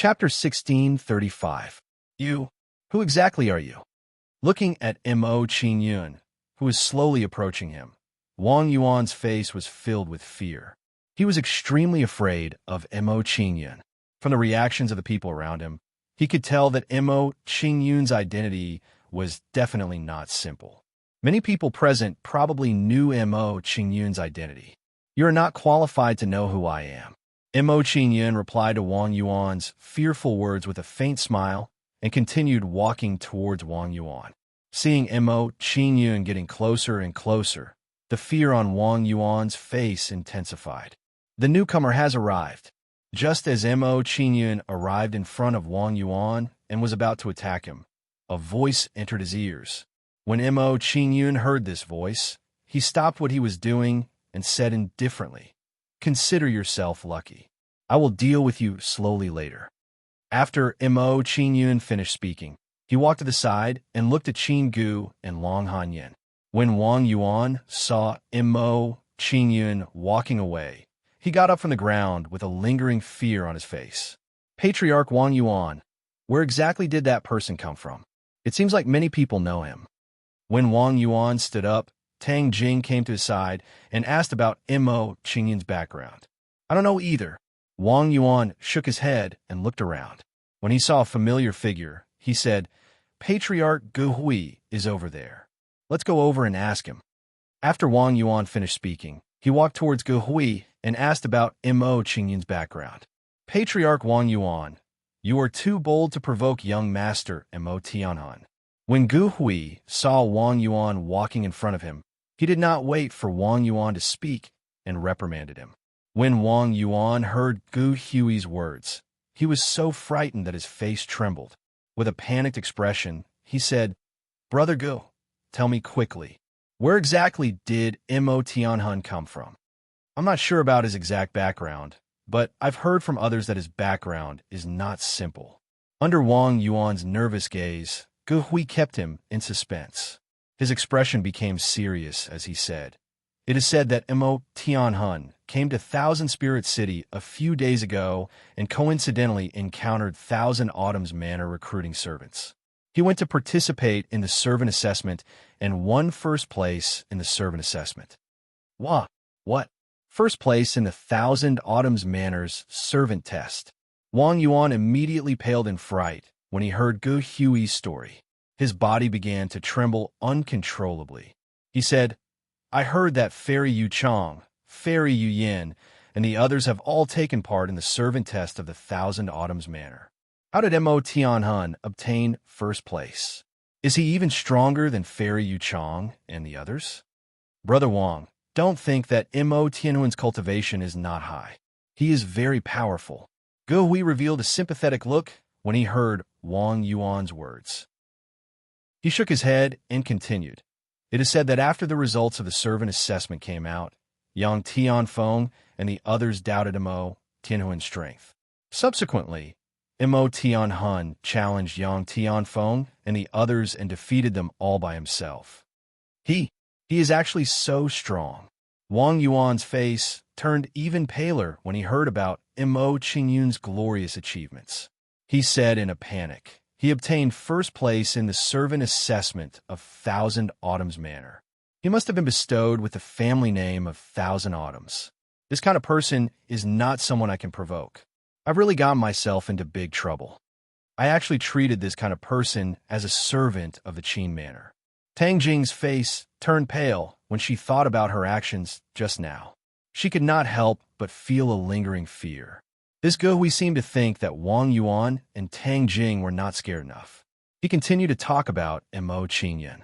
Chapter 1635. You? Who exactly are you? Looking at Mo Qingyun, who was slowly approaching him, Wang Yuan's face was filled with fear. He was extremely afraid of Mo Qingyun. From the reactions of the people around him, he could tell that Mo Qingyun's identity was definitely not simple. Many people present probably knew Mo Qingyun's identity. "You are not qualified to know who I am." Mo Qingyun replied to Wang Yuan's fearful words with a faint smile and continued walking towards Wang Yuan. Seeing Mo Qingyun getting closer and closer, the fear on Wang Yuan's face intensified. The newcomer has arrived. Just as Mo Qingyun arrived in front of Wang Yuan and was about to attack him, a voice entered his ears. When Mo Qingyun heard this voice, he stopped what he was doing and said indifferently, "Consider yourself lucky. I will deal with you slowly later." After Mo Qingyun finished speaking, he walked to the side and looked at Qin Gu and Long Hanyan. When Wang Yuan saw Mo Qingyun walking away, he got up from the ground with a lingering fear on his face. "Patriarch Wang Yuan, where exactly did that person come from? It seems like many people know him." When Wang Yuan stood up, Tang Jing came to his side and asked about Mo Qingyun's background. "I don't know either." Wang Yuan shook his head and looked around. When he saw a familiar figure, he said, "Patriarch Gu Hui is over there. Let's go over and ask him." After Wang Yuan finished speaking, he walked towards Gu Hui and asked about Mo Qingyun's background. "Patriarch Wang Yuan, you are too bold to provoke young master Mo Tianhan." When Gu Hui saw Wang Yuan walking in front of him, he did not wait for Wang Yuan to speak and reprimanded him. When Wang Yuan heard Gu Hui's words, he was so frightened that his face trembled. With a panicked expression, he said, "Brother Gu, tell me quickly, where exactly did Mo Tianhan come from?" "I'm not sure about his exact background, but I've heard from others that his background is not simple." Under Wang Yuan's nervous gaze, Gu Hui kept him in suspense. His expression became serious as he said, "It is said that Mo Tianhan came to Thousand Spirit City a few days ago and coincidentally encountered Thousand Autumn's Manor recruiting servants. He went to participate in the servant assessment and won first place in the servant assessment." "What? First place in the Thousand Autumn's Manor's servant test?" Wang Yuan immediately paled in fright when he heard Gu Hui's story. His body began to tremble uncontrollably. He said, "I heard that Fairy Yu Chong, Fairy Yu Yin, and the others have all taken part in the servant test of the Thousand Autumn's Manor. How did Mo Tianhan obtain first place? Is he even stronger than Fairy Yu Chong and the others?" "Brother Wang, don't think that Mo Tianhuan's cultivation is not high. He is very powerful." Gu Hui revealed a sympathetic look when he heard Wang Yuan's words. He shook his head and continued, "It is said that after the results of the servant assessment came out, Yang Tianfeng and the others doubted Mo Tianhuan's strength. Subsequently, Mo Tianhan challenged Yang Tianfeng and the others and defeated them all by himself. He is actually so strong." Wang Yuan's face turned even paler when he heard about Mo Qingyun's glorious achievements. He said in a panic, "He obtained first place in the servant assessment of Thousand Autumn's Manor. He must have been bestowed with the family name of Thousand Autumns. This kind of person is not someone I can provoke. I've really gotten myself into big trouble. I actually treated this kind of person as a servant of the Qin Manor." Tang Jing's face turned pale when she thought about her actions just now. She could not help but feel a lingering fear. This Gu Hui seemed to think that Wang Yuan and Tang Jing were not scared enough. He continued to talk about Mo Qingyun.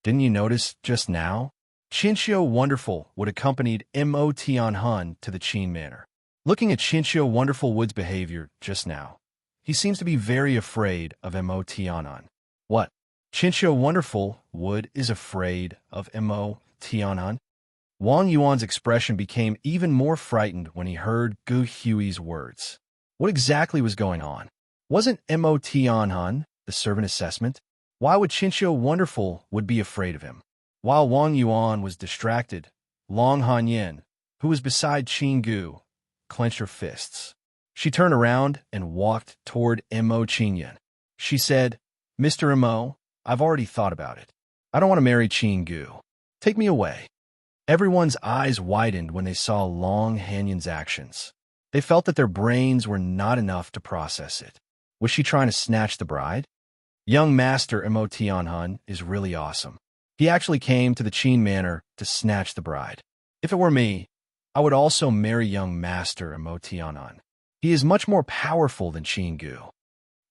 "Didn't you notice just now? Qinxiu Wonderful would accompanied Mo Tianhan to the Qin Manor. Looking at Qinxiu Wonderful Wood's behavior just now, he seems to be very afraid of Mo Tianhan." "What? Qinxiu Wonderful Wood is afraid of Mo Tianhan?" Wang Yuan's expression became even more frightened when he heard Gu Hui's words. What exactly was going on? Wasn't Mo Tianhan the servant assessment? Why would Qinxiu Wonderful would be afraid of him? While Wang Yuan was distracted, Long Hanyan, who was beside Qin Gu, clenched her fists. She turned around and walked toward Mo Qingyun. She said, Mr. Mo, I've already thought about it. I don't want to marry Qin Gu. Take me away. Everyone's eyes widened when they saw Long Hanyun's actions. They felt that their brains were not enough to process it. Was she trying to snatch the bride? Young Master Mo Tianhun is really awesome. He actually came to the Qin Manor to snatch the bride. If it were me, I would also marry young Master Mo Tianhun. He is much more powerful than Qin Gu.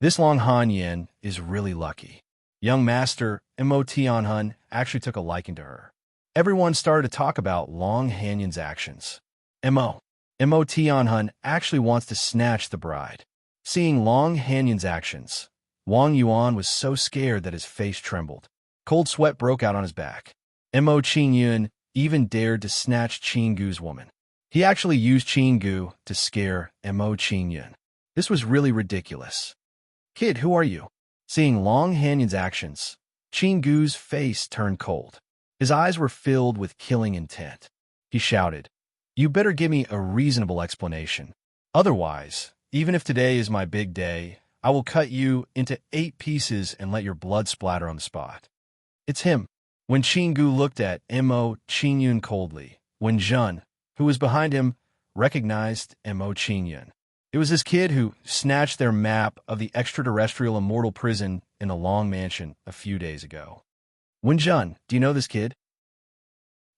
This Long Hanyun is really lucky. Young Master Mo Tianhun actually took a liking to her. Everyone started to talk about Long Hanyun's actions. Mo Tianhun actually wants to snatch the bride. Seeing Long Hanyun's actions, Wang Yuan was so scared that his face trembled. Cold sweat broke out on his back. Mo Qingyun even dared to snatch Qin Gu's woman. He actually used Qin Gu to scare Mo Qingyun. This was really ridiculous. Kid, who are you? Seeing Long Hanyun's actions, Qin Gu's face turned cold. His eyes were filled with killing intent. He shouted, You better give me a reasonable explanation. Otherwise, even if today is my big day, I will cut you into 8 pieces and let your blood splatter on the spot. It's him. When Qin Gu looked at Mo Qingyun coldly, Wen Zhen, who was behind him, recognized Mo Qingyun. It was this kid who snatched their map of the extraterrestrial immortal prison in the Long Mansion a few days ago. Wen Zhen, do you know this kid?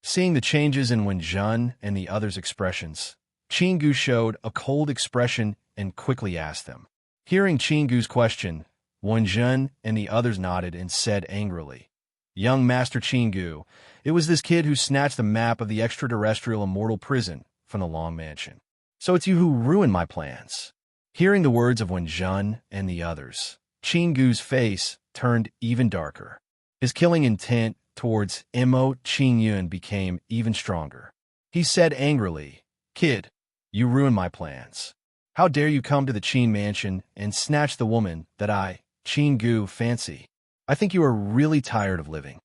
Seeing the changes in Wen Zhen and the others' expressions, Qin Gu showed a cold expression and quickly asked them. Hearing Qin Gu's question, Wen Zhen and the others nodded and said angrily, Young Master Qin Gu, it was this kid who snatched the map of the extraterrestrial immortal prison from the Long Mansion. So it's you who ruined my plans. Hearing the words of Wen Zhen and the others, Qin Gu's face turned even darker. His killing intent towards Mo Qingyun became even stronger. He said angrily, Kid, you ruined my plans. How dare you come to the Qin mansion and snatch the woman that I, Qin Gu, fancy? I think you are really tired of living.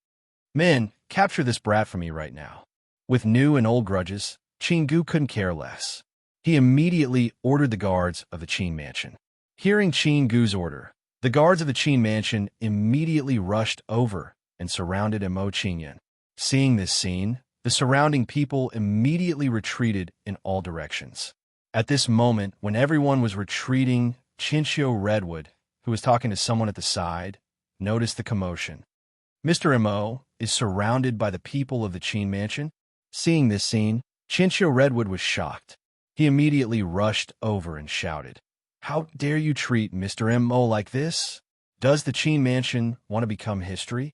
Men, capture this brat for me right now. With new and old grudges, Qin Gu couldn't care less. He immediately ordered the guards of the Qin mansion. Hearing Qin Gu's order, the guards of the Qin mansion immediately rushed over and surrounded Mo Qingyun. Seeing this scene, the surrounding people immediately retreated in all directions. At this moment, when everyone was retreating, Chinchio Redwood, who was talking to someone at the side, noticed the commotion. Mr. Mo is surrounded by the people of the Qin mansion. Seeing this scene, Chinchio Redwood was shocked. He immediately rushed over and shouted, How dare you treat Mr. Mo like this? Does the Qin mansion want to become history?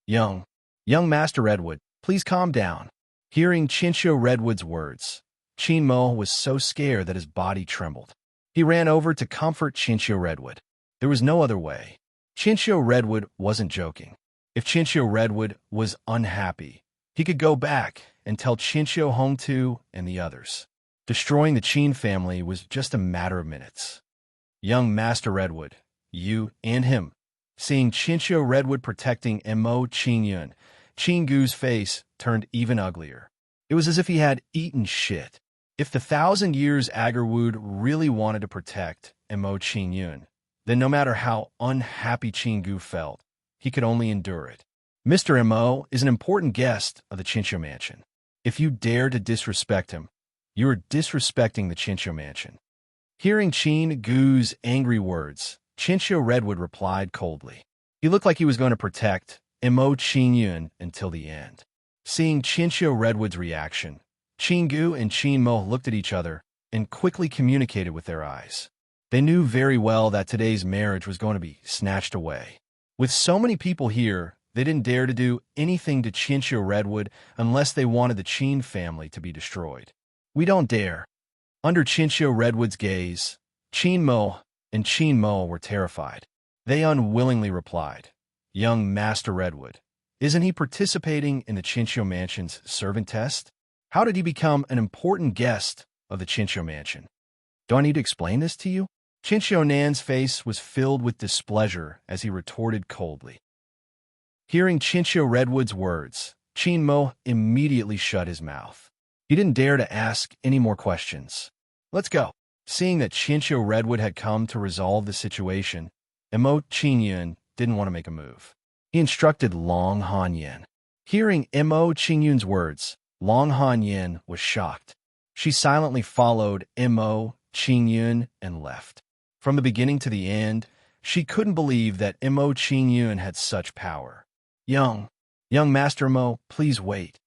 Young Master Redwood, please calm down. Hearing Chinchio Redwood's words, Qin Mo was so scared that his body trembled. He ran over to comfort Chinchio Redwood. There was no other way. Chinchio Redwood wasn't joking. If Chinchio Redwood was unhappy, he could go back and tell Chinchio Hongtu and the others. Destroying the Qin family was just a matter of minutes. Young Master Redwood, you and him. Seeing Chinchio Redwood protecting Mo Qingyun, Qin Gu's face turned even uglier. It was as if he had eaten shit. If the 1,000 Years Agarwood really wanted to protect Mo Qingyun, then no matter how unhappy Qin Gu felt, he could only endure it. Mr. Mo is an important guest of the Chinchio Mansion. If you dare to disrespect him, you are disrespecting the Chinchio Mansion. Hearing Qin Gu's angry words, Chinchio Redwood replied coldly. He looked like he was going to protect Mo Qingyun until the end. Seeing Chinchio Redwood's reaction, Qin Gu and Qin Mo looked at each other and quickly communicated with their eyes. They knew very well that today's marriage was going to be snatched away. With so many people here, they didn't dare to do anything to Chinchio Redwood unless they wanted the Qin family to be destroyed. We don't dare. Under Chinchio Redwood's gaze, Qin Mo and Qin Mo were terrified. They unwillingly replied, Young Master Redwood, isn't he participating in the Chinchio Mansion's servant test? How did he become an important guest of the Chinchio Mansion? Do I need to explain this to you? Chinchio Nan's face was filled with displeasure as he retorted coldly. Hearing Chinchio Redwood's words, Qin Mo immediately shut his mouth. He didn't dare to ask any more questions. Let's go. Seeing that Chinchou Redwood had come to resolve the situation, Mo Qingyun didn't want to make a move. He instructed Long Hanyin. Hearing Mo Qingyun's words, Long Hanyin was shocked. She silently followed Mo Qingyun and left. From the beginning to the end, she couldn't believe that Mo Qingyun had such power. Young Master Mo, please wait.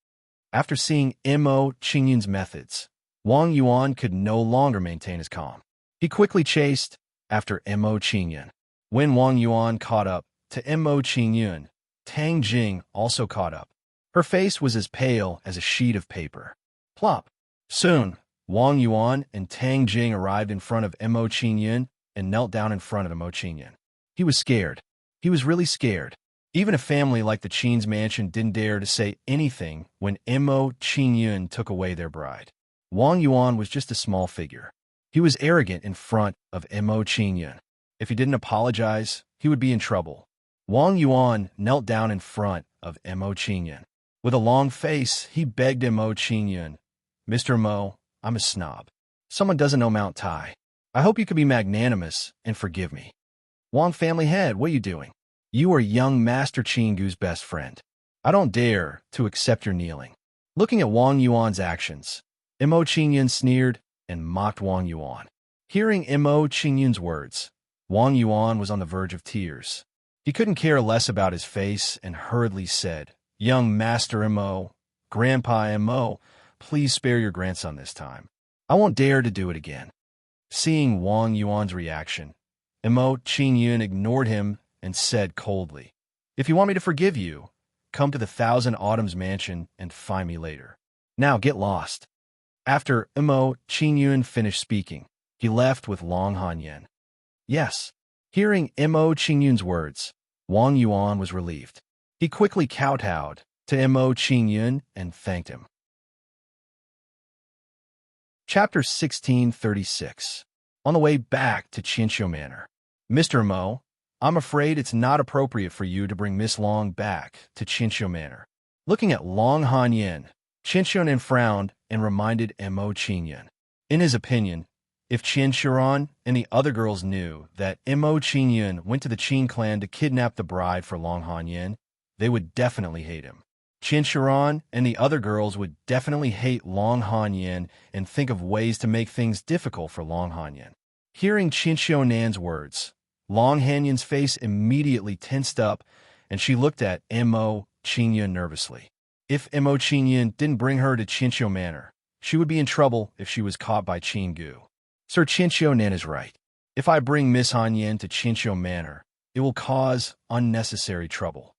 After seeing Mo Qingyun's methods, Wang Yuan could no longer maintain his calm. He quickly chased after Mo Qingyun. When Wang Yuan caught up to Mo Qingyun, Tang Jing also caught up. Her face was as pale as a sheet of paper. Plop! Soon, Wang Yuan and Tang Jing arrived in front of Mo Qingyun and knelt down in front of Mo Qingyun. He was scared. He was really scared. Even a family like the Qin's mansion didn't dare to say anything when Mo Qingyun took away their bride. Wang Yuan was just a small figure. He was arrogant in front of Mo Qingyun. If he didn't apologize, he would be in trouble. Wang Yuan knelt down in front of Mo Qingyun. With a long face, he begged Mo Qingyun, "Mr. Mo, I'm a snob. Someone doesn't know Mount Tai. I hope you can be magnanimous and forgive me." "Wang family head, what are you doing? You are young Master Qingu's best friend. I don't dare to accept your kneeling." Looking at Wang Yuan's actions, Mo Qingyun sneered and mocked Wang Yuan. Hearing Mo Qingyun's words, Wang Yuan was on the verge of tears. He couldn't care less about his face and hurriedly said, "Young Master Mo, Grandpa Mo, please spare your grandson this time. I won't dare to do it again." Seeing Wang Yuan's reaction, Mo Qingyun ignored him and said coldly, "If you want me to forgive you, come to the Thousand Autumns mansion and find me later. Now get lost." After Mo Qingyun finished speaking, he left with Long Hanyin. Yes. Hearing Mo Qingyun's words, Wang Yuan was relieved. He quickly kowtowed to Mo Qingyun and thanked him. Chapter 1636. On the way back to Chinchou Manor. "Mr. Mo, I'm afraid it's not appropriate for you to bring Miss Long back to Chinchou Manor." Looking at Long Hanyin, Chinchou frowned and reminded Mo Qingyun. In his opinion, if Qin Shiran and the other girls knew that Mo Qingyun went to the Qin clan to kidnap the bride for Long Hanyin, they would definitely hate him. Qin Shiran and the other girls would definitely hate Long Hanyin and think of ways to make things difficult for Long Hanyin. Hearing Chinchou Nan's words, Long Hanyin's face immediately tensed up, and she looked at Mo Qingyun nervously. If Mo Qingyun didn't bring her to Chinchou Manor, she would be in trouble if she was caught by Qingu. Sir Chinchou Nan is right. If I bring Miss Hanyin to Chinchou Manor, it will cause unnecessary trouble.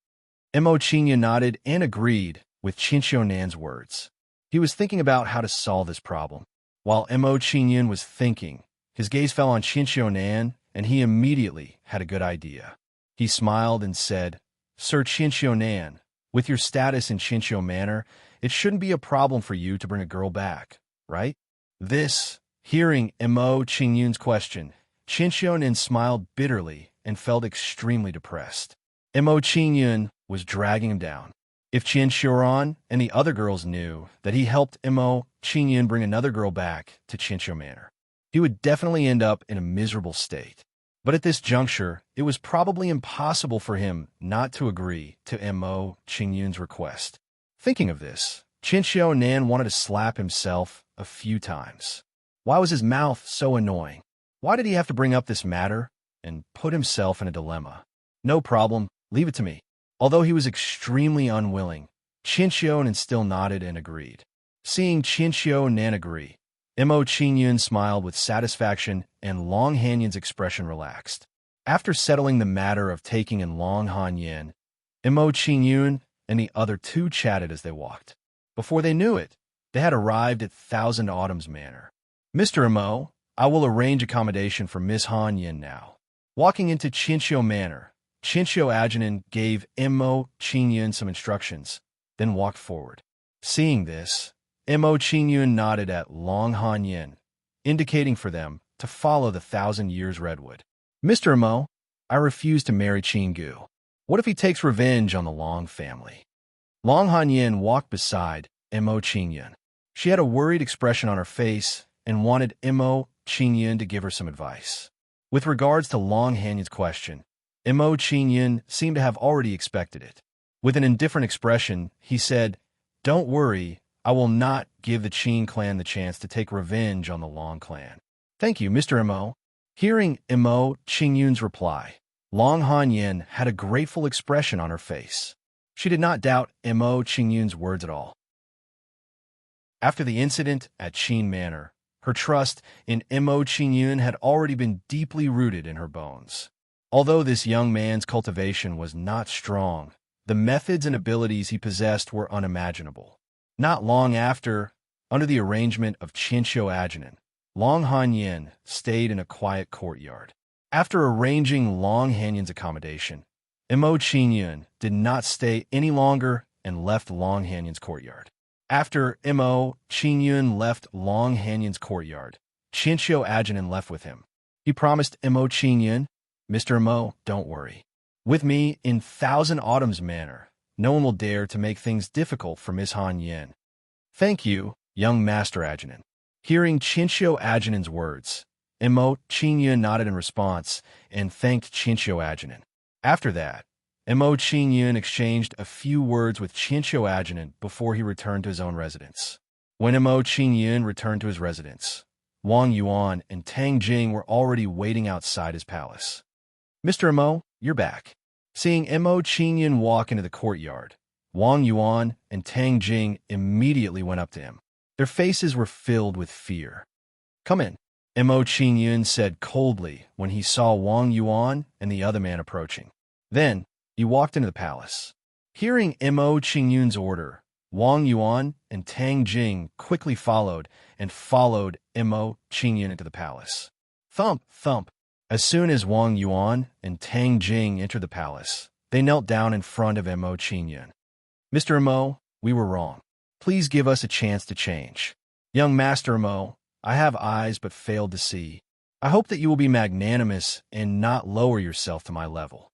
Mo Qingyun nodded and agreed with Chinchou Nan's words. He was thinking about how to solve this problem. While Mo Qingyun was thinking, his gaze fell on Chinchou Nan, and he immediately had a good idea. He smiled and said, "Sir Chinchou Nan, with your status in Chinchou Manor, it shouldn't be a problem for you to bring a girl back, right?" Hearing Mo Qingyun's question, Chinchou Nan smiled bitterly and felt extremely depressed. Mo Qingyun was dragging him down. If Qin Shiran and the other girls knew that he helped Mo Qingyun bring another girl back to Chinchou Manor, he would definitely end up in a miserable state. But at this juncture, it was probably impossible for him not to agree to Mo Qingyun's request. Thinking of this, Chinchou Nan wanted to slap himself a few times. Why was his mouth so annoying? Why did he have to bring up this matter and put himself in a dilemma? No problem, leave it to me. Although he was extremely unwilling, Chinchou Nan still nodded and agreed. Seeing Chinchou Nan agree, Mo Qingyun smiled with satisfaction and Long Hanyin's expression relaxed. After settling the matter of taking in Long Hanyin, Mo Qingyun and the other two chatted as they walked. Before they knew it, they had arrived at Thousand Autumns Manor. "Mr. Mo, I will arrange accommodation for Miss Hanyin now." Walking into Chinchou Manor, Chinchou Adjunan gave Mo Qingyun some instructions, then walked forward. Seeing this, Mo Qingyun nodded at Long Hanyin, indicating for them to follow the 1,000 Years Redwood. "Mr. Mo, I refuse to marry Qingu. What if he takes revenge on the Long family?" Long Hanyin walked beside Mo Qingyun. She had a worried expression on her face and wanted Mo Qingyun to give her some advice. With regards to Long Hanyun's question, Mo Qingyun seemed to have already expected it. With an indifferent expression, he said, "Don't worry, I will not give the Qin clan the chance to take revenge on the Long clan." "Thank you, Mr. Mo." Hearing Mo Qingyun's reply, Long Hanyun had a grateful expression on her face. She did not doubt Mo Qingyun's words at all. After the incident at Qin Manor, her trust in Mo Qingyun had already been deeply rooted in her bones. Although this young man's cultivation was not strong, the methods and abilities he possessed were unimaginable. Not long after, under the arrangement of Qinsho Adjunan, Long Hanyun stayed in a quiet courtyard. After arranging Long Hanyun's accommodation, Mo Qingyun did not stay any longer and left Long Hanyun's courtyard. After Mo Qingyun left Long Hanyun's courtyard, Qinsho Adjunan left with him. He promised Mo Qingyun, "Mr. Mo, don't worry. With me in Thousand Autumns Manor, no one will dare to make things difficult for Miss Hanyun." "Thank you, young Master Adjunan." Hearing Qinsho Adjunan's words, Mo Qingyun nodded in response and thanked Qinsho Adjunan. After that, Mo Qingyun exchanged a few words with Qinsho Adjunan before he returned to his own residence. When Mo Qingyun returned to his residence, Wang Yuan and Tang Jing were already waiting outside his palace. "Mr. Mo, you're back." Seeing Mo Qingyun walk into the courtyard, Wang Yuan and Tang Jing immediately went up to him. Their faces were filled with fear. "Come in," Mo Qingyun said coldly when he saw Wang Yuan and the other man approaching. Then, he walked into the palace. Hearing Mo Qingyun's order, Wang Yuan and Tang Jing quickly followed Mo Qingyun into the palace. Thump, thump. As soon as Wang Yuan and Tang Jing entered the palace, they knelt down in front of Mo Qingyun. "Mr. Mo, we were wrong. Please give us a chance to change. Young Master Mo, I have eyes but failed to see. I hope that you will be magnanimous and not lower yourself to my level."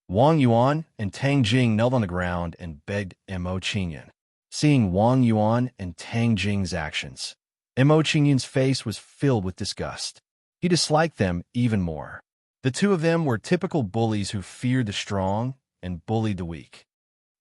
Wang Yuan and Tang Jing knelt on the ground and begged Mo Qingyun. Seeing Wang Yuan and Tang Jing's actions, Mo Qingyun's face was filled with disgust. He disliked them even more. The two of them were typical bullies who feared the strong and bullied the weak.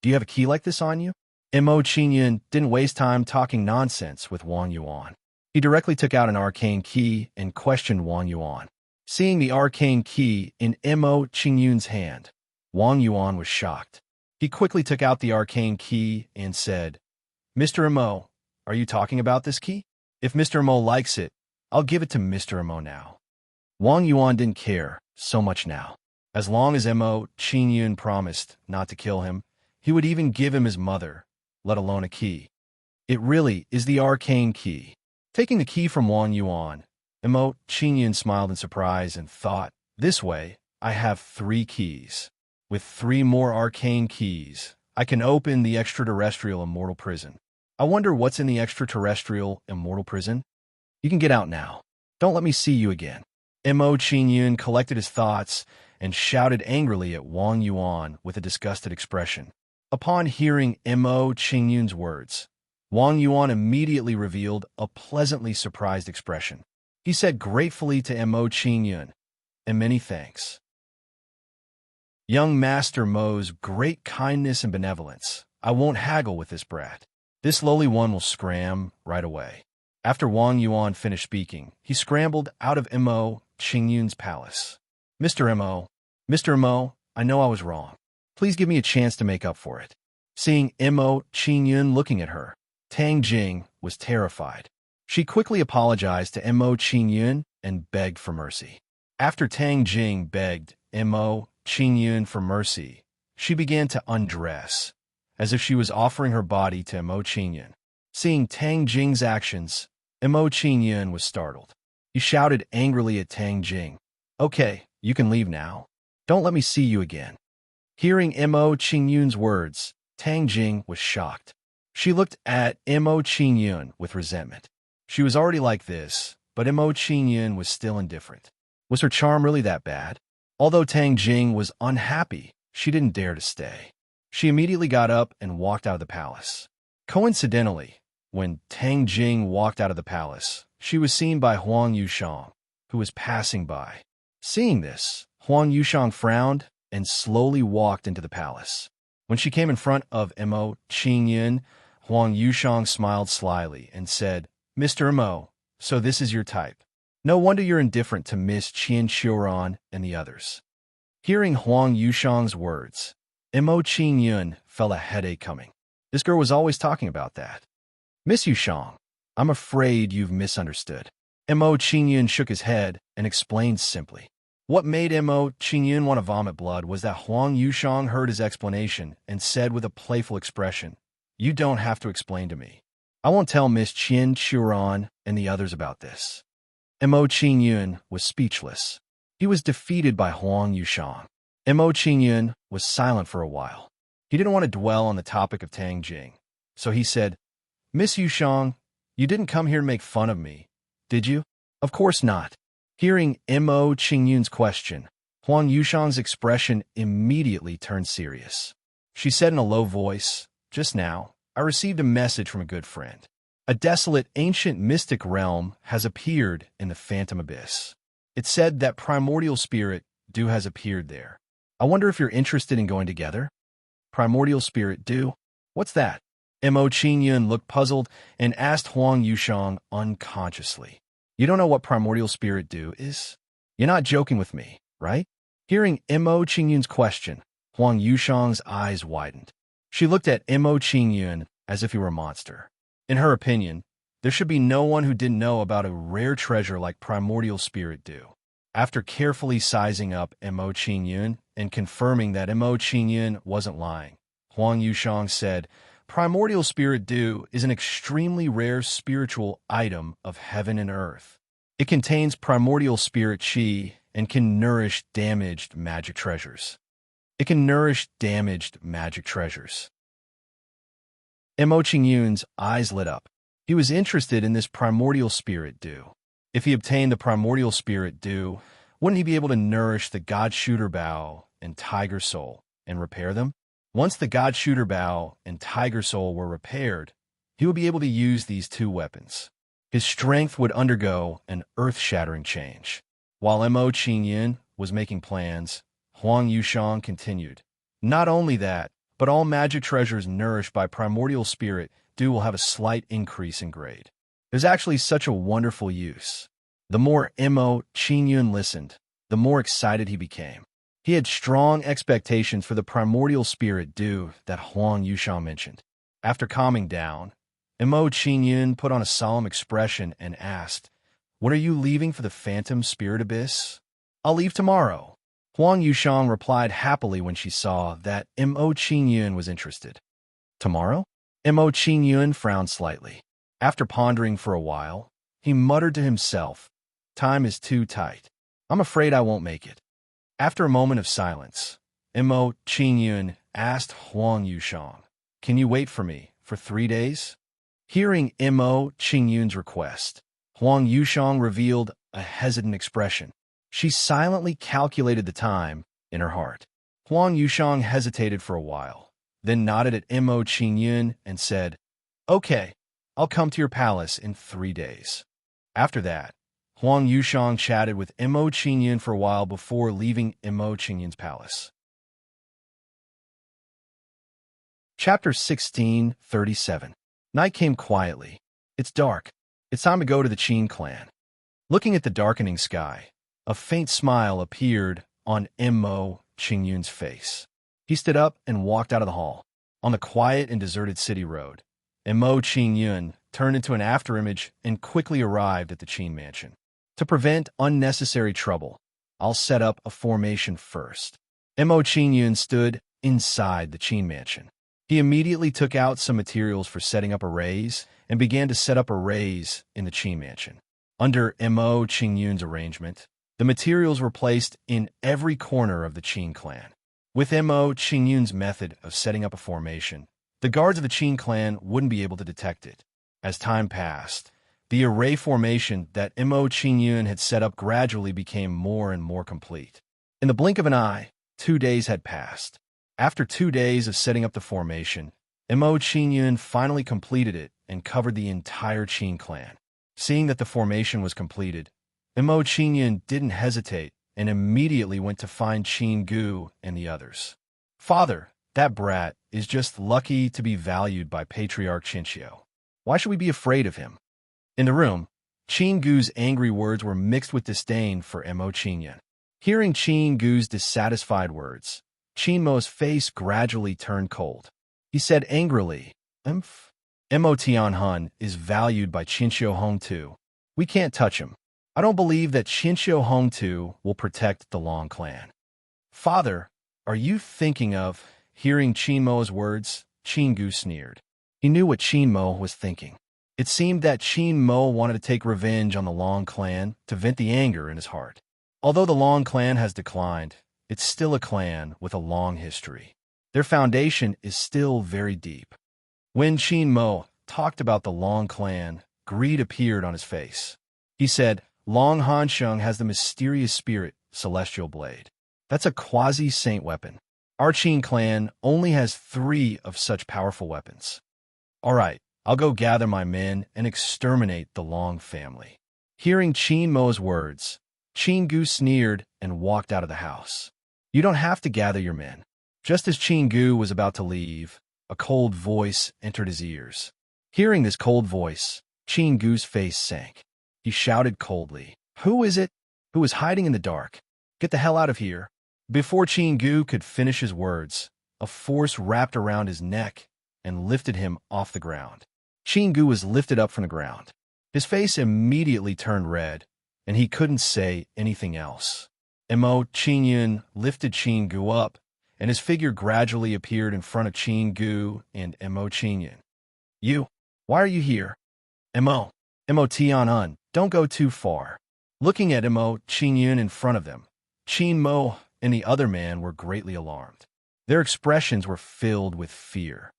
"Do you have a key like this on you?" Mo Qingyun didn't waste time talking nonsense with Wang Yuan. He directly took out an arcane key and questioned Wang Yuan. Seeing the arcane key in Mo Qingyun's hand, Wang Yuan was shocked. He quickly took out the arcane key and said, "Mr. Mo, are you talking about this key? If Mr. Mo likes it, I'll give it to Mr. Mo now." Wang Yuan didn't care so much now. As long as Mo Qingyun promised not to kill him, he would even give him his mother, let alone a key. "It really is the arcane key." Taking the key from Wang Yuan, Mo Qingyun smiled in surprise and thought, "This way, I have 3 keys. With 3 more arcane keys, I can open the extraterrestrial immortal prison. I wonder what's in the extraterrestrial immortal prison? You can get out now. Don't let me see you again." Mo Qingyun collected his thoughts and shouted angrily at Wang Yuan with a disgusted expression. Upon hearing Mo Qingyun's words, Wang Yuan immediately revealed a pleasantly surprised expression. He said gratefully to Mo Qingyun, "And many thanks. Young Master Mo's great kindness and benevolence. I won't haggle with this brat. This lowly one will scram right away." After Wang Yuan finished speaking, he scrambled out of Mo Qingyun's palace. Mr. Mo, I know I was wrong. Please give me a chance to make up for it." Seeing Mo Qingyun looking at her, Tang Jing was terrified. She quickly apologized to Mo Qingyun and begged for mercy. After Tang Jing begged Mo Qingyun for mercy, she began to undress, as if she was offering her body to Mo Qingyun. Seeing Tang Jing's actions, Mo Qingyun was startled. He shouted angrily at Tang Jing, "Okay, you can leave now. Don't let me see you again." Hearing Mo Qingyun's words, Tang Jing was shocked. She looked at Mo Qingyun with resentment. She was already like this, but Mo Qingyun was still indifferent. Was her charm really that bad? Although Tang Jing was unhappy, she didn't dare to stay. She immediately got up and walked out of the palace. Coincidentally, when Tang Jing walked out of the palace, she was seen by Huang Yushang. who was passing by. Seeing this, Huang Yushang frowned and slowly walked into the palace. When she came in front of Mo Qingyun, Huang Yushang smiled slyly and said, "Mr. Mo, so this is your type. No wonder you're indifferent to Miss Qian Xiuran and the others." Hearing Huang Yushang's words, Mo Qingyun felt a headache coming. This girl was always talking about that. "Miss Yushang, I'm afraid you've misunderstood." Mo Qingyun shook his head and explained simply. What made Mo Qingyun want to vomit blood was that Huang Yushang heard his explanation and said with a playful expression, "You don't have to explain to me. I won't tell Miss Qian Xiuran and the others about this." Mo Qingyun was speechless. He was defeated by Huang Yushang. Mo Qingyun was silent for a while. He didn't want to dwell on the topic of Tang Jing, so he said, "Miss Yushang, you didn't come here to make fun of me, did you?" "Of course not." Hearing Mo Qingyun's question, Huang Yushang's expression immediately turned serious. She said in a low voice, "Just now, I received a message from a good friend. A desolate, ancient mystic realm has appeared in the Phantom Abyss. It said that Primordial Spirit Du has appeared there. I wonder if you're interested in going together?" "Primordial Spirit Du? What's that?" Mo Qingyun looked puzzled and asked Huang Yushang unconsciously, "You don't know what Primordial Spirit Du is? You're not joking with me, right?" Hearing Mo Qingyun's question, Huang Yushang's eyes widened. She looked at Mo Qingyun as if he were a monster. In her opinion, there should be no one who didn't know about a rare treasure like Primordial Spirit Du. After carefully sizing up Mo Qingyun and confirming that Mo Qingyun wasn't lying, Huang Yushang said, "Primordial Spirit Du is an extremely rare spiritual item of heaven and earth. It contains primordial spirit qi and can nourish damaged magic treasures." It can nourish damaged magic treasures. Mo Qingyun's eyes lit up. He was interested in this Primordial Spirit Du. If he obtained the Primordial Spirit Du, wouldn't he be able to nourish the God Shooter Bow and Tiger Soul and repair them? Once the God Shooter Bow and Tiger Soul were repaired, he would be able to use these two weapons. His strength would undergo an earth-shattering change. While Mo Qingyun was making plans, Huang Yushang continued, "Not only that, but all magic treasures nourished by Primordial Spirit Du will have a slight increase in grade. There's actually such a wonderful use." The more Mo Qingyun listened, the more excited he became. He had strong expectations for the Primordial Spirit Du that Huang Yushang mentioned. After calming down, Mo Qingyun put on a solemn expression and asked, "What are you leaving for the Phantom Spirit Abyss?" "I'll leave tomorrow." Huang Yushang replied happily when she saw that Mo Qingyun was interested. "Tomorrow?" Mo Qingyun frowned slightly. After pondering for a while, he muttered to himself, "Time is too tight. I'm afraid I won't make it." After a moment of silence, Mo Qingyun asked Huang Yushang, "Can you wait for me for 3 days?" Hearing Mo Qingyun's request, Huang Yushang revealed a hesitant expression. She silently calculated the time in her heart. Huang Yushang hesitated for a while, then nodded at Mo Qingyun and said, "Okay, I'll come to your palace in 3 days." After that, Huang Yushang chatted with Mo Qingyun for a while before leaving Mo Qingyun's palace. Chapter 16:37. Night came quietly. It's dark. It's time to go to the Qin clan. Looking at the darkening sky, a faint smile appeared on Mo Qingyun's face. He stood up and walked out of the hall. On the quiet and deserted city road, Mo Qingyun turned into an afterimage and quickly arrived at the Qin mansion. To prevent unnecessary trouble, I'll set up a formation first. Mo Qingyun stood inside the Qin mansion. He immediately took out some materials for setting up arrays and began to set up arrays in the Qin mansion. Under Mo Qingyun's arrangement, the materials were placed in every corner of the Qin clan. With Mo Qingyun's method of setting up a formation, the guards of the Qin clan wouldn't be able to detect it. As time passed, the array formation that Mo Qingyun had set up gradually became more and more complete. In the blink of an eye, 2 days had passed. After 2 days of setting up the formation, Mo Qingyun finally completed it and covered the entire Qin clan. Seeing that the formation was completed, Mo Qingyun didn't hesitate and immediately went to find Qin Gu and the others. Father, that brat is just lucky to be valued by Patriarch Qinxiu. Why should we be afraid of him? In the room, Qin Gu's angry words were mixed with disdain for Mo Qingyun. Hearing Qin Gu's dissatisfied words, Qin Mo's face gradually turned cold. He said angrily, Mo Tianhun is valued by Qinxiu Hongtu. We can't touch him. I don't believe that Qinxiu Hongtu will protect the Long clan. Father, are you thinking of... Hearing Qin Mo's words, Qin Gu sneered. He knew what Qin Mo was thinking. It seemed that Qin Mo wanted to take revenge on the Long clan to vent the anger in his heart. Although the Long clan has declined, it's still a clan with a long history. Their foundation is still very deep. When Qin Mo talked about the Long clan, greed appeared on his face. He said, Long Hansheng has the mysterious spirit, Celestial Blade. That's a quasi-saint weapon. Our Qin clan only has 3 of such powerful weapons. All right, I'll go gather my men and exterminate the Long family. Hearing Qin Mo's words, Qin Gu sneered and walked out of the house. You don't have to gather your men. Just as Qin Gu was about to leave, a cold voice entered his ears. Hearing this cold voice, Qin Gu's face sank. He shouted coldly, Who is it? Who is hiding in the dark? Get the hell out of here. Before Qin Gu could finish his words, a force wrapped around his neck and lifted him off the ground. Qin Gu was lifted up from the ground. His face immediately turned red, and he couldn't say anything else. Mo Qingyun lifted Qin Gu up, and his figure gradually appeared in front of Qin Gu and Mo Qingyun. You? Why are you here? Mo Tianhun, don't go too far. Looking at Mo Qingyun in front of them, Qin Mo and the other man were greatly alarmed. Their expressions were filled with fear.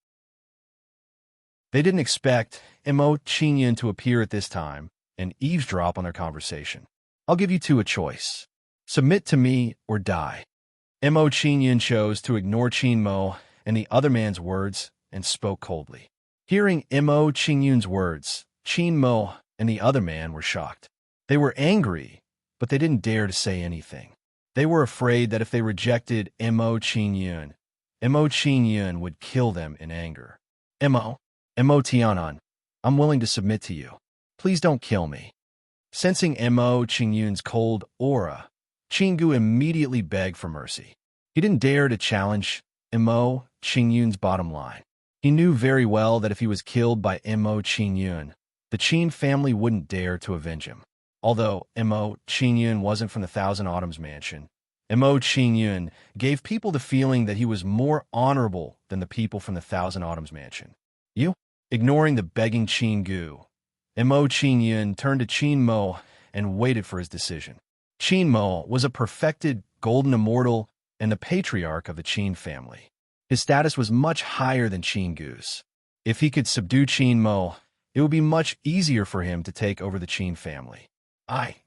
They didn't expect Mo Qingyun to appear at this time and eavesdrop on their conversation. I'll give you 2 a choice. Submit to me or die. Mo Qingyun chose to ignore Qin Mo and the other man's words and spoke coldly. Hearing Mo Qingyun's words, Qin Mo and the other man were shocked. They were angry, but they didn't dare to say anything. They were afraid that if they rejected Mo Qingyun would kill them in anger. Mo Tianhun, I'm willing to submit to you. Please don't kill me. Sensing Mo Qingyun's cold aura, Qin Gu immediately begged for mercy. He didn't dare to challenge Mo Qingyun's bottom line. He knew very well that if he was killed by Mo Qingyun, the Qin family wouldn't dare to avenge him. Although Mo Qingyun wasn't from the Thousand Autumns mansion, Mo Qingyun gave people the feeling that he was more honorable than the people from the Thousand Autumns mansion. You? Ignoring the begging Qin Gu, Mo Qingyun turned to Qin Mo and waited for his decision. Qin Mo was a perfected golden immortal and the patriarch of the Qin family. His status was much higher than Qin Gu's. If he could subdue Qin Mo, it would be much easier for him to take over the Qin family.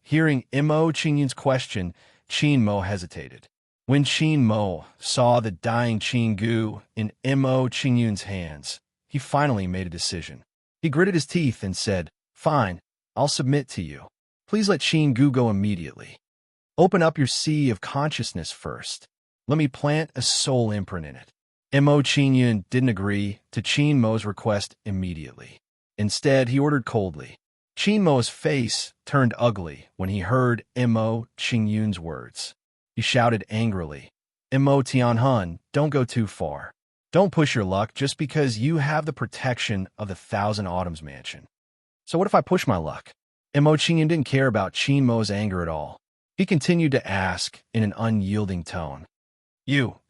Hearing Mo Qingyun's question, Qin Mo hesitated. When Qin Mo saw the dying Qin Gu in Mo Qingyun's hands, he finally made a decision. He gritted his teeth and said, Fine, I'll submit to you. Please let Qin Gu go immediately. Open up your sea of consciousness first. Let me plant a soul imprint in it. Mo Qingyun didn't agree to Qin Mo's request immediately. Instead, he ordered coldly. Qin Mo's face turned ugly when he heard Mo Qingyun's words. He shouted angrily, Mo Tianhun, don't go too far. Don't push your luck just because you have the protection of the Thousand Autumns mansion. So what if I push my luck? Mo Qingyun didn't care about Qin Mo's anger at all. He continued to ask in an unyielding tone.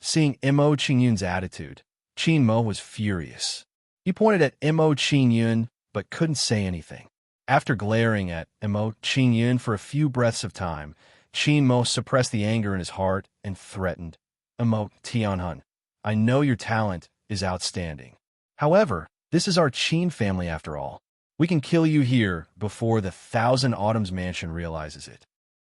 Seeing Mo Qingyun's attitude, Qin Mo was furious. He pointed at Mo Qingyun but couldn't say anything. After glaring at Mo Qingyun for a few breaths of time, Qin Mo suppressed the anger in his heart and threatened, Mo Tianhun, I know your talent is outstanding. However, this is our Qin family after all. We can kill you here before the Thousand Autumns mansion realizes it.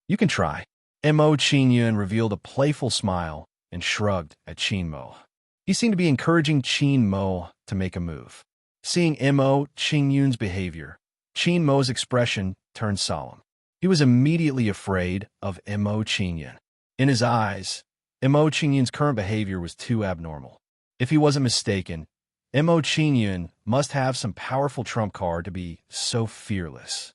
You can try. Mo Qingyun revealed a playful smile and shrugged at Qin Mo. He seemed to be encouraging Qin Mo to make a move. Seeing Mo Qingyun's behavior, Qin Mo's expression turned solemn. He was immediately afraid of Mo Qingyun. In his eyes, Mo Qingyun's current behavior was too abnormal. If he wasn't mistaken, Mo Qingyun must have some powerful trump card to be so fearless.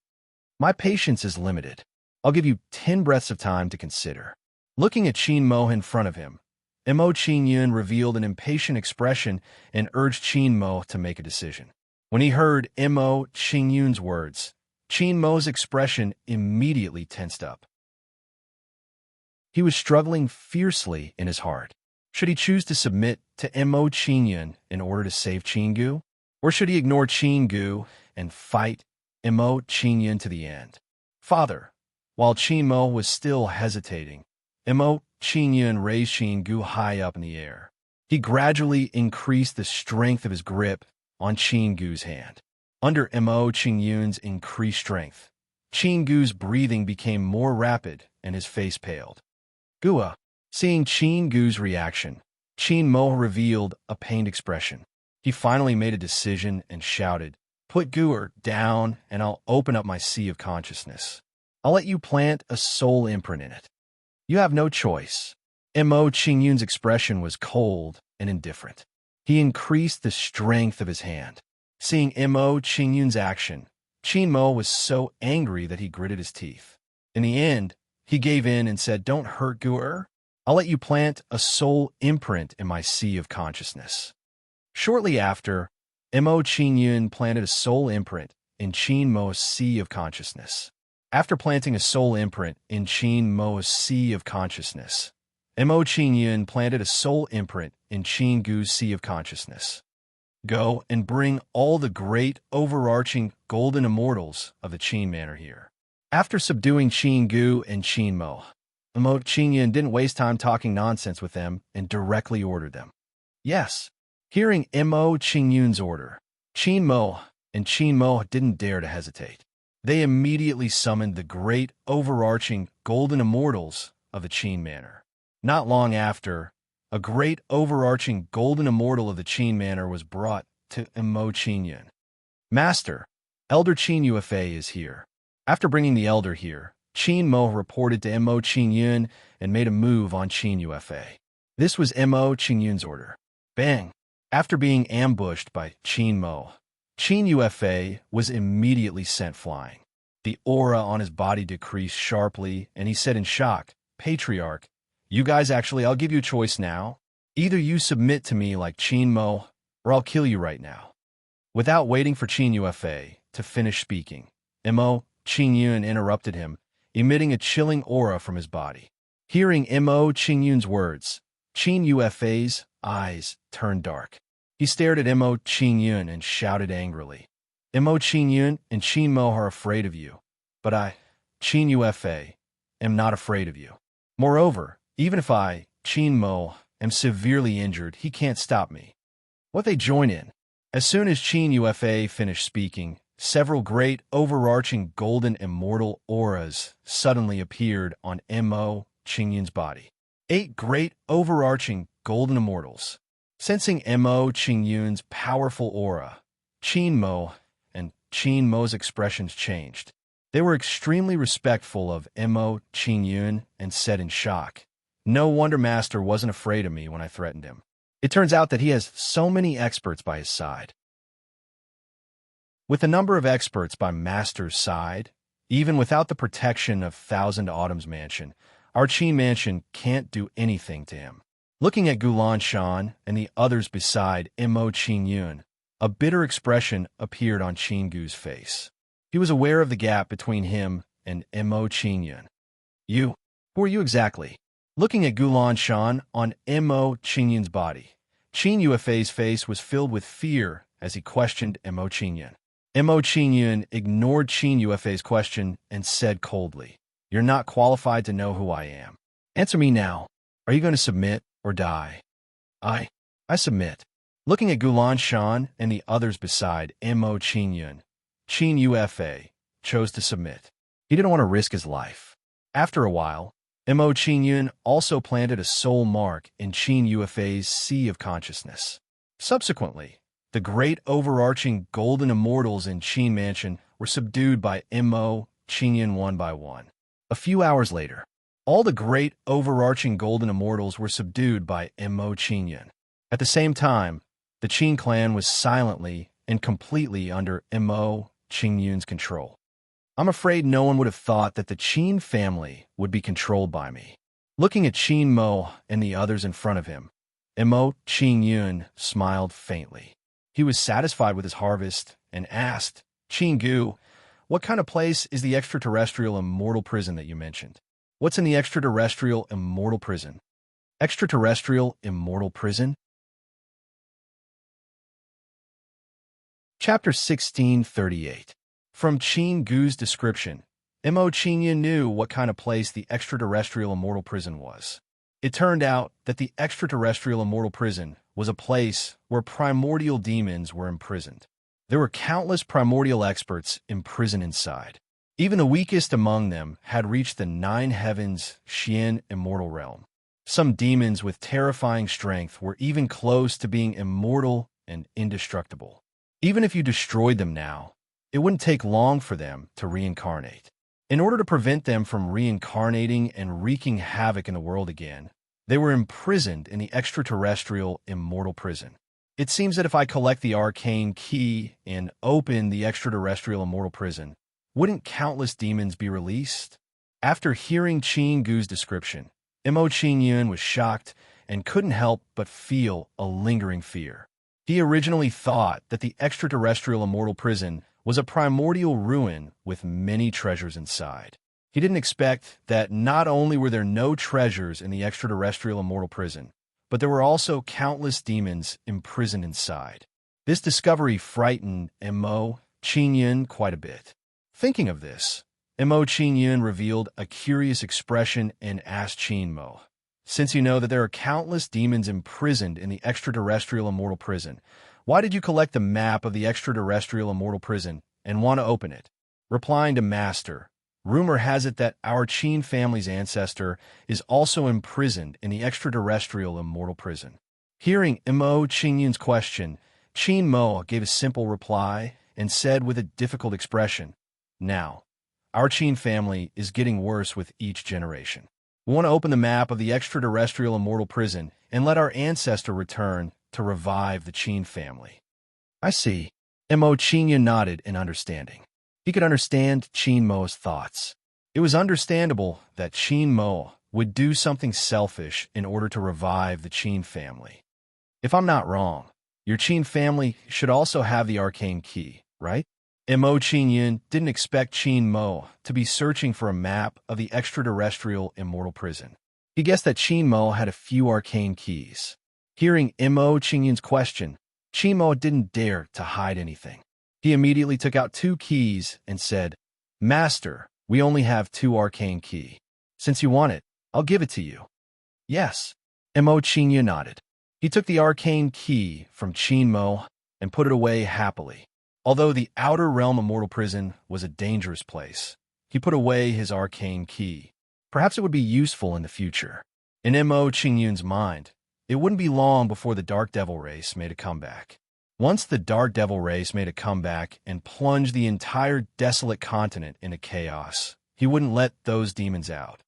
My patience is limited. I'll give you 10 breaths of time to consider. Looking at Qin Mo in front of him, Mo Qingyun revealed an impatient expression and urged Qin Mo to make a decision. When he heard Mo Qingyun's words, Qin Mo's expression immediately tensed up. He was struggling fiercely in his heart. Should he choose to submit to Mo Qingyun in order to save Qinggu? Or should he ignore Qinggu and fight Mo Qingyun to the end? Father, while Qin Mo was still hesitating, Mo Qingyun raised Qinggu high up in the air. He gradually increased the strength of his grip on Qinggu's hand. Under Mo Qingyun's increased strength, Qinggu's breathing became more rapid and his face paled. Gua, seeing Qinggu's reaction, Qin Mo revealed a pained expression. He finally made a decision and shouted, "Put Gua down and I'll open up my sea of consciousness. I'll let you plant a soul imprint in it. You have no choice." Mo Qingyun's expression was cold and indifferent. He increased the strength of his hand. Seeing Mo Qingyun's action, Qin Mo was so angry that he gritted his teeth. In the end, he gave in and said, "Don't hurt Gua. I'll let you plant a soul imprint in my sea of consciousness." Shortly after, Mo Qingyun planted a soul imprint in Qin Mo's sea of consciousness. After planting a soul imprint in Qin Mo's sea of consciousness, Mo Qingyun planted a soul imprint in Qinggu's sea of consciousness. Go and bring all the great overarching golden immortals of the Qin Manor here. After subduing Qinggu and Qin Mo, Mo Qingyun didn't waste time talking nonsense with them and directly ordered them. Yes. Hearing Mo Qingyun's order, Qin Mo and Qin Mo didn't dare to hesitate. They immediately summoned the great overarching golden immortals of the Qin Manor. Not long after, a great overarching golden immortal of the Qin Manor was brought to Mo Qingyun. "Master, Elder Qin Yuefei is here." After bringing the elder here, Qin Mo reported to Mo Qingyun and made a move on Qin Yuefei. This was Mo Qingyun's order. Bang! After being ambushed by Qin Mo, Qin Yuefei was immediately sent flying. The aura on his body decreased sharply, and he said in shock, "Patriarch, you guys I'll give you a choice now. Either you submit to me like Qin Mo, or I'll kill you right now." Without waiting for Qin Yuefei to finish speaking, Mo Qingyun interrupted him, emitting a chilling aura from his body. Hearing Mo Qingyun's words, Qin Yuefei's eyes turned dark. He stared at Mo Qingyun and shouted angrily, "Mo Qingyun and Qin Mo are afraid of you, but I, Qin Yuefei, am not afraid of you. Moreover, even if I, Qin Mo, am severely injured, he can't stop me." What they join in. As soon as Qin Yuefei finished speaking, several great overarching golden immortal auras suddenly appeared on Mo Qingyun's body. 8 great overarching golden immortals. Sensing Mo Qingyun's powerful aura, Qin Mo and Qin Mo's expressions changed. They were extremely respectful of Mo Qingyun and said in shock, "No wonder Master wasn't afraid of me when I threatened him. It turns out that he has so many experts by his side." With a number of experts by Master's side, even without the protection of Thousand Autumn's mansion, our Qin mansion can't do anything to him. Looking at Gulan Shan and the others beside Mo Qingyun, a bitter expression appeared on Qinggu's face. He was aware of the gap between him and Mo Qingyun. "You? Who are you exactly?" Looking at Gulan Shan on Mo Qingyun's body, Qin Yuefei's face was filled with fear as he questioned Mo Qingyun. Mo Qingyun ignored Qin Yuefei's question and said coldly, "You're not qualified to know who I am. Answer me now. Are you going to submit or die?" I submit." Looking at Gulan Shan and the others beside Mo Qingyun, Qin Yuefei chose to submit. He didn't want to risk his life. After a while, Mo Qingyun also planted a soul mark in Qin Yuefei's sea of consciousness. Subsequently, the great overarching golden immortals in Qin Mansion were subdued by Mo Qingyun one by one. A few hours later, all the great overarching golden immortals were subdued by Mo Qingyun. At the same time, the Qin clan was silently and completely under Mo Qingyun's control. I'm afraid no one would have thought that the Qin family would be controlled by me. Looking at Qin Mo and the others in front of him, Mo Qingyun smiled faintly. He was satisfied with his harvest and asked, Qin Gu, what kind of place is the extraterrestrial immortal prison that you mentioned? What's in the extraterrestrial immortal prison? Extraterrestrial immortal prison? Chapter 1638. From Qin Gu's description, Mo Qingyun knew what kind of place the extraterrestrial immortal prison was. It turned out that the extraterrestrial immortal prison was a place where primordial demons were imprisoned. There were countless primordial experts imprisoned inside. Even the weakest among them had reached the nine heavens Xian immortal realm. Some demons with terrifying strength were even close to being immortal and indestructible. Even if you destroyed them now, it wouldn't take long for them to reincarnate. In order to prevent them from reincarnating and wreaking havoc in the world again, they were imprisoned in the extraterrestrial immortal prison. It seems that if I collect the arcane key and open the extraterrestrial immortal prison, wouldn't countless demons be released? After hearing Qin Gu's description, Mo Qingyun was shocked and couldn't help but feel a lingering fear. He originally thought that the extraterrestrial immortal prison was a primordial ruin with many treasures inside. He didn't expect that not only were there no treasures in the extraterrestrial immortal prison, but there were also countless demons imprisoned inside. This discovery frightened Mo Qingyun quite a bit. Thinking of this, Mo Qingyun revealed a curious expression and asked Qin Mo, since you know that there are countless demons imprisoned in the extraterrestrial immortal prison, why did you collect the map of the extraterrestrial immortal prison and want to open it? Replying to Master, rumor has it that our Qin family's ancestor is also imprisoned in the extraterrestrial immortal prison. Hearing Mo Qingyun's question, Qin Mo gave a simple reply and said with a difficult expression, now, our Qin family is getting worse with each generation. We want to open the map of the extraterrestrial immortal prison and let our ancestor return to revive the Qin family. I see. Mo Qingyun nodded in understanding. He could understand Qin Mo's thoughts. It was understandable that Qin Mo would do something selfish in order to revive the Qin family. If I'm not wrong, your Qin family should also have the arcane key, right? Mo Qingyun didn't expect Qin Mo to be searching for a map of the extraterrestrial immortal prison. He guessed that Qin Mo had a few arcane keys. Hearing Mo Qingyun's question, Qin Mo didn't dare to hide anything. He immediately took out 2 keys and said, Master, we only have 2 arcane key. Since you want it, I'll give it to you. Yes. Mo Qingyun nodded. He took the arcane key from Qin Mo and put it away happily. Although the outer realm immortal prison was a dangerous place, he put away his arcane key. Perhaps it would be useful in the future. In Mo Qingyun's mind, it wouldn't be long before the Dark Devil race made a comeback. Once the Dark Devil race made a comeback and plunged the entire desolate continent into chaos, he wouldn't let those demons out.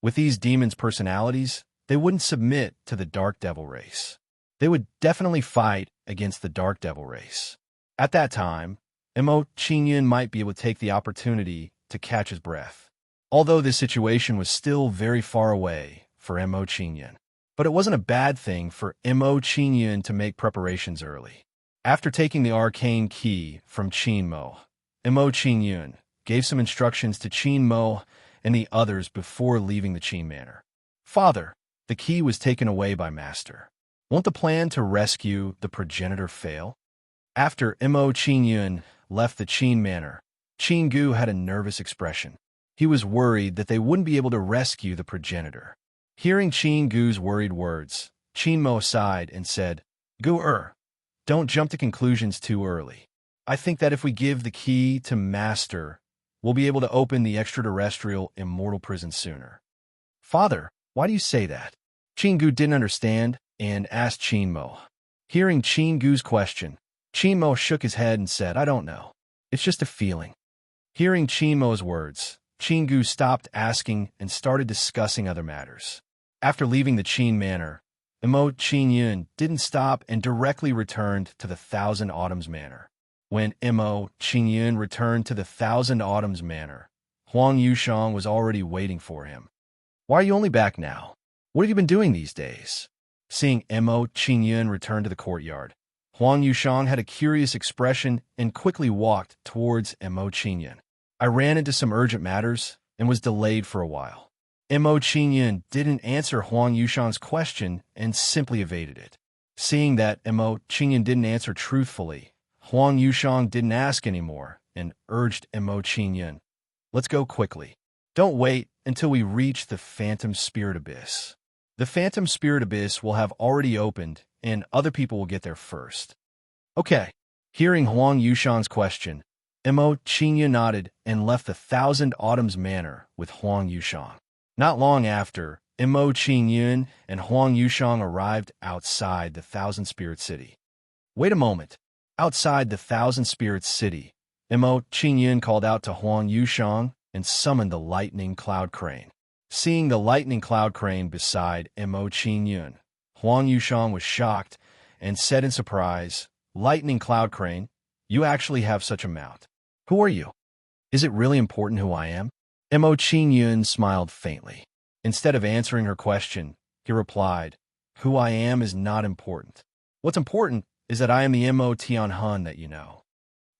With these demons' personalities, they wouldn't submit to the Dark Devil race. They would definitely fight against the Dark Devil race. At that time, Mo Qingyun might be able to take the opportunity to catch his breath. Although this situation was still very far away for Mo Qingyun. But it wasn't a bad thing for Mo Qingyun to make preparations early. After taking the arcane key from Qin Mo Qingyun gave some instructions to Qin Mo and the others before leaving the Qin manor. Father, the key was taken away by Master. Won't the plan to rescue the progenitor fail? After Mo Qingyun left the Qin manor, Qin Gu had a nervous expression. He was worried that they wouldn't be able to rescue the progenitor. Hearing Qin Gu's worried words, Qin Mo sighed and said, Gu-er, don't jump to conclusions too early. I think that if we give the key to Master, we'll be able to open the extraterrestrial immortal prison sooner. Father, why do you say that? Qin Gu didn't understand and asked Qin Mo. Hearing Qin Gu's question, Qin Mo shook his head and said, I don't know. It's just a feeling. Hearing Chinmo's words, Chingu stopped asking and started discussing other matters. After leaving the Qin Manor, Emo Qingyun didn't stop and directly returned to the Thousand Autumns Manor. When Emo Qingyun returned to the Thousand Autumns Manor, Huang Yushang was already waiting for him. "Why are you only back now? What have you been doing these days?" Seeing Emo Qingyun return to the courtyard, Huang Yushang had a curious expression and quickly walked towards Emo Qingyun. "I ran into some urgent matters and was delayed for a while." Emo Qingyun didn't answer Huang Yushang's question and simply evaded it. Seeing that Emo Qingyun didn't answer truthfully, Huang Yushang didn't ask anymore and urged Emo Qingyun, "Let's go quickly. Don't wait until we reach the Phantom Spirit Abyss. The Phantom Spirit Abyss will have already opened, and other people will get there first." "Okay." Hearing Huang Yushang's question, Emo Qingyun nodded and left the Thousand Autumns Manor with Huang Yushang. Not long after, Emo Qingyun and Huang Yushang arrived outside the Thousand Spirit City. "Wait a moment." Outside the Thousand Spirit City, Emo Qingyun called out to Huang Yushang and summoned the Lightning Cloud Crane. Seeing the Lightning Cloud Crane beside Emo Qingyun, Huang Yushang was shocked and said in surprise, "Lightning Cloud Crane, you actually have such a mount. Who are you? Is it really important who I am?" Emo Qingyun smiled faintly. Instead of answering her question, he replied, "Who I am is not important. What's important is that I am the Emo Tianhun that you know."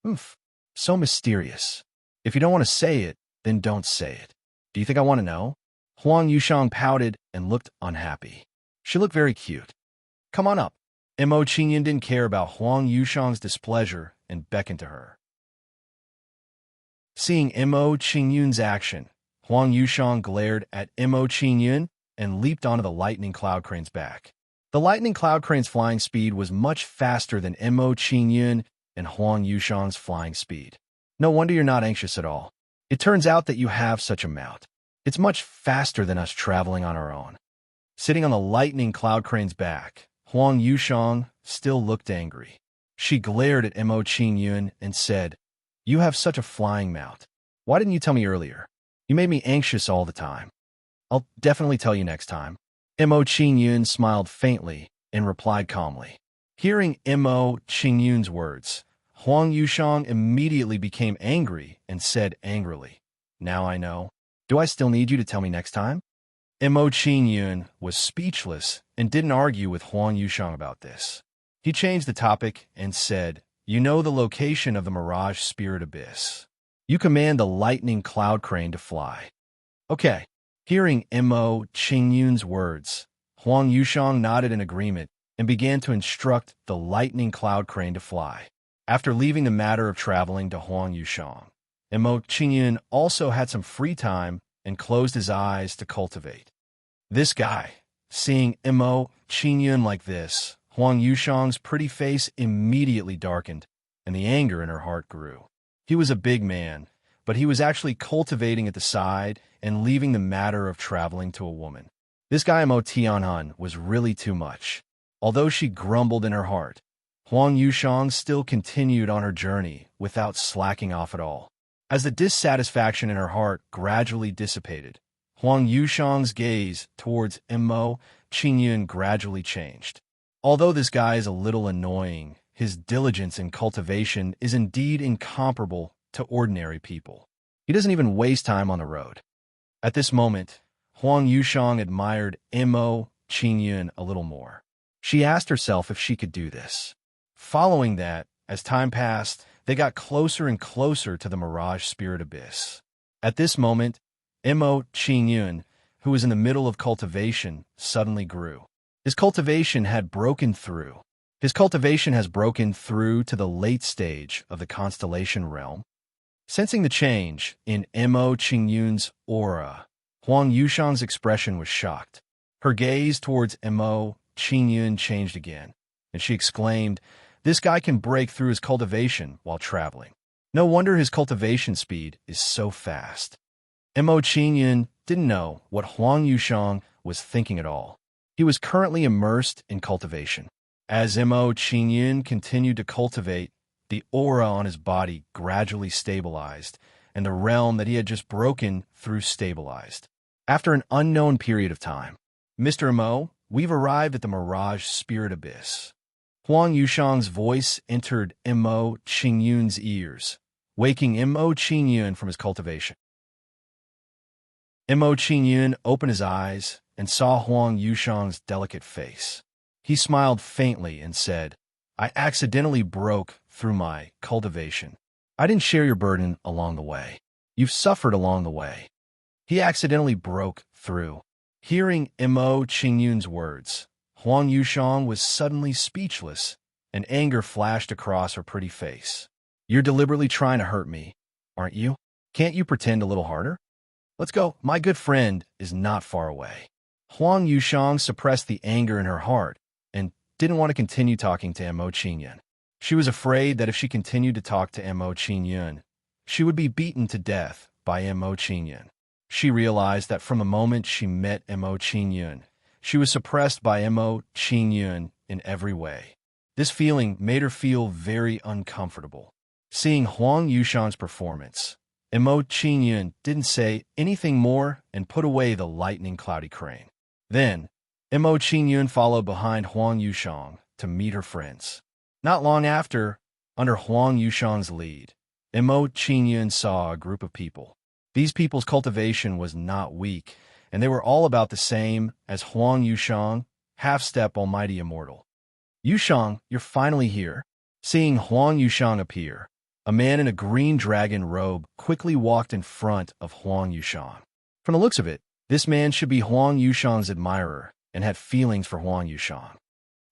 "Oof, so mysterious. If you don't want to say it, then don't say it. Do you think I want to know?" Huang Yushang pouted and looked unhappy. She looked very cute. "Come on up." Emo Qingyun didn't care about Huang Yushang's displeasure and beckoned to her. Seeing Emo Qingyun's action, Huang Yushang glared at Emo Qingyun and leaped onto the Lightning Cloud Crane's back. The Lightning Cloud Crane's flying speed was much faster than Emo Qingyun and Huang Yushang's flying speed. "No wonder you're not anxious at all. It turns out that you have such a mount. It's much faster than us traveling on our own." Sitting on the Lightning Cloud Crane's back, Huang Yushang still looked angry. She glared at Emo Qingyun and said, "You have such a flying mount. Why didn't you tell me earlier? You made me anxious all the time." "I'll definitely tell you next time." Emo Qingyun smiled faintly and replied calmly. Hearing Emo Qingyun's words, Huang Yushang immediately became angry and said angrily, "Now I know. Do I still need you to tell me next time?" Emo Qingyun was speechless and didn't argue with Huang Yushang about this. He changed the topic and said, "You know the location of the Mirage Spirit Abyss. You command the Lightning Cloud Crane to fly." "Okay." Hearing Emo Qingyun's words, Huang Yushang nodded in agreement and began to instruct the Lightning Cloud Crane to fly. After leaving the matter of traveling to Huang Yushang, Emo Qingyun also had some free time and closed his eyes to cultivate. This guy. Seeing Emo Qingyun like this, Huang Yushang's pretty face immediately darkened, and the anger in her heart grew. He was a big man, but he was actually cultivating at the side and leaving the matter of traveling to a woman. This guy Emo Tianhun was really too much. Although she grumbled in her heart, Huang Yushang still continued on her journey without slacking off at all. As the dissatisfaction in her heart gradually dissipated, Huang Yushang's gaze towards Emo Qingyun gradually changed. Although this guy is a little annoying, his diligence in cultivation is indeed incomparable to ordinary people. He doesn't even waste time on the road. At this moment, Huang Yushang admired Emo Qingyun a little more. She asked herself if she could do this. Following that, as time passed, they got closer and closer to the Mirage Spirit Abyss. At this moment, Emo Qingyun, who was in the middle of cultivation, suddenly grew. His cultivation has broken through to the late stage of the constellation realm. Sensing the change in Emo Qingyun's aura, Huang Yushang's expression was shocked. Her gaze towards Emo Qingyun changed again, and she exclaimed, "This guy can break through his cultivation while traveling. No wonder his cultivation speed is so fast." Emo Qingyun didn't know what Huang Yushang was thinking at all. He was currently immersed in cultivation. As Emo Qingyun continued to cultivate, the aura on his body gradually stabilized, and the realm that he had just broken through stabilized. After an unknown period of time, Mr. Mo, we've arrived at the Mirage Spirit Abyss. Huang Yushang's voice entered Mo Qingyun's ears, waking Mo Qingyun from his cultivation. Mo Qingyun opened his eyes and saw Huang Yushang's delicate face. He smiled faintly and said, I accidentally broke through my cultivation. I didn't share your burden along the way. You've suffered along the way. He accidentally broke through. Hearing Mo Qingyun's words, Huang Yushang was suddenly speechless, and anger flashed across her pretty face. You're deliberately trying to hurt me, aren't you? Can't you pretend a little harder? Let's go. My good friend is not far away. Huang Yushang suppressed the anger in her heart and didn't want to continue talking to Mo Qingyun. She was afraid that if she continued to talk to Mo Qingyun, she would be beaten to death by Mo Qingyun. She realized that from the moment she met Mo Qingyun, she was suppressed by Mo Qingyun in every way. This feeling made her feel very uncomfortable. Seeing Huang Yushang's performance, Mo Qingyun didn't say anything more and put away the lightning cloudy crane. Then, Mo Qingyun followed behind Huang Yushang to meet her friends. Not long after, under Huang Yushang's lead, Mo Qingyun saw a group of people. These people's cultivation was not weak, and they were all about the same as Huang Yushang, half-step almighty immortal. Yushang, you're finally here. Seeing Huang Yushang appear, a man in a green dragon robe quickly walked in front of Huang Yushang. From the looks of it, this man should be Huang Yushang's admirer and had feelings for Huang Yushang.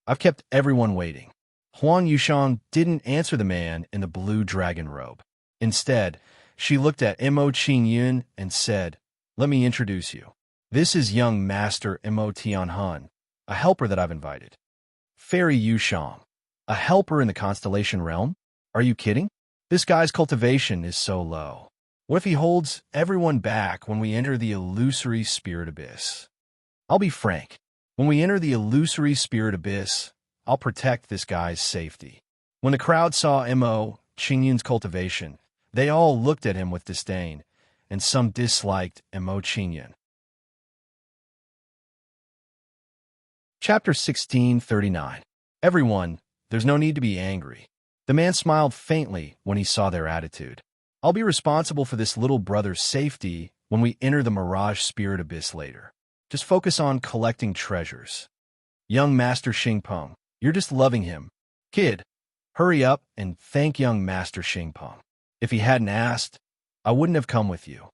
I've kept everyone waiting. Huang Yushang didn't answer the man in the blue dragon robe. Instead, she looked at Mo Qingyun and said, Let me introduce you. This is young Master Mo Tianhan, a helper that I've invited. Fairy Yushang, a helper in the constellation realm? Are you kidding? This guy's cultivation is so low. What if he holds everyone back when we enter the illusory spirit abyss? I'll be frank. When we enter the illusory spirit abyss, I'll protect this guy's safety. When the crowd saw Mo Qingyun's cultivation, they all looked at him with disdain, and some disliked Mo Qingyun. Chapter 1639. Everyone, there's no need to be angry. The man smiled faintly when he saw their attitude. I'll be responsible for this little brother's safety when we enter the Mirage Spirit Abyss later. Just focus on collecting treasures. Young Master Xingpeng, you're just loving him. Kid, hurry up and thank young Master Xingpeng. If he hadn't asked, I wouldn't have come with you.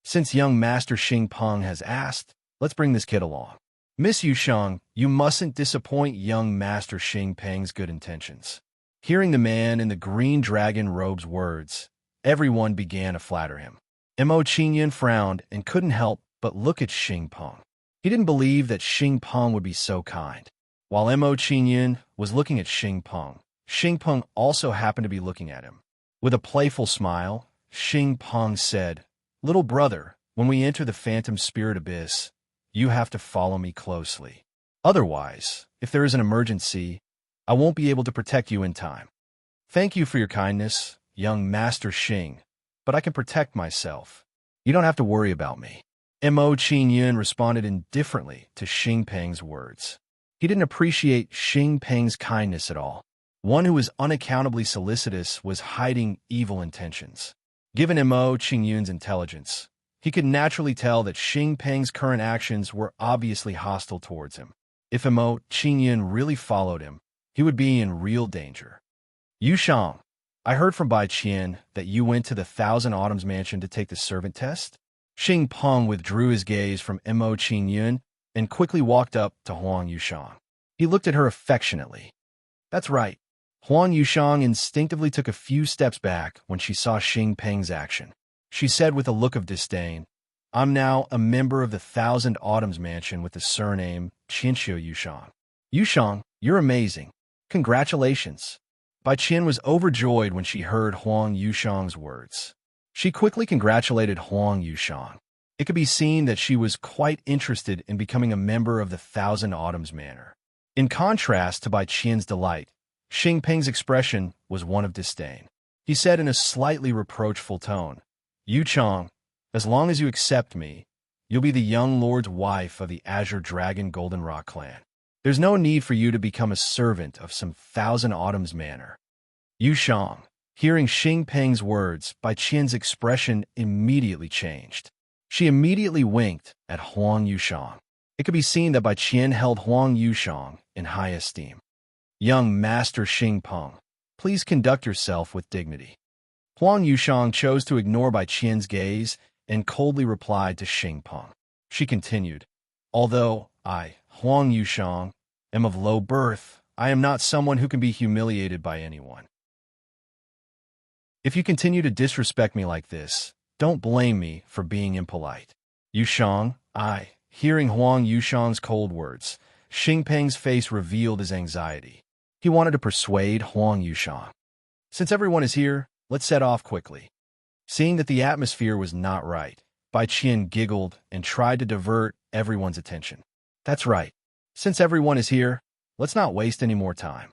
Since young Master Xingpeng has asked, let's bring this kid along. Miss Yushang, you mustn't disappoint young Master Xingpeng's good intentions. Hearing the man in the green dragon robe's words, everyone began to flatter him. Mo Qingyun frowned and couldn't help but look at Xingpeng. He didn't believe that Xingpeng would be so kind. While Mo Qingyun was looking at Xingpeng also happened to be looking at him. With a playful smile, Xingpeng said, Little brother, when we enter the Phantom Spirit Abyss, you have to follow me closely. Otherwise, if there is an emergency, I won't be able to protect you in time. Thank you for your kindness, young Master Xing, but I can protect myself. You don't have to worry about me. Mo Qingyun responded indifferently to Xingpeng's words. He didn't appreciate Xingpeng's kindness at all. One who was unaccountably solicitous was hiding evil intentions. Given Mo Qingyun's intelligence, he could naturally tell that Xingpeng's current actions were obviously hostile towards him. If Mo Qingyun really followed him, he would be in real danger. Yushang, I heard from Bai Qian that you went to the Thousand Autumns Mansion to take the servant test. Xingpeng withdrew his gaze from Mo Qingyun and quickly walked up to Huang Yushang. He looked at her affectionately. That's right. Huang Yushang instinctively took a few steps back when she saw Xingpeng's action. She said with a look of disdain, I'm now a member of the Thousand Autumns Mansion with the surname Qianxiu Yushang. Yushang, you're amazing. Congratulations. Bai Qian was overjoyed when she heard Huang Yushang's words. She quickly congratulated Huang Yushang. It could be seen that she was quite interested in becoming a member of the Thousand Autumns Manor. In contrast to Bai Qian's delight, Xingpeng's expression was one of disdain. He said in a slightly reproachful tone, Yu Chong, as long as you accept me, you'll be the young lord's wife of the Azure Dragon Golden Rock clan. There's no need for you to become a servant of some Thousand Autumns manor. Yu Shang, hearing Xing Peng's words, Bai Qian's expression immediately changed. She immediately winked at Huang Yushang. It could be seen that Bai Qian held Huang Yushang in high esteem. Young Master Xing Peng, please conduct yourself with dignity. Huang Yushang chose to ignore Bai Qian's gaze and coldly replied to Xing Peng. She continued, although I, Huang Yushang, am of low birth, I am not someone who can be humiliated by anyone. If you continue to disrespect me like this, don't blame me for being impolite. Yushang, hearing Huang Yushang's cold words, Xing Peng's face revealed his anxiety. He wanted to persuade Huang Yushang. Since everyone is here, let's set off quickly. Seeing that the atmosphere was not right, Bai Qian giggled and tried to divert everyone's attention. That's right. Since everyone is here, let's not waste any more time.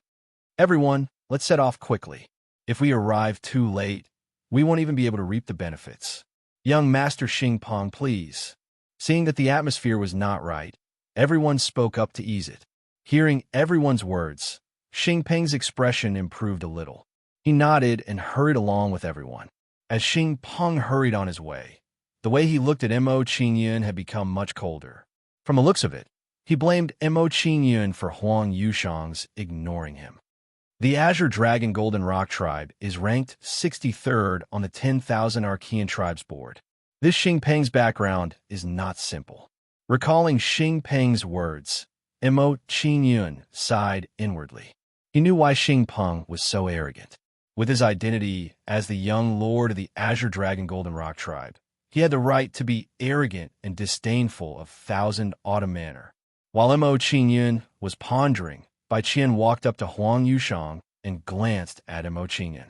Everyone, let's set off quickly. If we arrive too late, we won't even be able to reap the benefits. Young Master Xing Peng, please. Seeing that the atmosphere was not right, everyone spoke up to ease it. Hearing everyone's words, Xing Peng's expression improved a little. He nodded and hurried along with everyone. As Xing Peng hurried on his way, the way he looked at Mo Qingyun had become much colder. From the looks of it, he blamed Mo Qingyun for Huang Yushang's ignoring him. The Azure Dragon Golden Rock tribe is ranked 63rd on the 10,000 Archean tribes board. This Xing Peng's background is not simple. Recalling Xing Peng's words, Mo Qingyun sighed inwardly. He knew why Xing Peng was so arrogant. With his identity as the young lord of the Azure Dragon Golden Rock tribe, he had the right to be arrogant and disdainful of Thousand Autumn Manor. While Mo Qingyun was pondering, Bai Qian walked up to Huang Yushang and glanced at Mo Qingyun.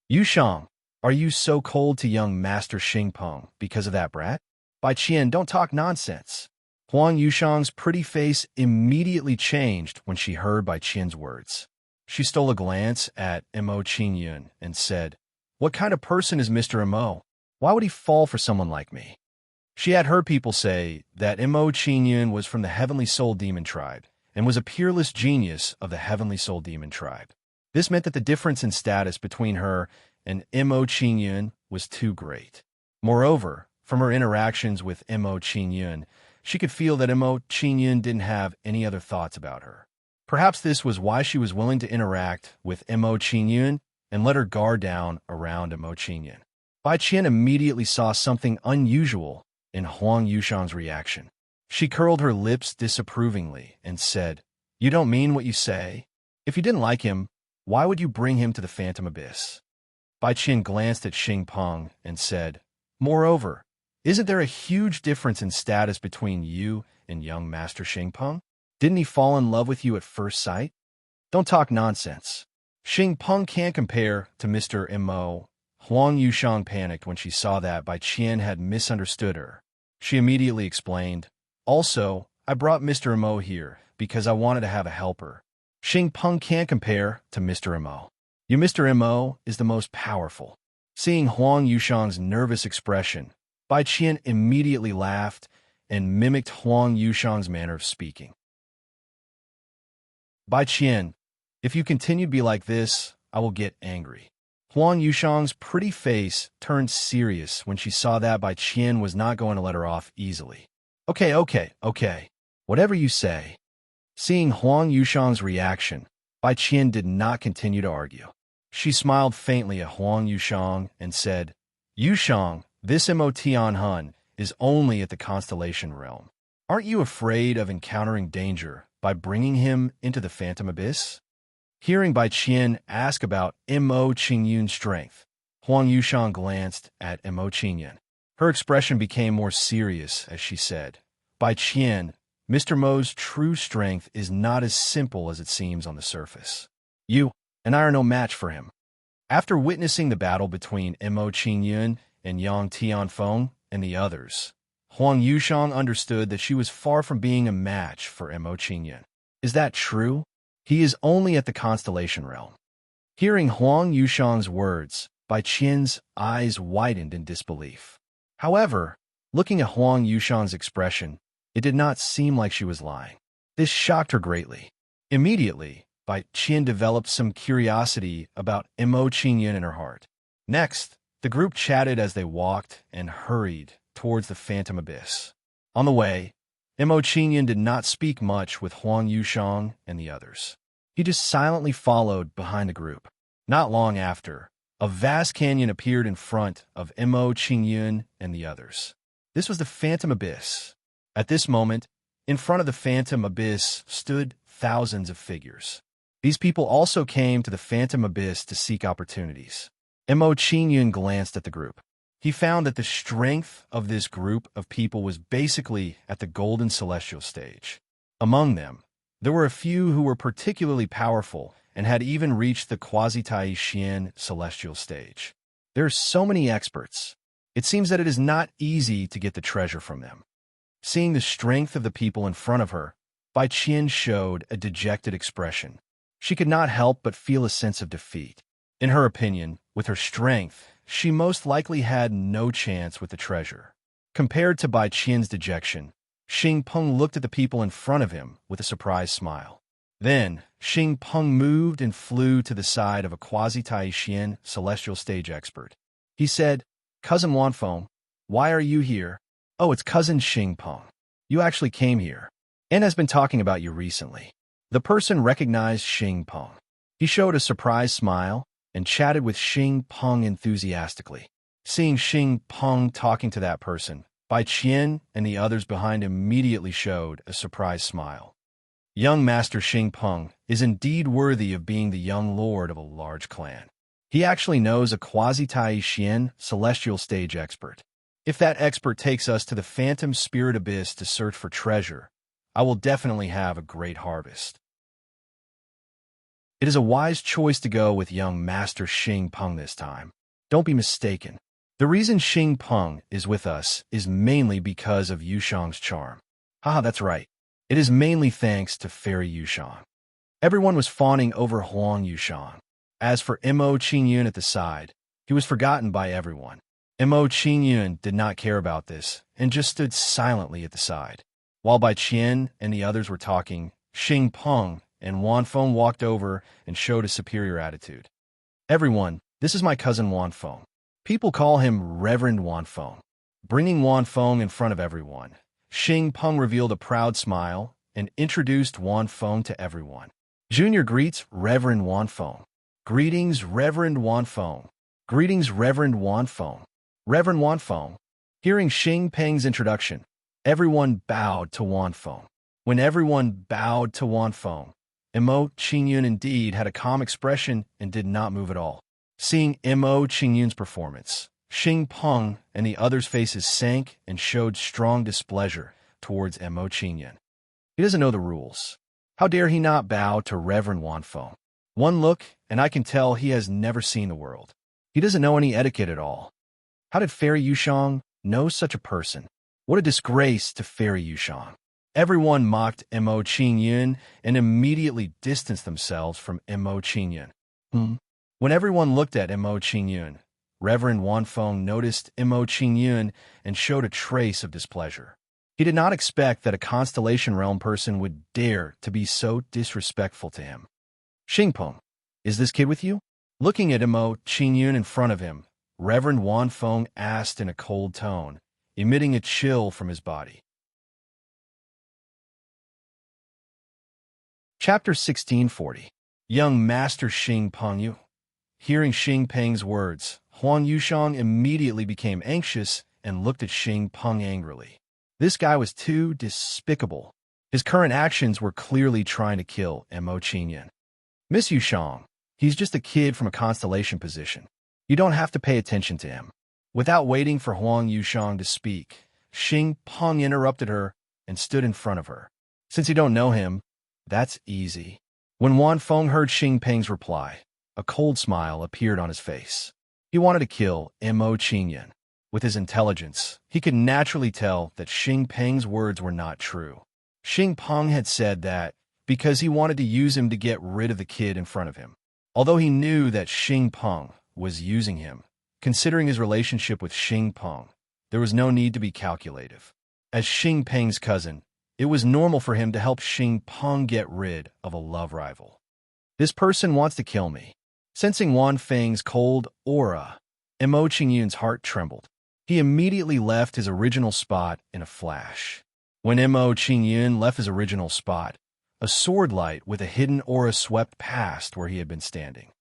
Yushang, are you so cold to young Master Xing Peng because of that brat? Bai Qian, don't talk nonsense. Huang Yushang's pretty face immediately changed when she heard Bai Qian's words. She stole a glance at Mo Qingyun and said, what kind of person is Mr. Mo? Why would he fall for someone like me? She had heard people say that Mo Qingyun was from the Heavenly Soul Demon tribe and was a peerless genius of the Heavenly Soul Demon tribe. This meant that the difference in status between her and Mo Qingyun was too great. Moreover, from her interactions with Mo Qingyun, she could feel that Mo Qingyun didn't have any other thoughts about her. Perhaps this was why she was willing to interact with Mo Qingyun and let her guard down around Mo Qingyun. Bai Qian immediately saw something unusual in Huang Yushang's reaction. She curled her lips disapprovingly and said, you don't mean what you say? If you didn't like him, why would you bring him to the Phantom Abyss? Bai Qian glanced at Xing Peng and said, moreover, isn't there a huge difference in status between you and young Master Xing Peng? Didn't he fall in love with you at first sight? Don't talk nonsense. Xing Peng can't compare to Mr. Mo. Huang Yushang panicked when she saw that Bai Qian had misunderstood her. She immediately explained, also, I brought Mr. Mo here because I wanted to have a helper. Xing Peng can't compare to Mr. Mo. You Mr. Mo is the most powerful. Seeing Huang Yushang's nervous expression, Bai Qian immediately laughed and mimicked Huang Yushang's manner of speaking. Bai Qian, if you continue to be like this, I will get angry. Huang Yushang's pretty face turned serious when she saw that Bai Qian was not going to let her off easily. Okay. Whatever you say. Seeing Huang Yushang's reaction, Bai Qian did not continue to argue. She smiled faintly at Huang Yushang and said, Yushang, this Mo Tianhun is only at the Constellation Realm. Aren't you afraid of encountering danger by bringing him into the Phantom Abyss? Hearing Bai Qian ask about Mo Qingyun's strength, Huang Yushang glanced at Mo Qingyun. Her expression became more serious as she said, Bai Qian, Mr. Mo's true strength is not as simple as it seems on the surface. You and I are no match for him. After witnessing the battle between Mo Qingyun and Yang Tianfeng and the others, Huang Yushang understood that she was far from being a match for Mo Qingyun. Is that true? He is only at the Constellation Realm. Hearing Huang Yushang's words, Bai Qian's eyes widened in disbelief. However, looking at Huang Yushang's expression, it did not seem like she was lying. This shocked her greatly. Immediately, Bai Qian developed some curiosity about Mo Qingyun in her heart. Next, the group chatted as they walked and hurried towards the Phantom Abyss. On the way, Mo Qingyun did not speak much with Huang Yushang and the others. He just silently followed behind the group. Not long after, a vast canyon appeared in front of Mo Qingyun and the others. This was the Phantom Abyss. At this moment, in front of the Phantom Abyss stood thousands of figures. These people also came to the Phantom Abyss to seek opportunities. Mo Qingyun glanced at the group. He found that the strength of this group of people was basically at the golden celestial stage. Among them, there were a few who were particularly powerful and had even reached the quasi-Tai Xian celestial stage. There are so many experts. It seems that it is not easy to get the treasure from them. Seeing the strength of the people in front of her, Bai Qian showed a dejected expression. She could not help but feel a sense of defeat. In her opinion, with her strength, she most likely had no chance with the treasure. Compared to Bai Qian's dejection, Xing Peng looked at the people in front of him with a surprised smile. Then, Xing Peng moved and flew to the side of a quasi-Tai Xian celestial stage expert. He said, "Cousin Wanfeng, why are you here?" "Oh, it's Cousin Xing Peng. You actually came here. Anne has been talking about you recently." The person recognized Xing Peng. He showed a surprised smile and chatted with Xing Peng enthusiastically. Seeing Xing Peng talking to that person, Bai Qian and the others behind him immediately showed a surprised smile. Young Master Xing Peng is indeed worthy of being the young lord of a large clan. He actually knows a quasi-Tai Xian celestial stage expert. If that expert takes us to the Phantom Spirit Abyss to search for treasure, I will definitely have a great harvest. It is a wise choice to go with young Master Xing Peng this time. Don't be mistaken. The reason Xing Peng is with us is mainly because of Yushang's charm. Haha, that's right. It is mainly thanks to Fairy Yushang. Everyone was fawning over Huang Yushang. As for Mo Qingyun at the side, he was forgotten by everyone. Mo Qingyun did not care about this and just stood silently at the side. While Bai Qian and the others were talking, Xing Peng and Wanfeng walked over and showed a superior attitude. "Everyone, this is my cousin Wanfeng. People call him Reverend Wanfeng." Bringing Wanfeng in front of everyone, Xing Peng revealed a proud smile and introduced Wanfeng to everyone. "Junior greets Reverend Wanfeng." "Greetings, Reverend Wanfeng." "Greetings, Reverend Wanfeng." "Reverend Wanfeng." Hearing Xing Peng's introduction, everyone bowed to Wanfeng. When everyone bowed to Wanfeng, Mo Qingyun indeed had a calm expression and did not move at all. Seeing Mo Qingyun's performance, Xing Peng and the others' faces sank and showed strong displeasure towards Mo Qingyun. He doesn't know the rules. How dare he not bow to Reverend Wanfeng? One look, and I can tell he has never seen the world. He doesn't know any etiquette at all. How did Fairy Yushang know such a person? What a disgrace to Fairy Yushang. Everyone mocked Mo Qingyun and immediately distanced themselves from Mo Qingyun. When everyone looked at Mo Qingyun, Reverend Wanfeng noticed Mo Qingyun and showed a trace of displeasure. He did not expect that a Constellation Realm person would dare to be so disrespectful to him. "Xing Peng, is this kid with you?" Looking at Mo Qingyun in front of him, Reverend Wanfeng asked in a cold tone, emitting a chill from his body. Chapter 1640. Young Master Xing Peng Yu. Hearing Xing Peng's words, Huang Yushang immediately became anxious and looked at Xing Peng angrily. This guy was too despicable. His current actions were clearly trying to kill Mo Qingyun. "Miss Yushang, he's just a kid from a constellation position. You don't have to pay attention to him." Without waiting for Huang Yushang to speak, Xing Peng interrupted her and stood in front of her. "Since you don't know him, that's easy." When Wanfeng heard Xing Peng's reply, a cold smile appeared on his face. He wanted to kill Mo Qingyun. With his intelligence, he could naturally tell that Xing Peng's words were not true. Xing Peng had said that because he wanted to use him to get rid of the kid in front of him. Although he knew that Xing Peng was using him. Considering his relationship with Xing Peng, there was no need to be calculative. As Xing Peng's cousin, it was normal for him to help Xing Peng get rid of a love rival. This person wants to kill me. Sensing Wan Feng's cold aura, Mo Qingyun's heart trembled. He immediately left his original spot in a flash. When Mo Qingyun left his original spot, a sword light with a hidden aura swept past where he had been standing.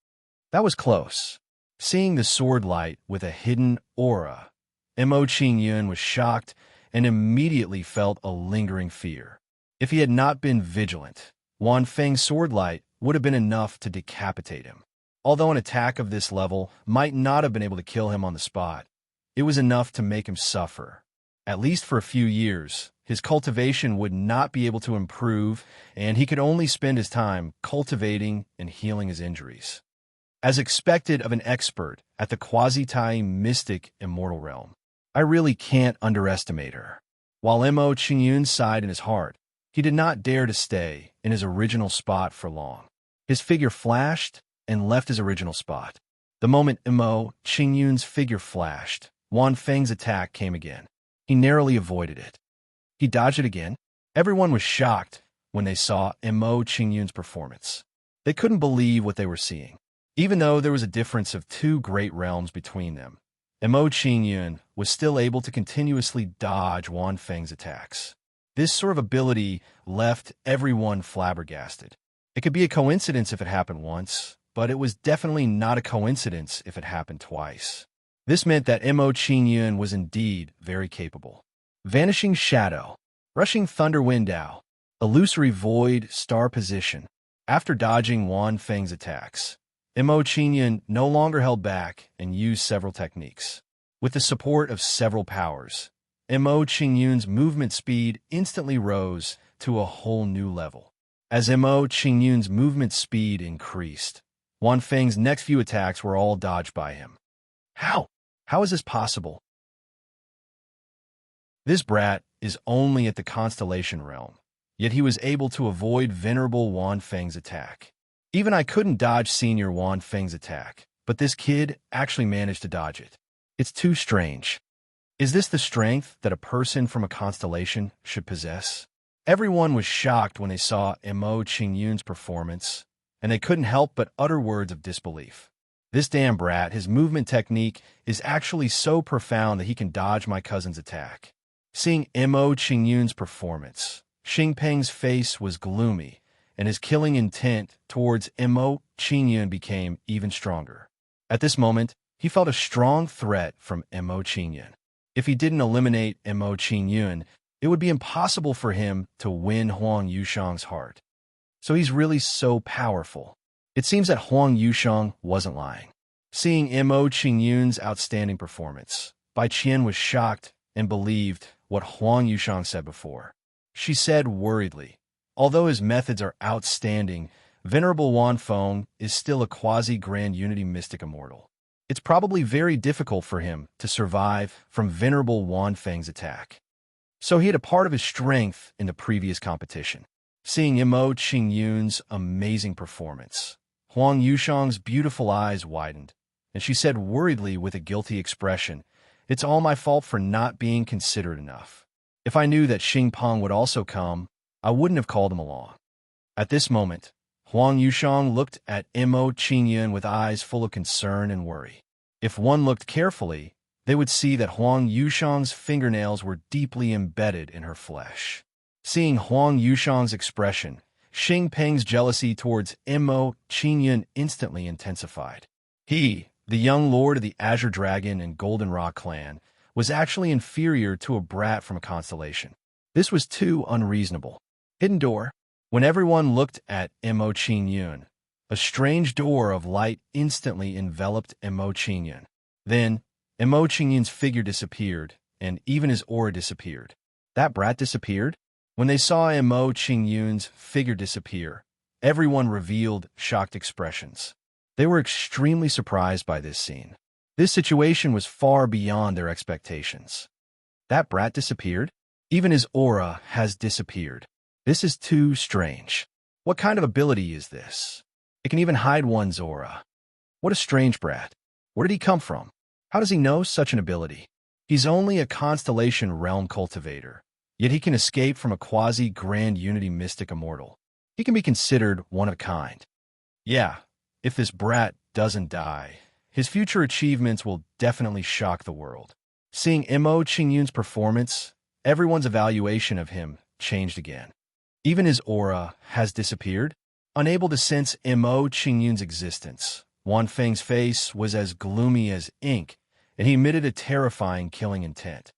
That was close. Seeing the sword light with a hidden aura, Mo Qingyun was shocked and immediately felt a lingering fear. If he had not been vigilant, Wan Feng's sword light would have been enough to decapitate him. Although an attack of this level might not have been able to kill him on the spot, it was enough to make him suffer. At least for a few years, his cultivation would not be able to improve, and he could only spend his time cultivating and healing his injuries. As expected of an expert at the quasi-time mystic immortal realm, I really can't underestimate her. While Mo Qingyun sighed in his heart, he did not dare to stay in his original spot for long. His figure flashed and left his original spot. The moment Mo Qingyun's figure flashed, Wan Feng's attack came again. He narrowly avoided it. He dodged it again. Everyone was shocked when they saw Mo Qingyun's performance. They couldn't believe what they were seeing. Even though there was a difference of 2 great realms between them, Mo Qingyun was still able to continuously dodge Wan Feng's attacks. This sort of ability left everyone flabbergasted. It could be a coincidence if it happened once, but it was definitely not a coincidence if it happened twice. This meant that Mo Qingyun was indeed very capable. Vanishing Shadow, Rushing Thunder Window, Illusory Void Star Position. After dodging Wan Feng's attacks, Mo Qingyun no longer held back and used several techniques. With the support of several powers, Mo Qingyun's movement speed instantly rose to a whole new level. As Mo Qingyun's movement speed increased, Wan Feng's next few attacks were all dodged by him. How? How is this possible? This brat is only at the constellation realm, yet he was able to avoid venerable Wan Feng's attack. Even I couldn't dodge senior Wan Feng's attack, but this kid actually managed to dodge it. It's too strange. Is this the strength that a person from a constellation should possess? Everyone was shocked when they saw Mo Qingyun's performance, and they couldn't help but utter words of disbelief. This damn brat, his movement technique is actually so profound that he can dodge my cousin's attack. Seeing Mo Qingyun's performance, Xing Peng's face was gloomy, and his killing intent towards Mo Qingyun became even stronger. At this moment, he felt a strong threat from Mo Qingyun. If he didn't eliminate Mo Qingyun, it would be impossible for him to win Huang Yushang's heart. So he's really so powerful. It seems that Huang Yushang wasn't lying. Seeing Mo Qingyun's outstanding performance, Bai Qian was shocked and believed what Huang Yushang said before. She said worriedly, although his methods are outstanding, Venerable Wan Feng is still a quasi-grand unity mystic immortal. It's probably very difficult for him to survive from Venerable Wan Feng's attack. So he had a part of his strength in the previous competition. Seeing Mo Qingyun's amazing performance, Huang Yushang's beautiful eyes widened, and she said worriedly with a guilty expression, "It's all my fault for not being considerate enough. If I knew that Xing Peng would also come, I wouldn't have called him along." At this moment, Huang Yushang looked at Mo Qingyun with eyes full of concern and worry. If one looked carefully, they would see that Huang Yushang's fingernails were deeply embedded in her flesh. Seeing Huang Yushang's expression, Xing Peng's jealousy towards Mo Qingyun instantly intensified. He, the young lord of the Azure Dragon and Golden Rock clan, was actually inferior to a brat from a constellation. This was too unreasonable. Hidden door. When everyone looked at Mo Qingyun, a strange door of light instantly enveloped Mo Qingyun. Then, Mo Qingyun's figure disappeared, and even his aura disappeared. That brat disappeared? When they saw Mo Qingyun's figure disappear, everyone revealed shocked expressions. They were extremely surprised by this scene. This situation was far beyond their expectations. That brat disappeared? Even his aura has disappeared. This is too strange. What kind of ability is this? It can even hide one's aura. What a strange brat. Where did he come from? How does he know such an ability? He's only a constellation realm cultivator, yet he can escape from a quasi-grand unity mystic immortal. He can be considered one of a kind. Yeah, if this brat doesn't die, his future achievements will definitely shock the world. Seeing Mo Qingyun's performance, everyone's evaluation of him changed again. Even his aura has disappeared. Unable to sense Mo Qingyun's existence, Wan Feng's face was as gloomy as ink, and he emitted a terrifying killing intent.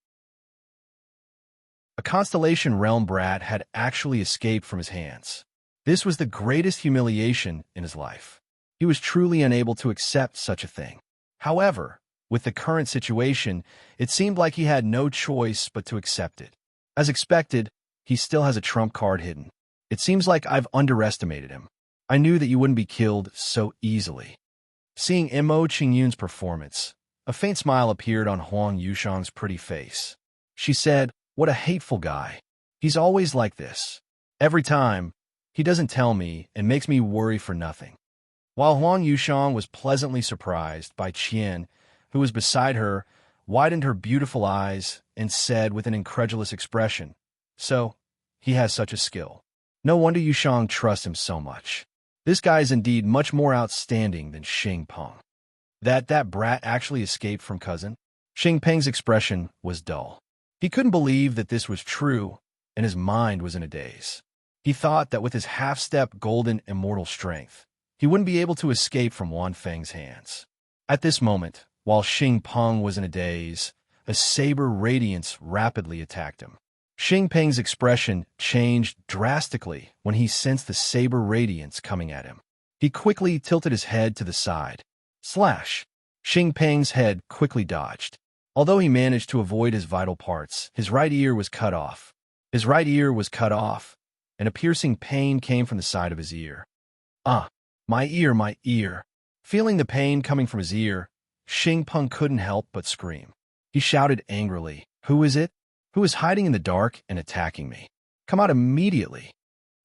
A constellation realm brat had actually escaped from his hands. This was the greatest humiliation in his life. He was truly unable to accept such a thing. However, with the current situation, it seemed like he had no choice but to accept it. As expected, he still has a trump card hidden. It seems like I've underestimated him. I knew that you wouldn't be killed so easily. Seeing Mo Qingyun's performance, a faint smile appeared on Huang Yushang's pretty face. She said, "What a hateful guy. He's always like this. Every time, he doesn't tell me and makes me worry for nothing." While Huang Yushang was pleasantly surprised by Qian, who was beside her, widened her beautiful eyes and said with an incredulous expression, "So, he has such a skill. No wonder Yushang trusts him so much. This guy is indeed much more outstanding than Xing Peng." That brat actually escaped from cousin? Xing Peng's expression was dull. He couldn't believe that this was true, and his mind was in a daze. He thought that with his half-step golden immortal strength, he wouldn't be able to escape from Wan Feng's hands. At this moment, while Xing Peng was in a daze, a saber radiance rapidly attacked him. Xing Peng's expression changed drastically when he sensed the saber radiance coming at him. He quickly tilted his head to the side. Slash! Xing Peng's head quickly dodged. Although he managed to avoid his vital parts, his right ear was cut off. His right ear was cut off, and a piercing pain came from the side of his ear. "Ah, my ear, my ear." Feeling the pain coming from his ear, Xing Peng couldn't help but scream. He shouted angrily, "Who is it? Who is hiding in the dark and attacking me? Come out immediately."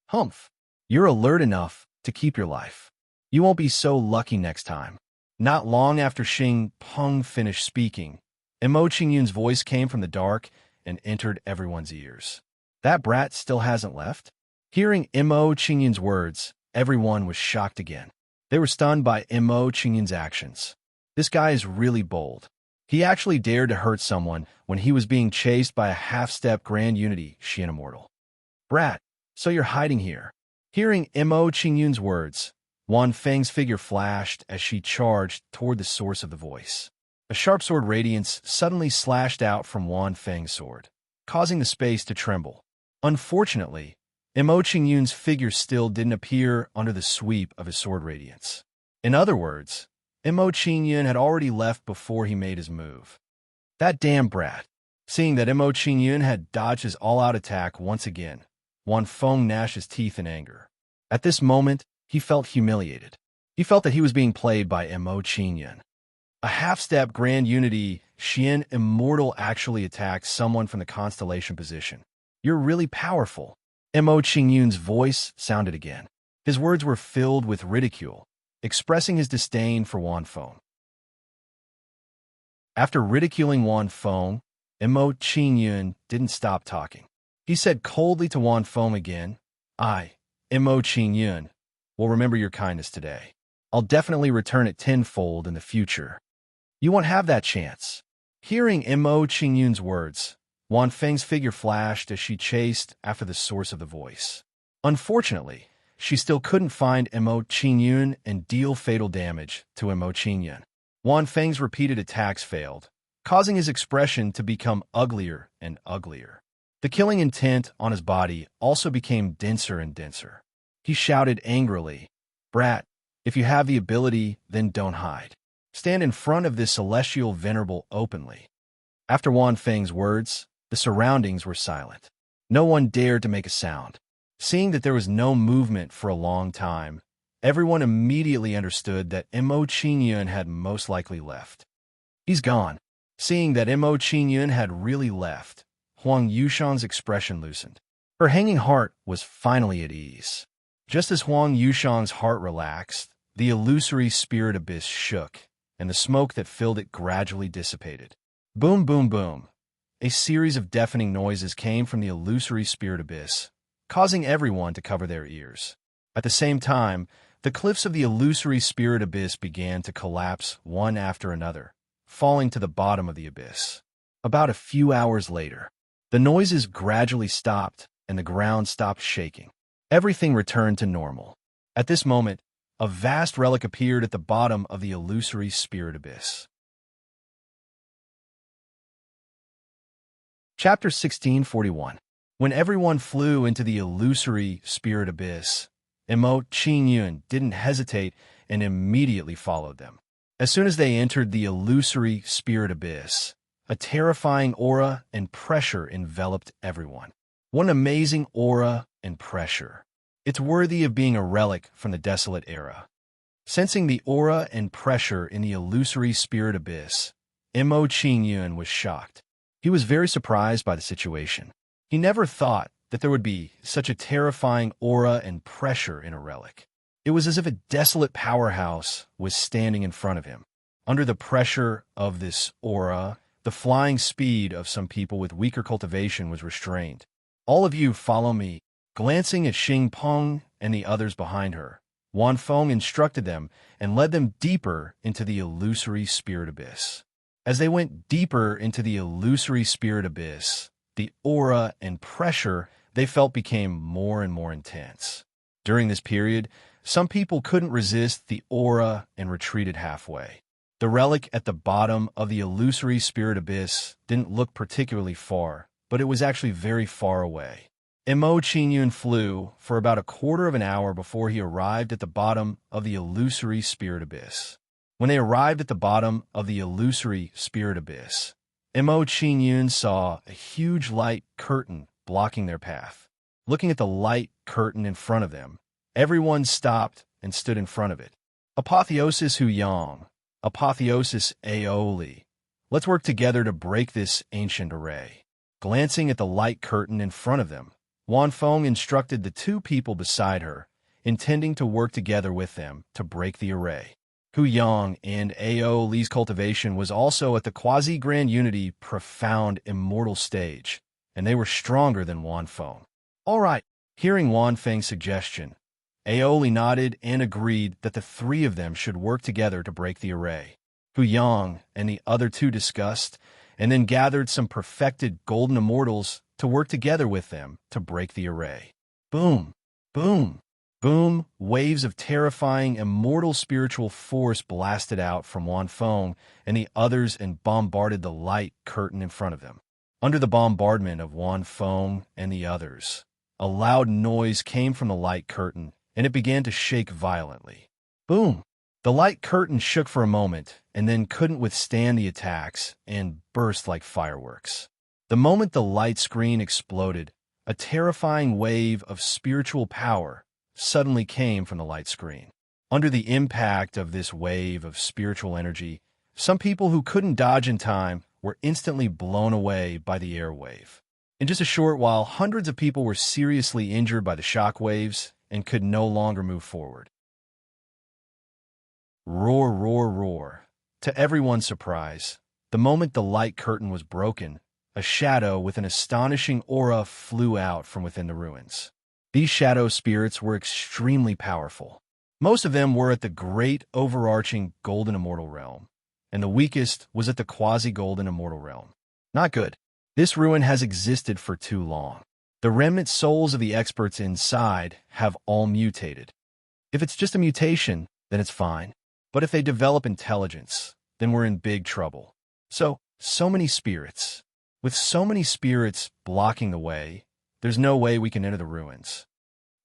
"Humph, you're alert enough to keep your life. You won't be so lucky next time." Not long after Xing Peng finished speaking, Mo Qingyun's voice came from the dark and entered everyone's ears. "That brat still hasn't left?" Hearing Mo Qingyun's words, everyone was shocked again. They were stunned by Mo Qingyun's actions. This guy is really bold. He actually dared to hurt someone when he was being chased by a half-step Grand Unity Xian Immortal. "Brat, so you're hiding here." Hearing Mo Qingyun's words, Wan Feng's figure flashed as she charged toward the source of the voice. A sharp sword radiance suddenly slashed out from Wan Feng's sword, causing the space to tremble. Unfortunately, Mo Qingyun's figure still didn't appear under the sweep of his sword radiance. In other words, Mo Qingyun had already left before he made his move. That damn brat. Seeing that Mo Qingyun had dodged his all-out attack once again, Wan Feng gnashed his teeth in anger. At this moment, he felt humiliated. He felt that he was being played by Mo Qingyun. A half-step Grand Unity Xian Immortal actually attacked someone from the constellation position. "You're really powerful." Mo Qingyun's voice sounded again. His words were filled with ridicule, expressing his disdain for Wan Feng. After ridiculing Wan Feng, Mo Qingyun didn't stop talking. He said coldly to Wan Feng again, "I, Mo Qingyun, will remember your kindness today. I'll definitely return it tenfold in the future. You won't have that chance." Hearing Mo Qingyun's words, Wan Feng's figure flashed as she chased after the source of the voice. Unfortunately, she still couldn't find Mo Qingyun and deal fatal damage to Mo Qingyun. Wan Feng's repeated attacks failed, causing his expression to become uglier and uglier. The killing intent on his body also became denser and denser. He shouted angrily, "Brat, if you have the ability, then don't hide. Stand in front of this celestial venerable openly." After Wan Feng's words, the surroundings were silent. No one dared to make a sound. Seeing that there was no movement for a long time, everyone immediately understood that Mo Qingyun had most likely left. "He's gone." Seeing that Mo Qingyun had really left, Huang Yushang's expression loosened. Her hanging heart was finally at ease. Just as Huang Yushang's heart relaxed, the illusory spirit abyss shook, and the smoke that filled it gradually dissipated. Boom, boom, boom. A series of deafening noises came from the illusory spirit abyss, causing everyone to cover their ears. At the same time, the cliffs of the illusory spirit abyss began to collapse one after another, falling to the bottom of the abyss. About a few hours later, the noises gradually stopped and the ground stopped shaking. Everything returned to normal. At this moment, a vast relic appeared at the bottom of the illusory spirit abyss. Chapter 1641. When everyone flew into the illusory spirit abyss, Qingyun didn't hesitate and immediately followed them. As soon as they entered the illusory spirit abyss, a terrifying aura and pressure enveloped everyone. What an amazing aura and pressure. It's worthy of being a relic from the desolate era. Sensing the aura and pressure in the illusory spirit abyss, Qingyun was shocked. He was very surprised by the situation. He never thought that there would be such a terrifying aura and pressure in a relic. It was as if a desolate powerhouse was standing in front of him. Under the pressure of this aura, the flying speed of some people with weaker cultivation was restrained. All of you follow me. Glancing at Xing Peng and the others behind her, Wan Feng instructed them and led them deeper into the illusory spirit abyss. As they went deeper into the illusory spirit abyss, the aura and pressure they felt became more and more intense. During this period, some people couldn't resist the aura and retreated halfway. The relic at the bottom of the illusory spirit abyss didn't look particularly far, but it was actually very far away. Qingyun flew for about a quarter of an hour before he arrived at the bottom of the illusory spirit abyss. When they arrived at the bottom of the illusory spirit abyss, Qingyun saw a huge light curtain blocking their path. Looking at the light curtain in front of them, everyone stopped and stood in front of it. Apotheosis Huyang, Apotheosis Aoli. Let's work together to break this ancient array. Glancing at the light curtain in front of them, Wan Feng instructed the two people beside her, intending to work together with them to break the array. Huyang and Ao Li's cultivation was also at the quasi-grand unity profound immortal stage, and they were stronger than Wan Feng. All right, hearing Wan Feng's suggestion, Ao Li nodded and agreed that the three of them should work together to break the array. Huyang and the other two discussed, and then gathered some perfected golden immortals to work together with them to break the array. Boom, boom, boom, waves of terrifying immortal spiritual force blasted out from Wan Feng and the others and bombarded the light curtain in front of them. Under the bombardment of Wan Feng and the others, a loud noise came from the light curtain, and it began to shake violently. Boom! The light curtain shook for a moment and then couldn't withstand the attacks and burst like fireworks. The moment the light screen exploded, a terrifying wave of spiritual power suddenly came from the light screen. Under the impact of this wave of spiritual energy, some people who couldn't dodge in time were instantly blown away by the air wave. In just a short while, hundreds of people were seriously injured by the shock waves and could no longer move forward. Roar, roar, roar. To everyone's surprise, the moment the light curtain was broken, a shadow with an astonishing aura flew out from within the ruins. These shadow spirits were extremely powerful. Most of them were at the great overarching golden immortal realm, and the weakest was at the quasi-golden immortal realm. Not good. This ruin has existed for too long. The remnant souls of the experts inside have all mutated. If it's just a mutation, then it's fine. But if they develop intelligence, then we're in big trouble. So many spirits. With so many spirits blocking the way, there's no way we can enter the ruins.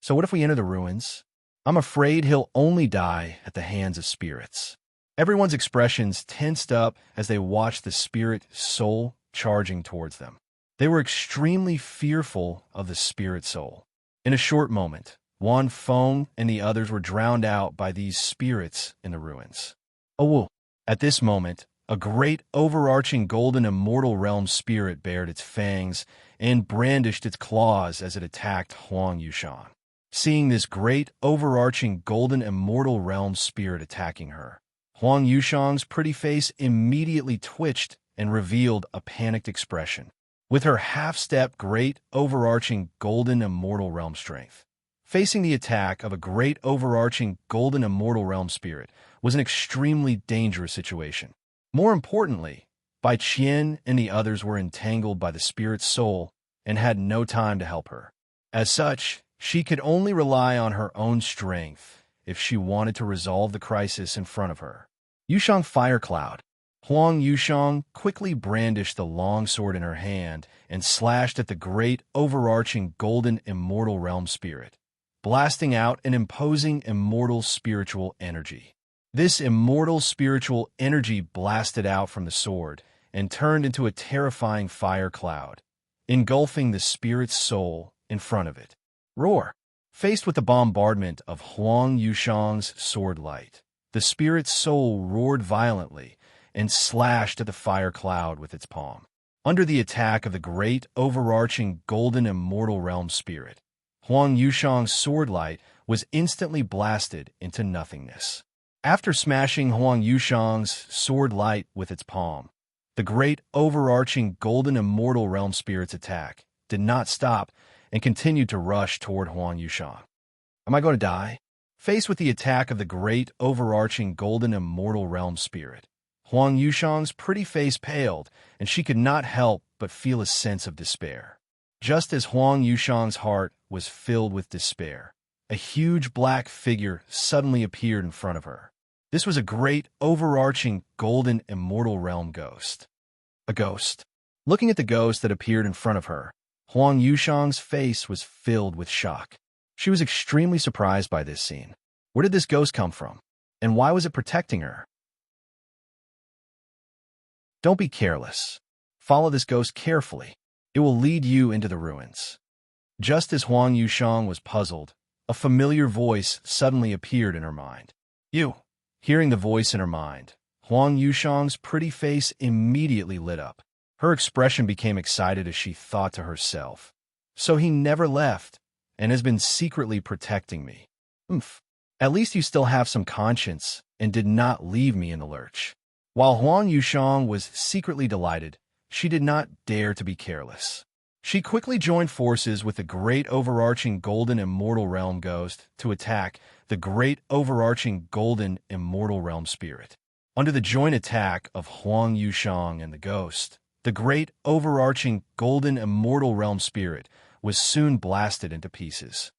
So what if we enter the ruins? I'm afraid he'll only die at the hands of spirits. Everyone's expressions tensed up as they watched the spirit soul charging towards them. They were extremely fearful of the spirit soul. In a short moment, Wan Feng and the others were drowned out by these spirits in the ruins. Oh, at this moment, a great overarching golden immortal realm spirit bared its fangs and brandished its claws as it attacked Huang Yushan. Seeing this great overarching golden immortal realm spirit attacking her, Huang Yushang's pretty face immediately twitched and revealed a panicked expression. With her half-step great overarching golden immortal realm strength, facing the attack of a great overarching golden immortal realm spirit was an extremely dangerous situation. More importantly, Bai Qian and the others were entangled by the spirit's soul and had no time to help her. As such, she could only rely on her own strength if she wanted to resolve the crisis in front of her. Yushang Fire Cloud. Huang Yushang quickly brandished the long sword in her hand and slashed at the great overarching golden immortal realm spirit, blasting out an imposing immortal spiritual energy. This immortal spiritual energy blasted out from the sword and turned into a terrifying fire cloud, engulfing the spirit's soul in front of it. Roar! Faced with the bombardment of Huang Yushang's sword light, the spirit's soul roared violently and slashed at the fire cloud with its palm. Under the attack of the great overarching golden immortal realm spirit, Huang Yushang's sword light was instantly blasted into nothingness. After smashing Huang Yushang's sword light with its palm, the great overarching golden immortal realm spirit's attack did not stop and continued to rush toward Huang Yushang. Am I going to die? Faced with the attack of the great overarching golden immortal realm spirit, Huang Yushang's pretty face paled, and she could not help but feel a sense of despair. Just as Huang Yushang's heart was filled with despair, a huge black figure suddenly appeared in front of her. This was a great overarching golden immortal realm ghost. A ghost. Looking at the ghost that appeared in front of her, Huang Yushang's face was filled with shock. She was extremely surprised by this scene. Where did this ghost come from? And why was it protecting her? Don't be careless. Follow this ghost carefully. It will lead you into the ruins. Just as Huang Yushang was puzzled, a familiar voice suddenly appeared in her mind. You. Hearing the voice in her mind, Huang Yushang's pretty face immediately lit up. Her expression became excited as she thought to herself, so he never left and has been secretly protecting me. Oomph. At least you still have some conscience and did not leave me in the lurch. While Huang Yushang was secretly delighted, she did not dare to be careless. She quickly joined forces with the great overarching golden immortal realm ghost to attack the great overarching golden immortal realm spirit. Under the joint attack of Huang Yushang and the ghost, the great overarching golden immortal realm spirit was soon blasted into pieces.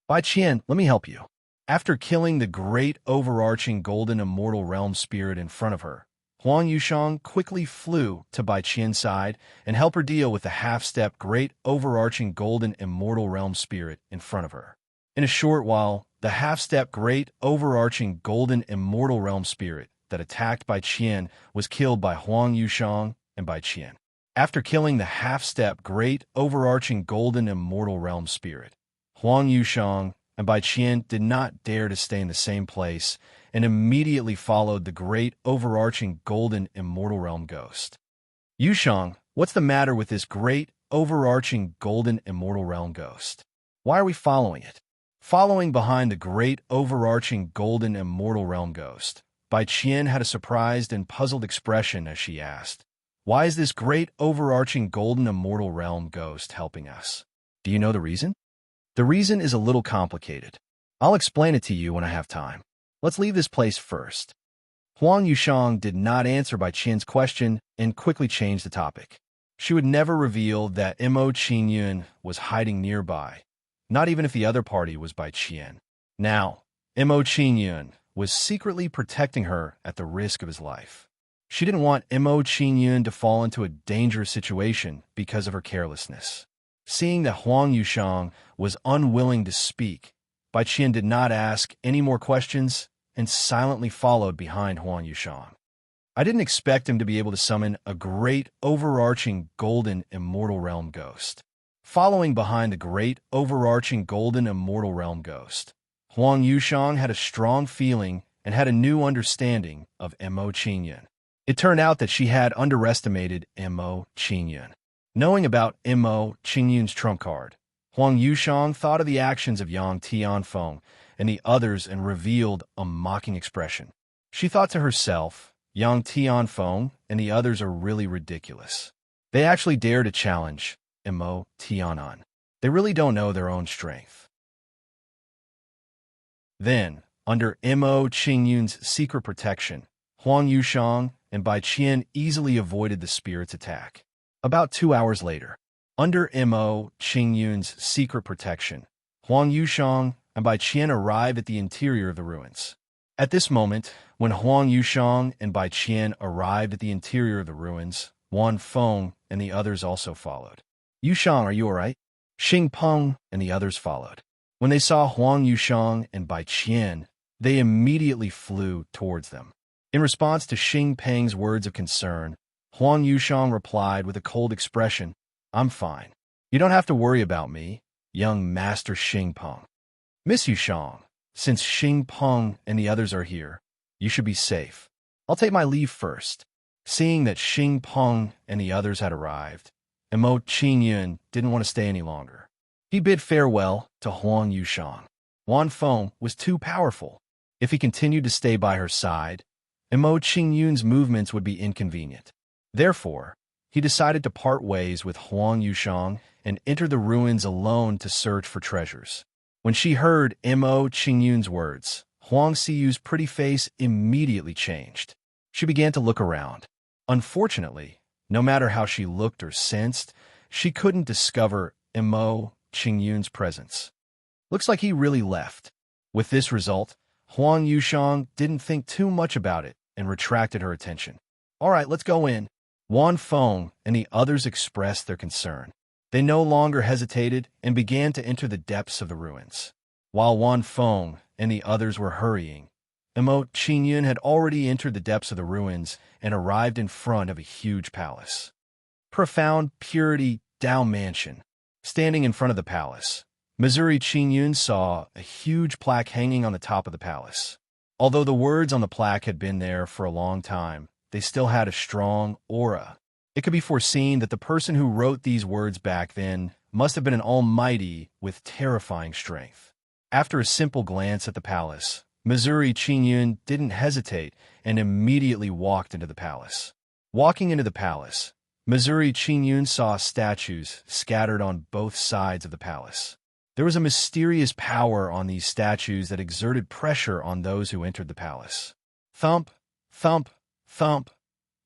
Bai Qian, let me help you. After killing the great overarching golden immortal realm spirit in front of her, Huang Yushang quickly flew to Bai Qian's side and helped her deal with the half-step great overarching golden immortal realm spirit in front of her. In a short while, the half-step great overarching golden immortal realm spirit that attacked Bai Qian was killed by Huang Yushang and Bai Qian. After killing the half-step great overarching golden immortal realm spirit, Huang Yushang and Bai Qian did not dare to stay in the same place and immediately followed the great overarching golden immortal realm ghost. Yushang, what's the matter with this great overarching golden immortal realm ghost? Why are we following it? Following behind the great overarching golden immortal realm ghost, Bai Qian had a surprised and puzzled expression as she asked, why is this great overarching golden immortal realm ghost helping us? Do you know the reason? The reason is a little complicated. I'll explain it to you when I have time. Let's leave this place first. Huang Yushang did not answer Bai Qian's question and quickly changed the topic. She would never reveal that Mo Qingyun was hiding nearby, not even if the other party was Bai Qian. Now, Mo Qingyun was secretly protecting her at the risk of his life. She didn't want Mo Qingyun to fall into a dangerous situation because of her carelessness. Seeing that Huang Yushang was unwilling to speak, Bai Qian did not ask any more questions and silently followed behind Huang Yushang. I didn't expect him to be able to summon a great overarching golden immortal realm ghost. Following behind the great overarching golden immortal realm ghost, Huang Yushang had a strong feeling and had a new understanding of Mo Qingyun. It turned out that she had underestimated Mo Qingyun. Knowing about Mo Qingyun's trump card, Huang Yushang thought of the actions of Yang Tianfeng and the others and revealed a mocking expression. She thought to herself, Yang Tianfeng and the others are really ridiculous. They actually dare to challenge Mo Tianan. They really don't know their own strength. Then, under Mo Qingyun's secret protection, Huang Yushang and Bai Qian easily avoided the spirit's attack. About 2 hours later, under Mo Qingyun's secret protection, Huang Yushang and Bai Qian arrived at the interior of the ruins. At this moment, when Huang Yushang and Bai Qian arrived at the interior of the ruins, Wan Feng and the others also followed. Yushang, are you all right? Xing Peng and the others followed. When they saw Huang Yushang and Bai Qian, they immediately flew towards them. In response to Xing Peng's words of concern, Huang Yushang replied with a cold expression, I'm fine. You don't have to worry about me, young Master Xing Peng. Miss Yushang, since Xing Peng and the others are here, you should be safe. I'll take my leave first. Seeing that Xing Peng and the others had arrived, Mo Qingyun didn't want to stay any longer. He bid farewell to Huang Yushang. Wan Feng was too powerful. If he continued to stay by her side, Mo Qingyun's movements would be inconvenient. Therefore, he decided to part ways with Huang Yushang and enter the ruins alone to search for treasures. When she heard Mo Qingyun's words, Huang Siyu's pretty face immediately changed. She began to look around. Unfortunately, no matter how she looked or sensed, she couldn't discover Mo Qingyun's presence. Looks like he really left. With this result, Huang Yushang didn't think too much about it and retracted her attention. All right, let's go in. Wan Feng and the others expressed their concern. They no longer hesitated and began to enter the depths of the ruins. While Wan Feng and the others were hurrying, Mo Qingyun had already entered the depths of the ruins and arrived in front of a huge palace. Profound Purity Dao Mansion. Standing in front of the palace, Missouri Qingyun saw a huge plaque hanging on the top of the palace. Although the words on the plaque had been there for a long time, they still had a strong aura. It could be foreseen that the person who wrote these words back then must have been an almighty with terrifying strength. After a simple glance at the palace, Missouri Qingyun didn't hesitate and immediately walked into the palace. Walking into the palace, Missouri Qingyun saw statues scattered on both sides of the palace. There was a mysterious power on these statues that exerted pressure on those who entered the palace. Thump, thump, thump.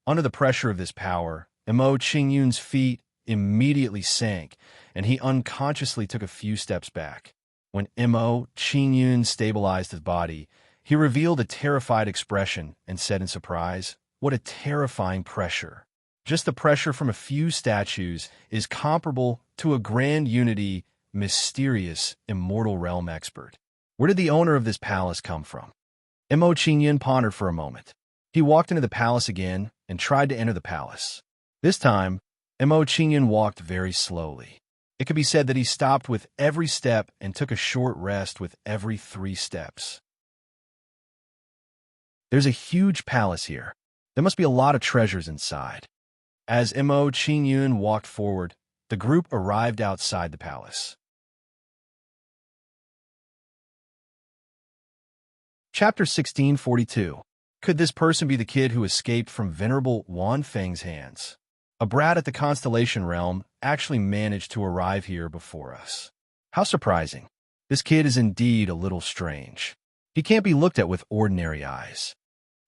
Under the pressure of this power, Mo Qingyun's feet immediately sank, and he unconsciously took a few steps back. When Mo Qingyun stabilized his body, he revealed a terrified expression and said in surprise, "What a terrifying pressure. Just the pressure from a few statues is comparable to a grand unity, mysterious, immortal realm expert. Where did the owner of this palace come from?" Mo Qingyun pondered for a moment. He walked into the palace again and tried to enter the palace. This time, Mo Qingyun walked very slowly. It could be said that he stopped with every step and took a short rest with every 3 steps. There's a huge palace here. There must be a lot of treasures inside. As Mo Qingyun walked forward, the group arrived outside the palace. Chapter 1642. Could this person be the kid who escaped from Venerable Wan Feng's hands? A brat at the Constellation Realm actually managed to arrive here before us. How surprising. This kid is indeed a little strange. He can't be looked at with ordinary eyes.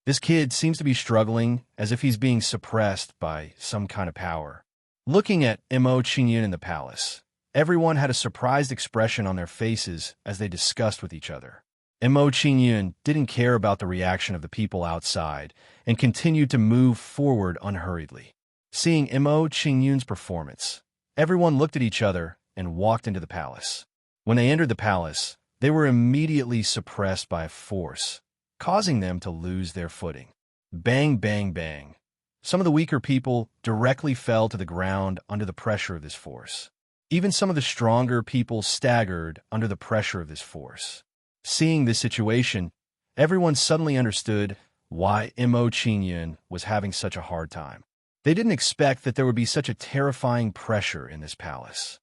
This kid seems to be struggling as if he's being suppressed by some kind of power. Looking at Mo Qingyun in the palace, everyone had a surprised expression on their faces as they discussed with each other. Mo Qingyun didn't care about the reaction of the people outside and continued to move forward unhurriedly. Seeing Mo Qingyun's performance, everyone looked at each other and walked into the palace. When they entered the palace, they were immediately suppressed by a force, causing them to lose their footing. Bang, bang, bang. Some of the weaker people directly fell to the ground under the pressure of this force. Even some of the stronger people staggered under the pressure of this force. Seeing this situation, everyone suddenly understood why Mo Qingyun was having such a hard time. They didn't expect that there would be such a terrifying pressure in this palace.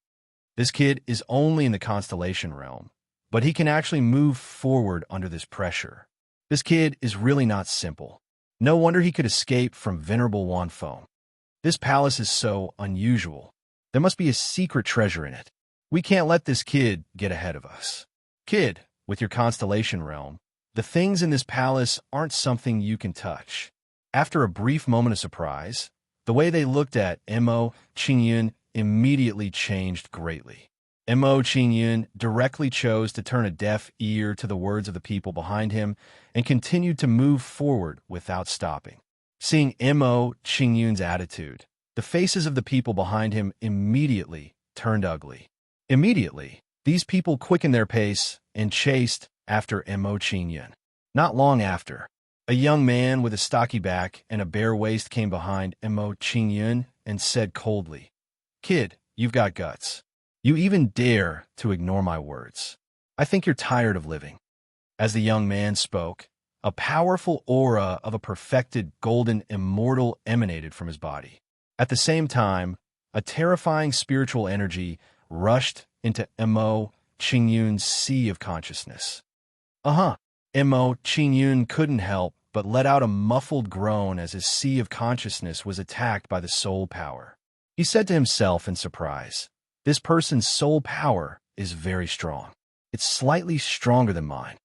This kid is only in the Constellation Realm, but he can actually move forward under this pressure. This kid is really not simple. No wonder he could escape from venerable Wanfeng. This palace is so unusual. There must be a secret treasure in it. We can't let this kid get ahead of us. Kid, with your constellation realm, the things in this palace aren't something you can touch. After a brief moment of surprise, the way they looked at Mo Qingyun immediately changed greatly. Mo Qingyun directly chose to turn a deaf ear to the words of the people behind him and continued to move forward without stopping. Seeing Mo Qingyun's attitude, the faces of the people behind him immediately turned ugly. Immediately, these people quickened their pace and chased after Mo Qingyun. Not long after, a young man with a stocky back and a bare waist came behind Mo Qingyun and said coldly, "Kid, you've got guts. You even dare to ignore my words. I think you're tired of living." As the young man spoke, a powerful aura of a perfected golden immortal emanated from his body. At the same time, a terrifying spiritual energy rushed into Mo Qingyun's sea of consciousness. Mo Qingyun couldn't help but let out a muffled groan as his sea of consciousness was attacked by the soul power. He said to himself in surprise, "This person's soul power is very strong. It's slightly stronger than mine."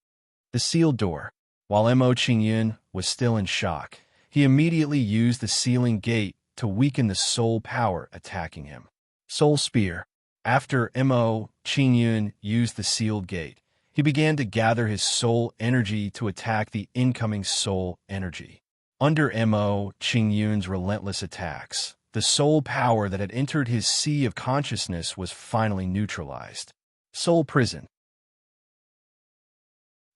The sealed door. While Mo Qingyun was still in shock, he immediately used the sealing gate to weaken the soul power attacking him. Soul Spear. After Mo Qingyun used the sealed gate, he began to gather his soul energy to attack the incoming soul energy. Under Mo Qingyun's relentless attacks, the soul power that had entered his sea of consciousness was finally neutralized. Soul Prison.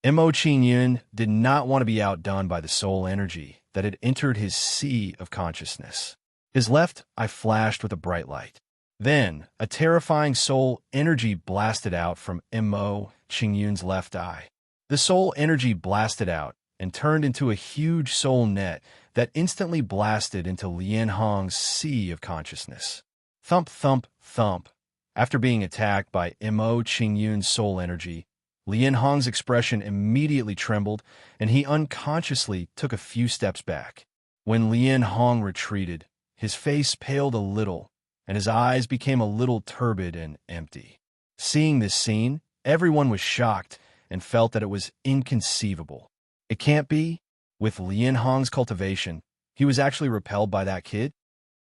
Mo Qingyun did not want to be outdone by the soul energy that had entered his sea of consciousness. His left eye flashed with a bright light. Then, a terrifying soul energy blasted out from Mo Qingyun's left eye. The soul energy blasted out and turned into a huge soul net that instantly blasted into Lian Hong's sea of consciousness. Thump, thump, thump. After being attacked by Mo Qingyun's soul energy, Lian Hong's expression immediately trembled, and he unconsciously took a few steps back. When Lian Hong retreated, his face paled a little, and his eyes became a little turbid and empty. Seeing this scene, everyone was shocked and felt that it was inconceivable. It can't be. With Lian Hong's cultivation, he was actually repelled by that kid?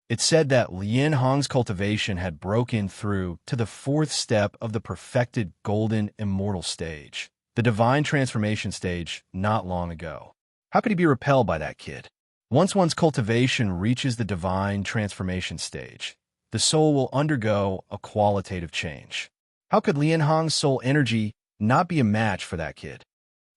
It said that Lian Hong's cultivation had broken through to the fourth step of the perfected golden immortal stage, the divine transformation stage, not long ago. How could he be repelled by that kid? Once one's cultivation reaches the divine transformation stage, the soul will undergo a qualitative change. How could Lian Hong's soul energy not be a match for that kid?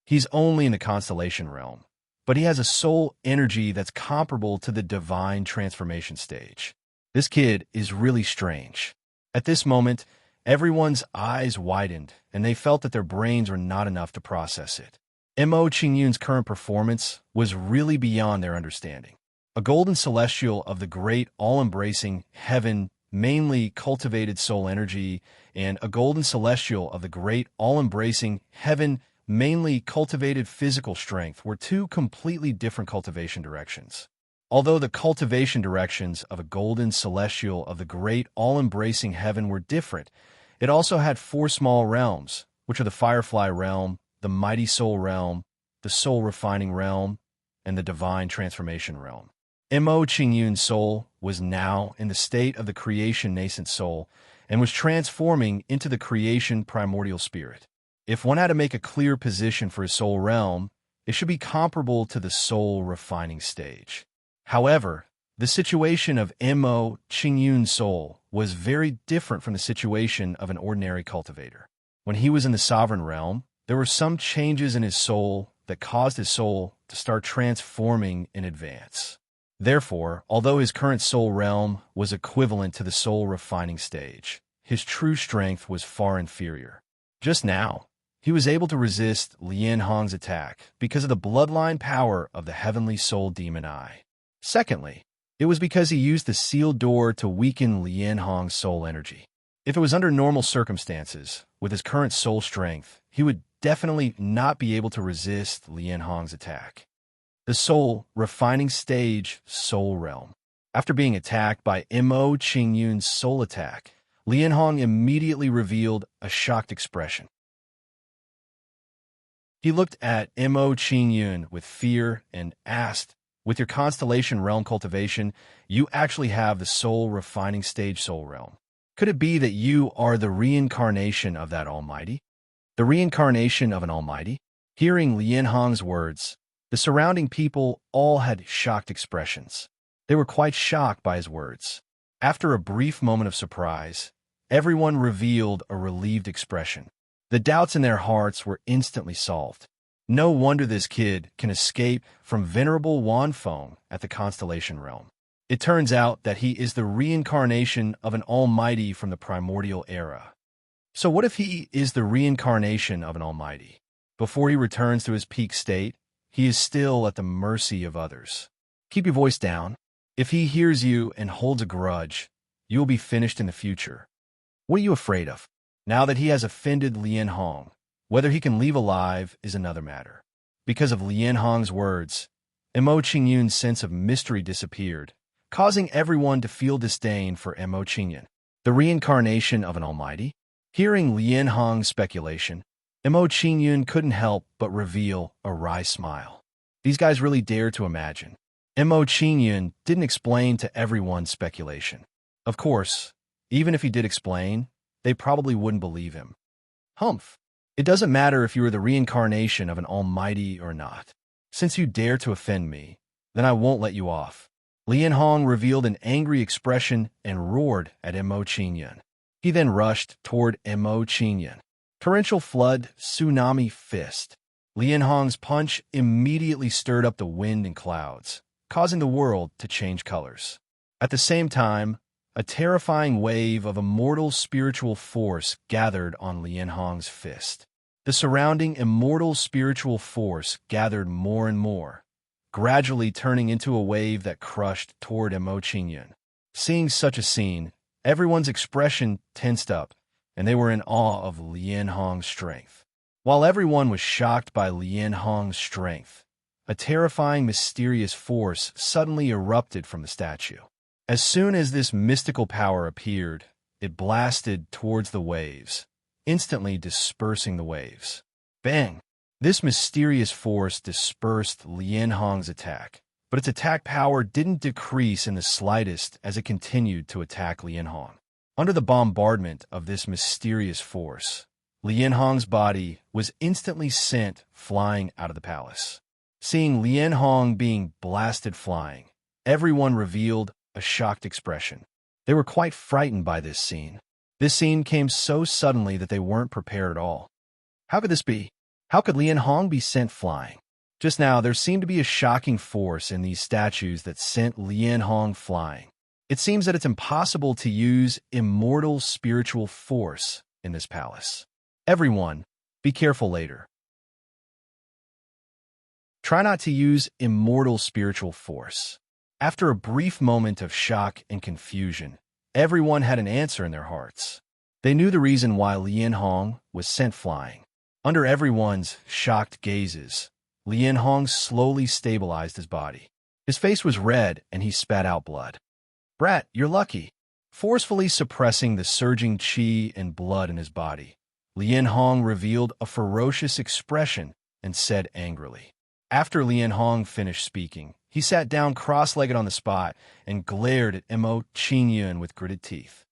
He's only in the constellation realm, but he has a soul energy that's comparable to the divine transformation stage. This kid is really strange. At this moment, everyone's eyes widened, and they felt that their brains were not enough to process it. Mo Qingyun's current performance was really beyond their understanding. A golden celestial of the great all-embracing heaven, mainly cultivated soul energy, and a golden celestial of the great all-embracing heaven, mainly cultivated physical strength were two completely different cultivation directions. Although the cultivation directions of a golden celestial of the great all-embracing heaven were different, it also had four small realms, which are the Firefly realm, the Mighty Soul realm, the Soul Refining realm, and the Divine Transformation realm. Mo Qingyun's soul was now in the state of the creation nascent soul and was transforming into the creation primordial spirit. If one had to make a clear position for his soul realm, it should be comparable to the soul refining stage. However, the situation of Mo Qingyun's soul was very different from the situation of an ordinary cultivator. When he was in the sovereign realm, there were some changes in his soul that caused his soul to start transforming in advance. Therefore, although his current soul realm was equivalent to the soul refining stage, his true strength was far inferior. Just now, he was able to resist Lian Hong's attack because of the bloodline power of the heavenly soul demon eye. Secondly, it was because he used the sealed door to weaken Lian Hong's soul energy. If it was under normal circumstances, with his current soul strength, he would definitely not be able to resist Lian Hong's attack. The soul refining stage soul realm. After being attacked by Mo Qingyun's soul attack, Lian Hong immediately revealed a shocked expression. He looked at Mo Qingyun with fear and asked, "With your constellation realm cultivation, you actually have the soul refining stage soul realm. Could it be that you are the reincarnation of that almighty? The reincarnation of an almighty?" Hearing Lian Hong's words, the surrounding people all had shocked expressions. They were quite shocked by his words. After a brief moment of surprise, everyone revealed a relieved expression. The doubts in their hearts were instantly solved. No wonder this kid can escape from venerable Wanfeng at the constellation realm. It turns out that he is the reincarnation of an almighty from the primordial era. So what if he is the reincarnation of an almighty? Before he returns to his peak state, he is still at the mercy of others. Keep your voice down. If he hears you and holds a grudge, you will be finished in the future. What are you afraid of? Now that he has offended Lian Hong, whether he can leave alive is another matter. Because of Lian Hong's words, Mo Qingyun's sense of mystery disappeared, causing everyone to feel disdain for Mo Qingyun, the reincarnation of an almighty. Hearing Lian Hong's speculation, Mo Qingyun couldn't help but reveal a wry smile. These guys really dare to imagine. Mo Qingyun didn't explain to everyone's speculation. Of course, even if he did explain, they probably wouldn't believe him. Humph. It doesn't matter if you are the reincarnation of an almighty or not. Since you dare to offend me, then I won't let you off. Lian Hong revealed an angry expression and roared at Mo Qingyun. He then rushed toward Mo Qingyun. Torrential flood, tsunami fist. Lian Hong's punch immediately stirred up the wind and clouds, causing the world to change colors. At the same time, a terrifying wave of immortal spiritual force gathered on Lian Hong's fist. The surrounding immortal spiritual force gathered more and more, gradually turning into a wave that crushed toward Mo Qingyun. Seeing such a scene, everyone's expression tensed up, and they were in awe of Lian Hong's strength. While everyone was shocked by Lian Hong's strength, a terrifying, mysterious force suddenly erupted from the statue. As soon as this mystical power appeared, it blasted towards the waves, instantly dispersing the waves. Bang! This mysterious force dispersed Lian Hong's attack, but its attack power didn't decrease in the slightest as it continued to attack Lian Hong. Under the bombardment of this mysterious force, Lian Hong's body was instantly sent flying out of the palace. Seeing Lian Hong being blasted flying, everyone revealed a shocked expression. They were quite frightened by this scene. This scene came so suddenly that they weren't prepared at all. How could this be? How could Lian Hong be sent flying? Just now, there seemed to be a shocking force in these statues that sent Lian Hong flying. It seems that it's impossible to use immortal spiritual force in this palace. Everyone, be careful later. Try not to use immortal spiritual force. After a brief moment of shock and confusion, everyone had an answer in their hearts. They knew the reason why Lian Hong was sent flying. Under everyone's shocked gazes, Lian Hong slowly stabilized his body. His face was red and he spat out blood. "Brat, you're lucky." Forcefully suppressing the surging qi and blood in his body, Lian Hong revealed a ferocious expression and said angrily. After Lian Hong finished speaking, he sat down cross-legged on the spot and glared at Mo Qingyun with gritted teeth.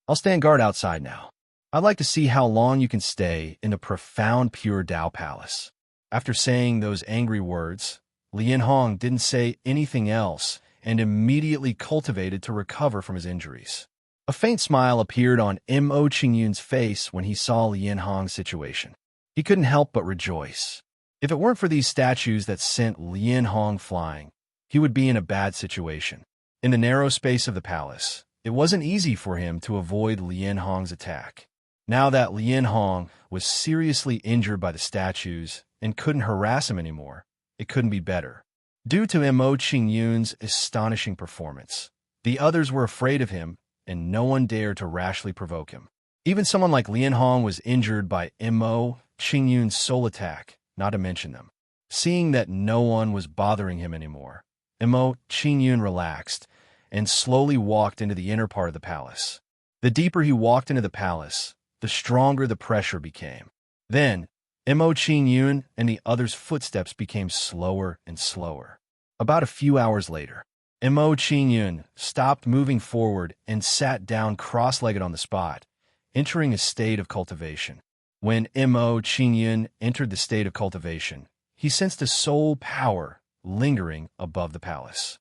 "I'll stand guard outside now. I'd like to see how long you can stay in the profound pure Tao Palace." After saying those angry words, Lian Hong didn't say anything else and immediately cultivated to recover from his injuries. A faint smile appeared on Mo Qingyun's face when he saw Lian Hong's situation. He couldn't help but rejoice. If it weren't for these statues that sent Lian Hong flying, he would be in a bad situation. In the narrow space of the palace, it wasn't easy for him to avoid Lian Hong's attack. Now that Lian Hong was seriously injured by the statues and couldn't harass him anymore, it couldn't be better. Due to Mo Qingyun's astonishing performance, the others were afraid of him and no one dared to rashly provoke him. Even someone like Lian Hong was injured by Mo Qingyun's soul attack, not to mention them. Seeing that no one was bothering him anymore, Qingyun relaxed and slowly walked into the inner part of the palace. The deeper he walked into the palace, the stronger the pressure became. Then, Qingyun and the others' footsteps became slower and slower. About a few hours later, Qingyun stopped moving forward and sat down cross-legged on the spot, entering a state of cultivation. When Qingyun entered the state of cultivation, he sensed a soul power lingering above the palace.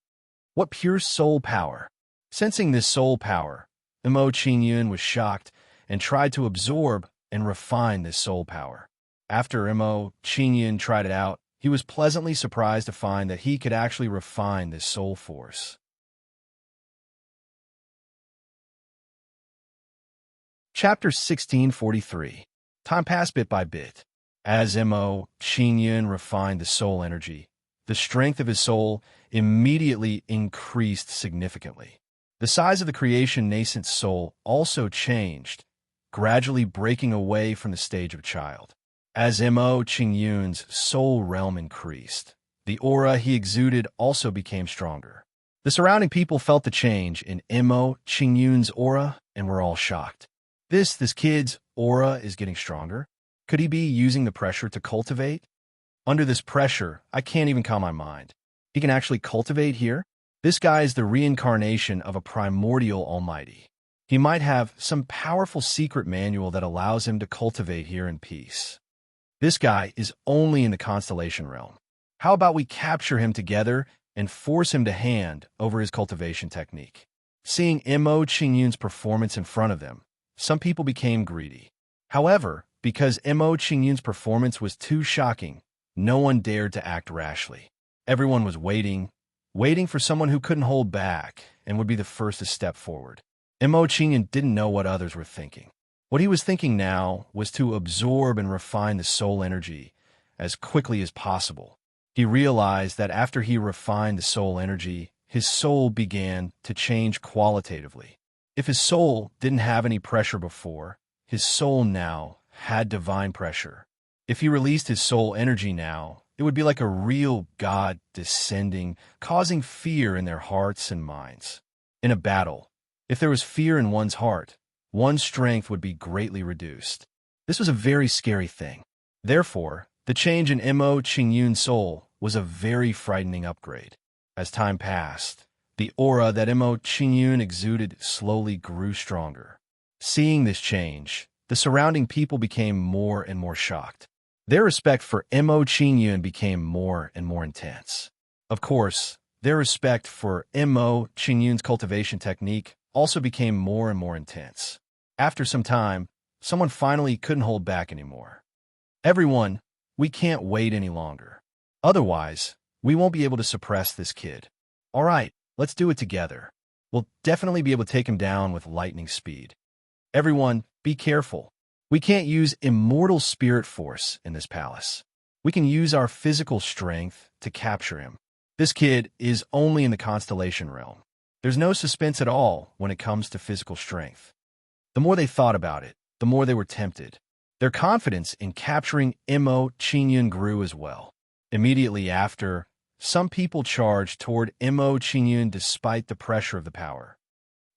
What pure soul power! Sensing this soul power, Qingyun was shocked and tried to absorb and refine this soul power. After Qingyun tried it out, he was pleasantly surprised to find that he could actually refine this soul force. Chapter 1643. Time passed bit by bit. As Qingyun refined the soul energy, the strength of his soul immediately increased significantly. The size of the creation nascent soul also changed, gradually breaking away from the stage of child. As Qingyun's soul realm increased, the aura he exuded also became stronger. The surrounding people felt the change in Qingyun's aura and were all shocked. This kid's aura is getting stronger? Could he be using the pressure to cultivate? Under this pressure, I can't even calm my mind. He can actually cultivate here? This guy is the reincarnation of a primordial almighty. He might have some powerful secret manual that allows him to cultivate here in peace. This guy is only in the constellation realm. How about we capture him together and force him to hand over his cultivation technique? Seeing Qingyun's performance in front of them, some people became greedy. However, because Qingyun's performance was too shocking, no one dared to act rashly. Everyone was waiting for someone who couldn't hold back and would be the first to step forward. Qingyun didn't know what others were thinking. What he was thinking now was to absorb and refine the soul energy as quickly as possible. He realized that after he refined the soul energy, his soul began to change qualitatively. If his soul didn't have any pressure before, his soul now had divine pressure. If he released his soul energy now, it would be like a real God descending, causing fear in their hearts and minds. In a battle, if there was fear in one's heart, one's strength would be greatly reduced. This was a very scary thing. Therefore, the change in Qingyun's soul was a very frightening upgrade. As time passed, the aura that Qingyun exuded slowly grew stronger. Seeing this change, the surrounding people became more and more shocked. Their respect for Qingyun became more and more intense. Of course, their respect for Qingyun's cultivation technique also became more and more intense. After some time, someone finally couldn't hold back anymore. Everyone, we can't wait any longer. Otherwise, we won't be able to suppress this kid. All right, let's do it together. We'll definitely be able to take him down with lightning speed. Everyone, be careful. We can't use immortal spirit force in this palace. We can use our physical strength to capture him. This kid is only in the constellation realm. There's no suspense at all when it comes to physical strength. The more they thought about it, the more they were tempted. Their confidence in capturing Qingyun grew as well. Immediately after, some people charged toward Qingyun despite the pressure of the power.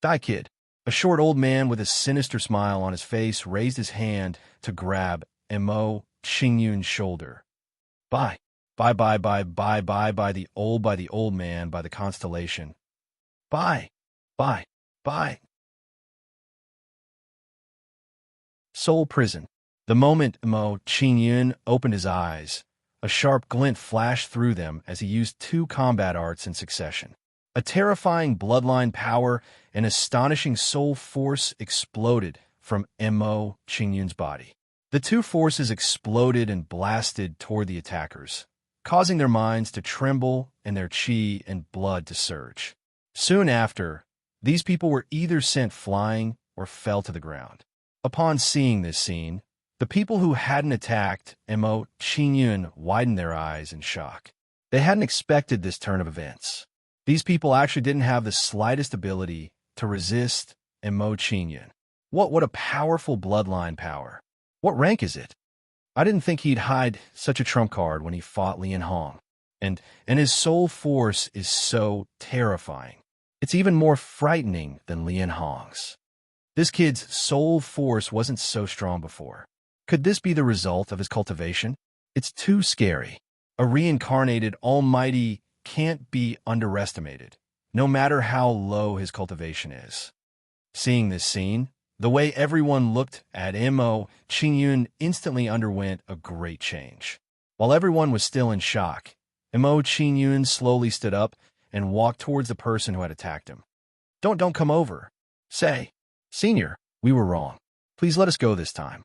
Die Kid, a short old man with a sinister smile on his face, raised his hand to grab Qingyun's shoulder. Bye the old man by the constellation. Bye. Soul Prison. The moment Qingyun opened his eyes, a sharp glint flashed through them as he used two combat arts in succession. A terrifying bloodline power and astonishing soul force exploded from Qingyun's body. The two forces exploded and blasted toward the attackers, causing their minds to tremble and their chi and blood to surge. Soon after, these people were either sent flying or fell to the ground. Upon seeing this scene, the people who hadn't attacked Qingyun widened their eyes in shock. They hadn't expected this turn of events. These people actually didn't have the slightest ability to resist Qingyun. What a powerful bloodline power. What rank is it? I didn't think he'd hide such a trump card when he fought Lian Hong. And his soul force is so terrifying. It's even more frightening than Lian Hong's. This kid's soul force wasn't so strong before. Could this be the result of his cultivation? It's too scary. A reincarnated almighty can't be underestimated, no matter how low his cultivation is. Seeing this scene, the way everyone looked at Mo Qingyun instantly underwent a great change. While everyone was still in shock, Mo Qingyun slowly stood up and walked towards the person who had attacked him. Don't come over. Say, Senior, we were wrong. Please let us go this time.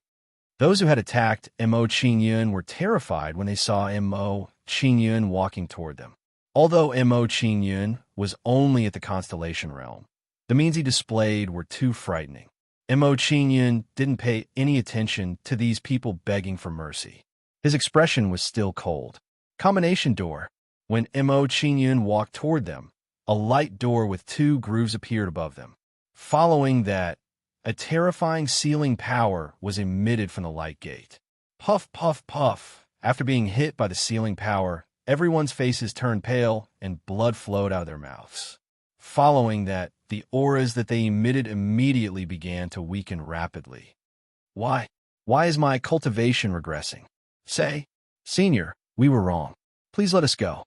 Those who had attacked Mo Qingyun were terrified when they saw Mo Qingyun walking toward them. Although Mo Qingyun was only at the constellation realm, the means he displayed were too frightening. Mo Qingyun didn't pay any attention to these people begging for mercy. His expression was still cold. Combination door. When Mo Qingyun walked toward them, a light door with 2 grooves appeared above them. Following that, a terrifying sealing power was emitted from the light gate. Puff, puff, puff. After being hit by the sealing power, everyone's faces turned pale and blood flowed out of their mouths. Following that, the auras that they emitted immediately began to weaken rapidly. Why? Why is my cultivation regressing? Say, Senior, we were wrong. Please let us go.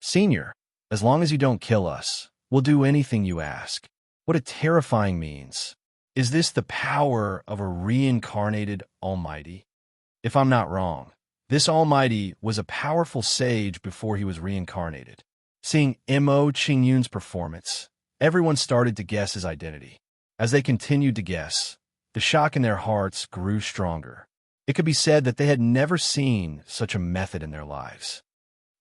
Senior, as long as you don't kill us, we'll do anything you ask. What a terrifying means. Is this the power of a reincarnated almighty? If I'm not wrong, this almighty was a powerful sage before he was reincarnated. Seeing Mo Qingyun's performance, everyone started to guess his identity. As they continued to guess, the shock in their hearts grew stronger. It could be said that they had never seen such a method in their lives.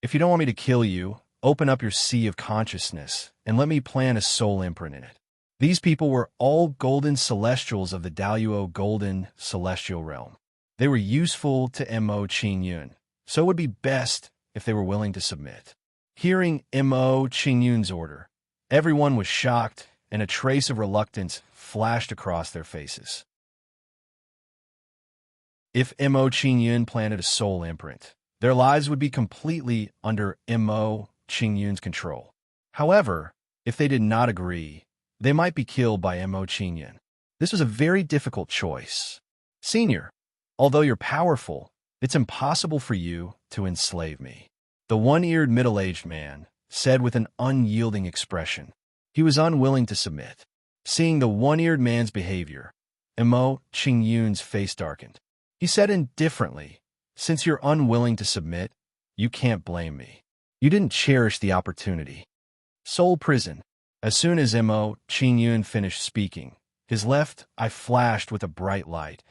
If you don't want me to kill you, open up your sea of consciousness and let me plant a soul imprint in it. These people were all golden celestials of the Daluo golden celestial realm. They were useful to Mo Qingyun, so it would be best if they were willing to submit. Hearing Mo Qingyun's order, everyone was shocked and a trace of reluctance flashed across their faces. If Mo Qingyun planted a soul imprint, their lives would be completely under Mo Qingyun's control. However, if they did not agree, they might be killed by Mo Qingyun. This was a very difficult choice. Senior, although you're powerful, it's impossible for you to enslave me. The one-eared middle-aged man said with an unyielding expression. He was unwilling to submit. Seeing the one-eared man's behavior, Mo Qingyun's face darkened. He said indifferently, since you're unwilling to submit, you can't blame me. You didn't cherish the opportunity. Soul prison. As soon as Mo Qingyun finished speaking, his left eye flashed with a bright light,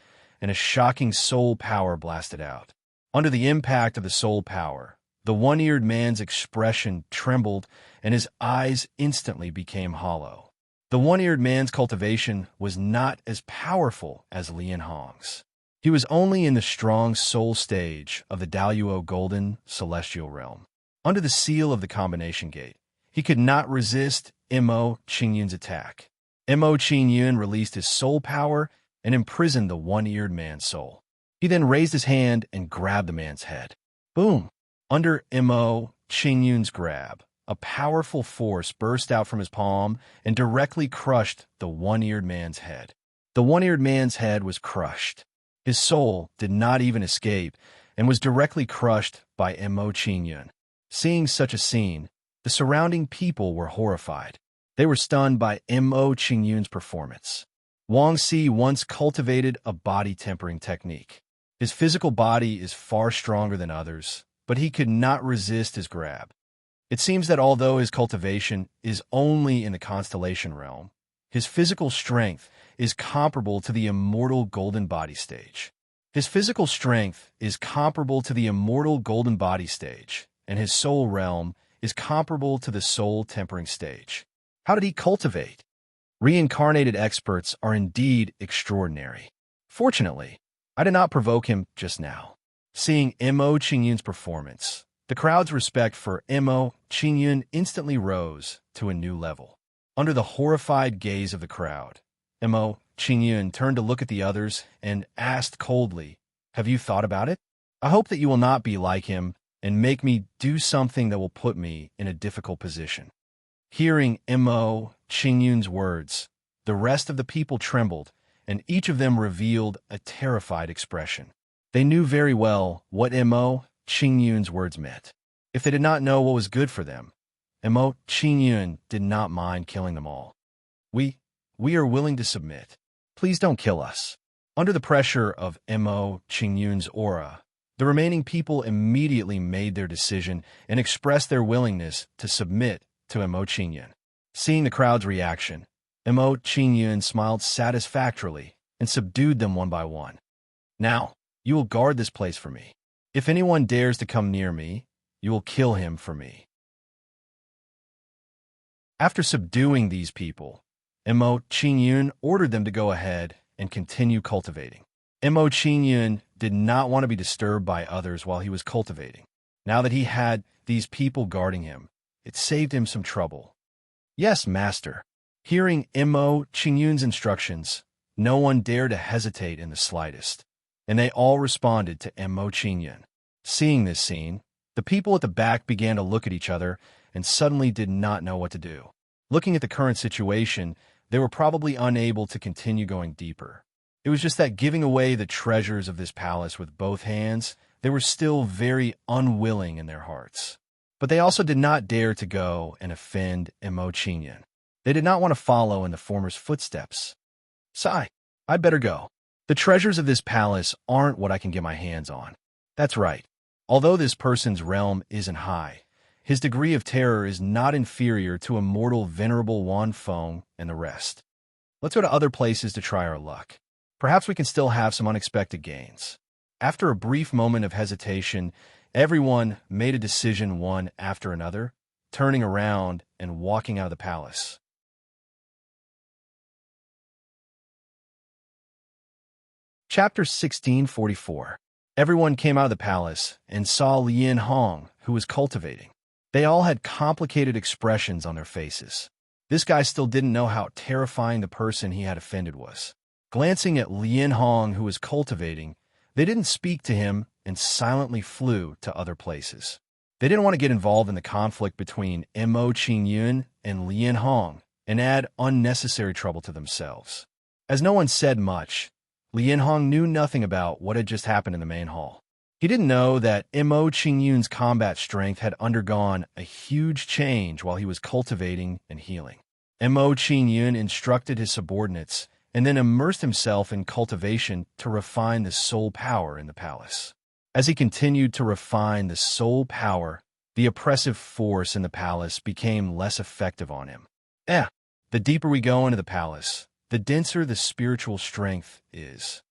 and a shocking soul power blasted out. Under the impact of the soul power, the one-eared man's expression trembled, and his eyes instantly became hollow. The one-eared man's cultivation was not as powerful as Lian Hong's. He was only in the strong soul stage of the Daluo golden celestial realm. Under the seal of the combination gate, he could not resist Mo Qingyun's attack. Mo Qingyun released his soul power and imprisoned the one-eared man's soul. He then raised his hand and grabbed the man's head. Boom! Under Mo Qingyun's grab, a powerful force burst out from his palm and directly crushed the one-eared man's head. The one-eared man's head was crushed. His soul did not even escape and was directly crushed by Mo Qingyun. Seeing such a scene, the surrounding people were horrified. They were stunned by Mo Qingyun's performance. Wang Si once cultivated a body-tempering technique. His physical body is far stronger than others, but he could not resist his grab. It seems that although his cultivation is only in the constellation realm, his physical strength is comparable to the immortal golden body stage. His physical strength is comparable to the immortal golden body stage, and his soul realm is comparable to the soul tempering stage. How did he cultivate? Reincarnated experts are indeed extraordinary. Fortunately, I did not provoke him just now. Seeing Mo Qingyun's performance, the crowd's respect for Mo Qingyun instantly rose to a new level. Under the horrified gaze of the crowd, Mo Qingyun turned to look at the others and asked coldly, Have you thought about it? I hope that you will not be like him and make me do something that will put me in a difficult position. Hearing Mo Qingyun's words, the rest of the people trembled, and each of them revealed a terrified expression. They knew very well what Mo Qingyun's words meant. If they did not know what was good for them, Mo Qingyun did not mind killing them all. We are willing to submit. Please don't kill us. Under the pressure of Mo Qingyun's aura, the remaining people immediately made their decision and expressed their willingness to submit to Mo Qingyun. Seeing the crowd's reaction, Mo Qingyun smiled satisfactorily and subdued them one by one. Now, you will guard this place for me. If anyone dares to come near me, you will kill him for me. After subduing these people, Mo Qingyun ordered them to go ahead and continue cultivating. Mo Qingyun did not want to be disturbed by others while he was cultivating. Now that he had these people guarding him, it saved him some trouble. Yes, master. Hearing Mo Qingyun's instructions, no one dared to hesitate in the slightest, and they all responded to Mo Qingyun. Seeing this scene, the people at the back began to look at each other and suddenly did not know what to do. Looking at the current situation, they were probably unable to continue going deeper. It was just that giving away the treasures of this palace with both hands, they were still very unwilling in their hearts. But they also did not dare to go and offend Mo Qingyun. They did not want to follow in the former's footsteps. Sigh, I'd better go. The treasures of this palace aren't what I can get my hands on. That's right. Although this person's realm isn't high, his degree of terror is not inferior to immortal venerable Wan Feng and the rest. Let's go to other places to try our luck. Perhaps we can still have some unexpected gains. After a brief moment of hesitation, everyone made a decision one after another, turning around and walking out of the palace. Chapter 1644. Everyone came out of the palace and saw Lian Hong, who was cultivating. They all had complicated expressions on their faces. This guy still didn't know how terrifying the person he had offended was. Glancing at Lian Hong, who was cultivating, they didn't speak to him and silently flew to other places. They didn't want to get involved in the conflict between Mo Qingyun and Lian Hong and add unnecessary trouble to themselves. As no one said much, Lian Hong knew nothing about what had just happened in the main hall. He didn't know that Mo Qingyun's combat strength had undergone a huge change while he was cultivating and healing. Mo Qingyun instructed his subordinates and then immersed himself in cultivation to refine the soul power in the palace. As he continued to refine the soul power, the oppressive force in the palace became less effective on him. The deeper we go into the palace, the denser the spiritual strength is.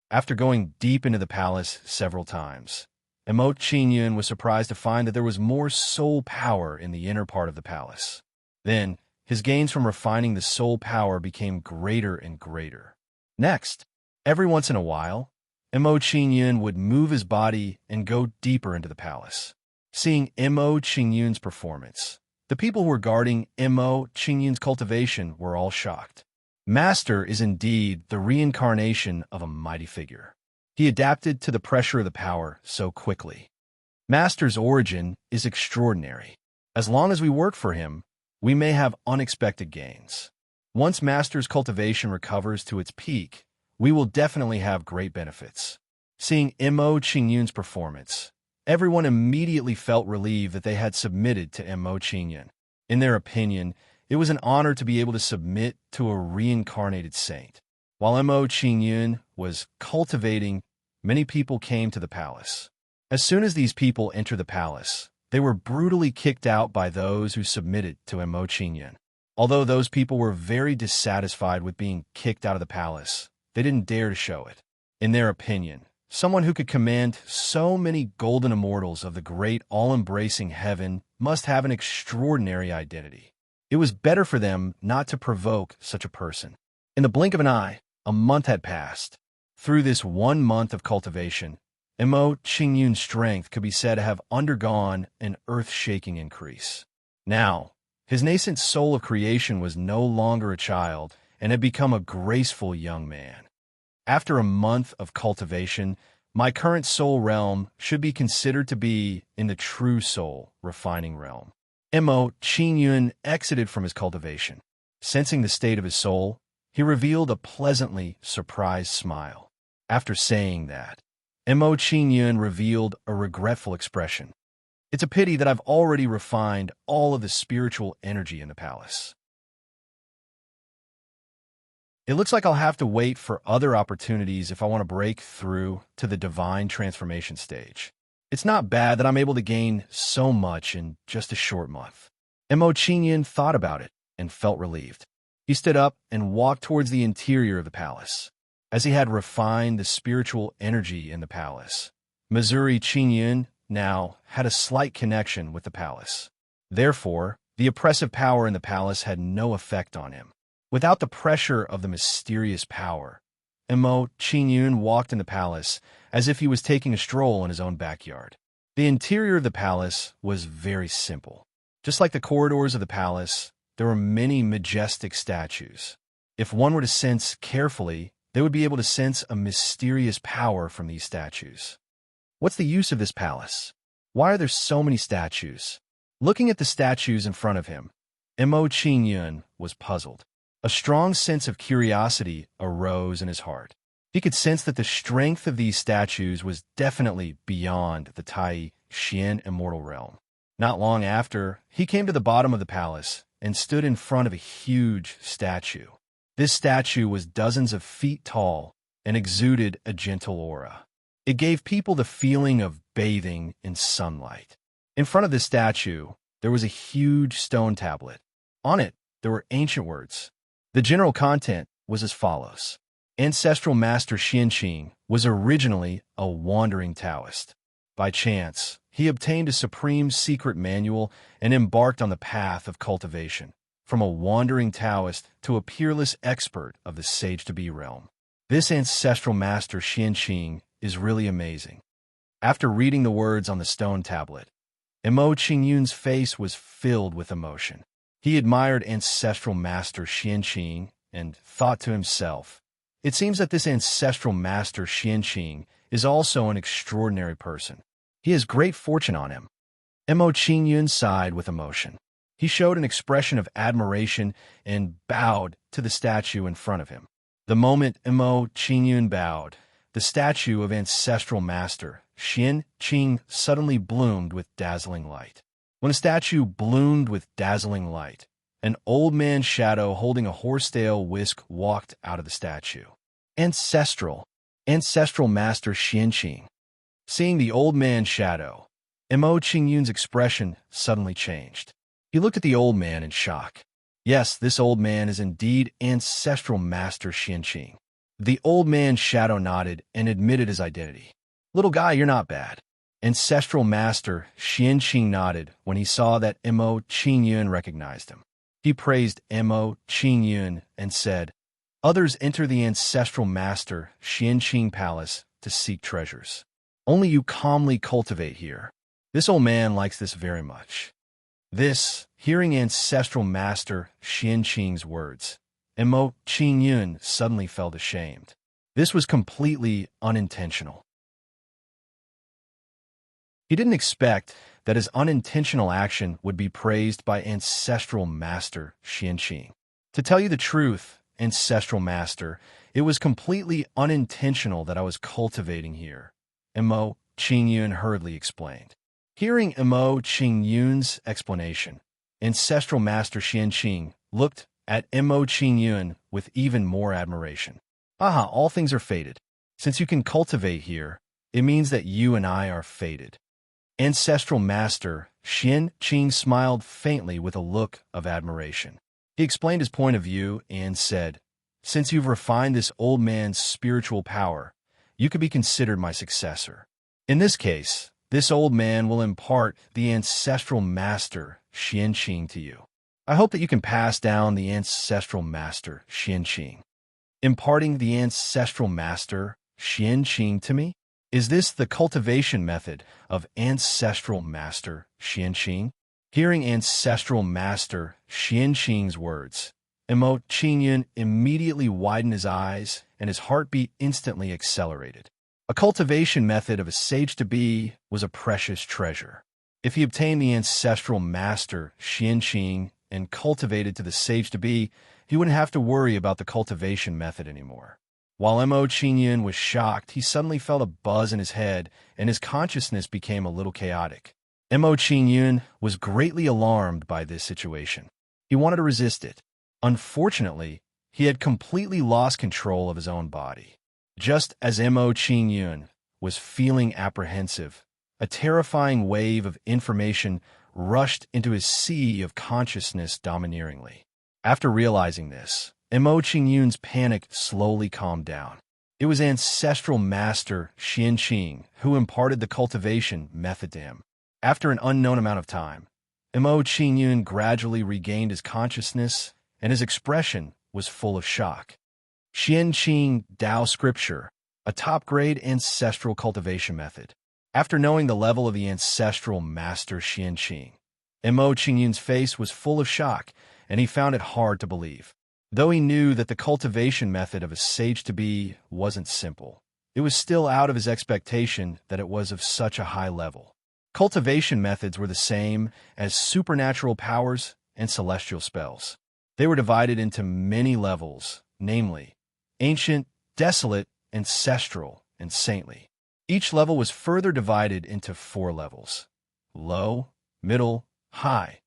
After going deep into the palace several times, Mo Qingyun was surprised to find that there was more soul power in the inner part of the palace. Then, his gains from refining the soul power became greater and greater. Next, every once in a while, Mo Qingyun would move his body and go deeper into the palace. Seeing Mo Qingyun's performance, the people who were guarding Mo Qingyun's cultivation were all shocked. Master is indeed the reincarnation of a mighty figure. He adapted to the pressure of the power so quickly. Master's origin is extraordinary. As long as we work for him, we may have unexpected gains. Once Master's cultivation recovers to its peak, we will definitely have great benefits. Seeing Mo Qingyun's performance, everyone immediately felt relieved that they had submitted to Mo Qingyun. In their opinion, it was an honor to be able to submit to a reincarnated saint. While Mo Qingyun was cultivating, many people came to the palace. As soon as these people entered the palace, they were brutally kicked out by those who submitted to Mo Qingyun. Although those people were very dissatisfied with being kicked out of the palace, they didn't dare to show it. In their opinion, someone who could command so many golden immortals of the great all-embracing heaven must have an extraordinary identity. It was better for them not to provoke such a person. In the blink of an eye, a month had passed. Through this 1 month of cultivation, Mo Qingyun's strength could be said to have undergone an earth-shaking increase. Now, his nascent soul of creation was no longer a child and had become a graceful young man. After a month of cultivation, My current soul realm should be considered to be in the true soul refining realm. Mo Qingyun exited from his cultivation. Sensing the state of his soul, he revealed a pleasantly surprised smile. After saying that, Mo Qingyun revealed a regretful expression. It's a pity that I've already refined all of the spiritual energy in the palace. It looks like I'll have to wait for other opportunities if I want to break through to the divine transformation stage. It's not bad that I'm able to gain so much in just a short month. Mo Qingyun thought about it and felt relieved. He stood up and walked towards the interior of the palace. As he had refined the spiritual energy in the palace, Missouri Qingyun now had a slight connection with the palace. Therefore, the oppressive power in the palace had no effect on him. Without the pressure of the mysterious power, Mo Qingyun walked in the palace as if he was taking a stroll in his own backyard. The interior of the palace was very simple. Just like the corridors of the palace, there were many majestic statues. If one were to sense carefully, they would be able to sense a mysterious power from these statues. What's the use of this palace? Why are there so many statues? Looking at the statues in front of him, Mo Qingyun was puzzled. A strong sense of curiosity arose in his heart. He could sense that the strength of these statues was definitely beyond the Tai Xian immortal realm. Not long after, he came to the bottom of the palace and stood in front of a huge statue. This statue was dozens of feet tall and exuded a gentle aura. It gave people the feeling of bathing in sunlight. In front of the statue, there was a huge stone tablet. On it, there were ancient words. The general content was as follows. Ancestral Master Xianqing was originally a wandering Taoist. By chance, he obtained a supreme secret manual and embarked on the path of cultivation, from a wandering Taoist to a peerless expert of the sage-to-be realm. This ancestral Master Xianqing is really amazing. After reading the words on the stone tablet, Mo Qingyun's face was filled with emotion. He admired ancestral Master Xianqing and thought to himself, it seems that this ancestral Master Xianqing is also an extraordinary person. He has great fortune on him. Mo Qingyun sighed with emotion. He showed an expression of admiration and bowed to the statue in front of him. The moment Mo Qingyun bowed, the statue of ancestral Master Xianqing suddenly bloomed with dazzling light. When a statue bloomed with dazzling light, an old man's shadow holding a horsetail whisk walked out of the statue. Ancestral Master Xianqing. Seeing the old man's shadow, Mo Qingyun's expression suddenly changed. He looked at the old man in shock. Yes, this old man is indeed ancestral Master Xianqing. The old man's shadow nodded and admitted his identity. Little guy, you're not bad. Ancestral Master Xianqing nodded when he saw that Mo Qingyun recognized him. He praised Mo Qingyun and said, others enter the ancestral Master Xianqing palace to seek treasures. Only you calmly cultivate here. This old man likes this very much. Hearing ancestral Master Xianqing's words, Mo Qingyun suddenly felt ashamed. This was completely unintentional. He didn't expect that his unintentional action would be praised by ancestral Master Xianqing. To tell you the truth, ancestral Master, it was completely unintentional that I was cultivating here, Mo Qingyun hurriedly explained. Hearing Mo Qingyun's explanation, ancestral Master Xianqing looked at Mo Qingyun with even more admiration. Aha, all things are fated. Since you can cultivate here, it means that you and I are fated. Ancestral Master Xianqing smiled faintly with a look of admiration. He explained his point of view and said, since you've refined this old man's spiritual power, you could be considered my successor. In this case, this old man will impart the ancestral Master Xianqing to you. I hope that you can pass down the ancestral Master Xianqing. Imparting the ancestral Master Xianqing to me? Is this the cultivation method of ancestral Master Xianqing? Hearing ancestral Master Xianqing's words, Mo Qingyun immediately widened his eyes and his heartbeat instantly accelerated. A cultivation method of a sage-to-be was a precious treasure. If he obtained the ancestral master, Xianqing, and cultivated to the sage-to-be, he wouldn't have to worry about the cultivation method anymore. While Mo Qingyun was shocked, he suddenly felt a buzz in his head, and his consciousness became a little chaotic. Mo Qingyun was greatly alarmed by this situation. He wanted to resist it. Unfortunately, he had completely lost control of his own body. Just as Mo Qingyun was feeling apprehensive, a terrifying wave of information rushed into his sea of consciousness domineeringly. After realizing this, Mo Qingyun's panic slowly calmed down. It was ancestral master Xianqing who imparted the cultivation method to him. After an unknown amount of time, Mo Qingyun gradually regained his consciousness, and his expression was full of shock. Xianqing Dao Scripture, a top-grade ancestral cultivation method. After knowing the level of the ancestral master Xianqing, Mo Qingyun's face was full of shock, and he found it hard to believe. Though he knew that the cultivation method of a sage-to-be wasn't simple, it was still out of his expectation that it was of such a high level. Cultivation methods were the same as supernatural powers and celestial spells. They were divided into many levels, namely, ancient, desolate, ancestral, and saintly. Each level was further divided into 4 levels: low, middle, high,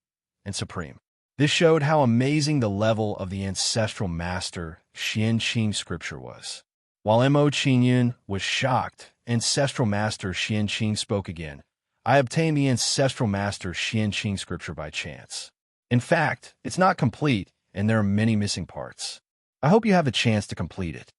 and supreme. This showed how amazing the level of the ancestral master Xianqing scripture was. While Mo Qingyun was shocked, ancestral master Xianqing spoke again. I obtained the ancestral master Xianqing scripture by chance. In fact, it's not complete, and there are many missing parts. I hope you have the chance to complete it.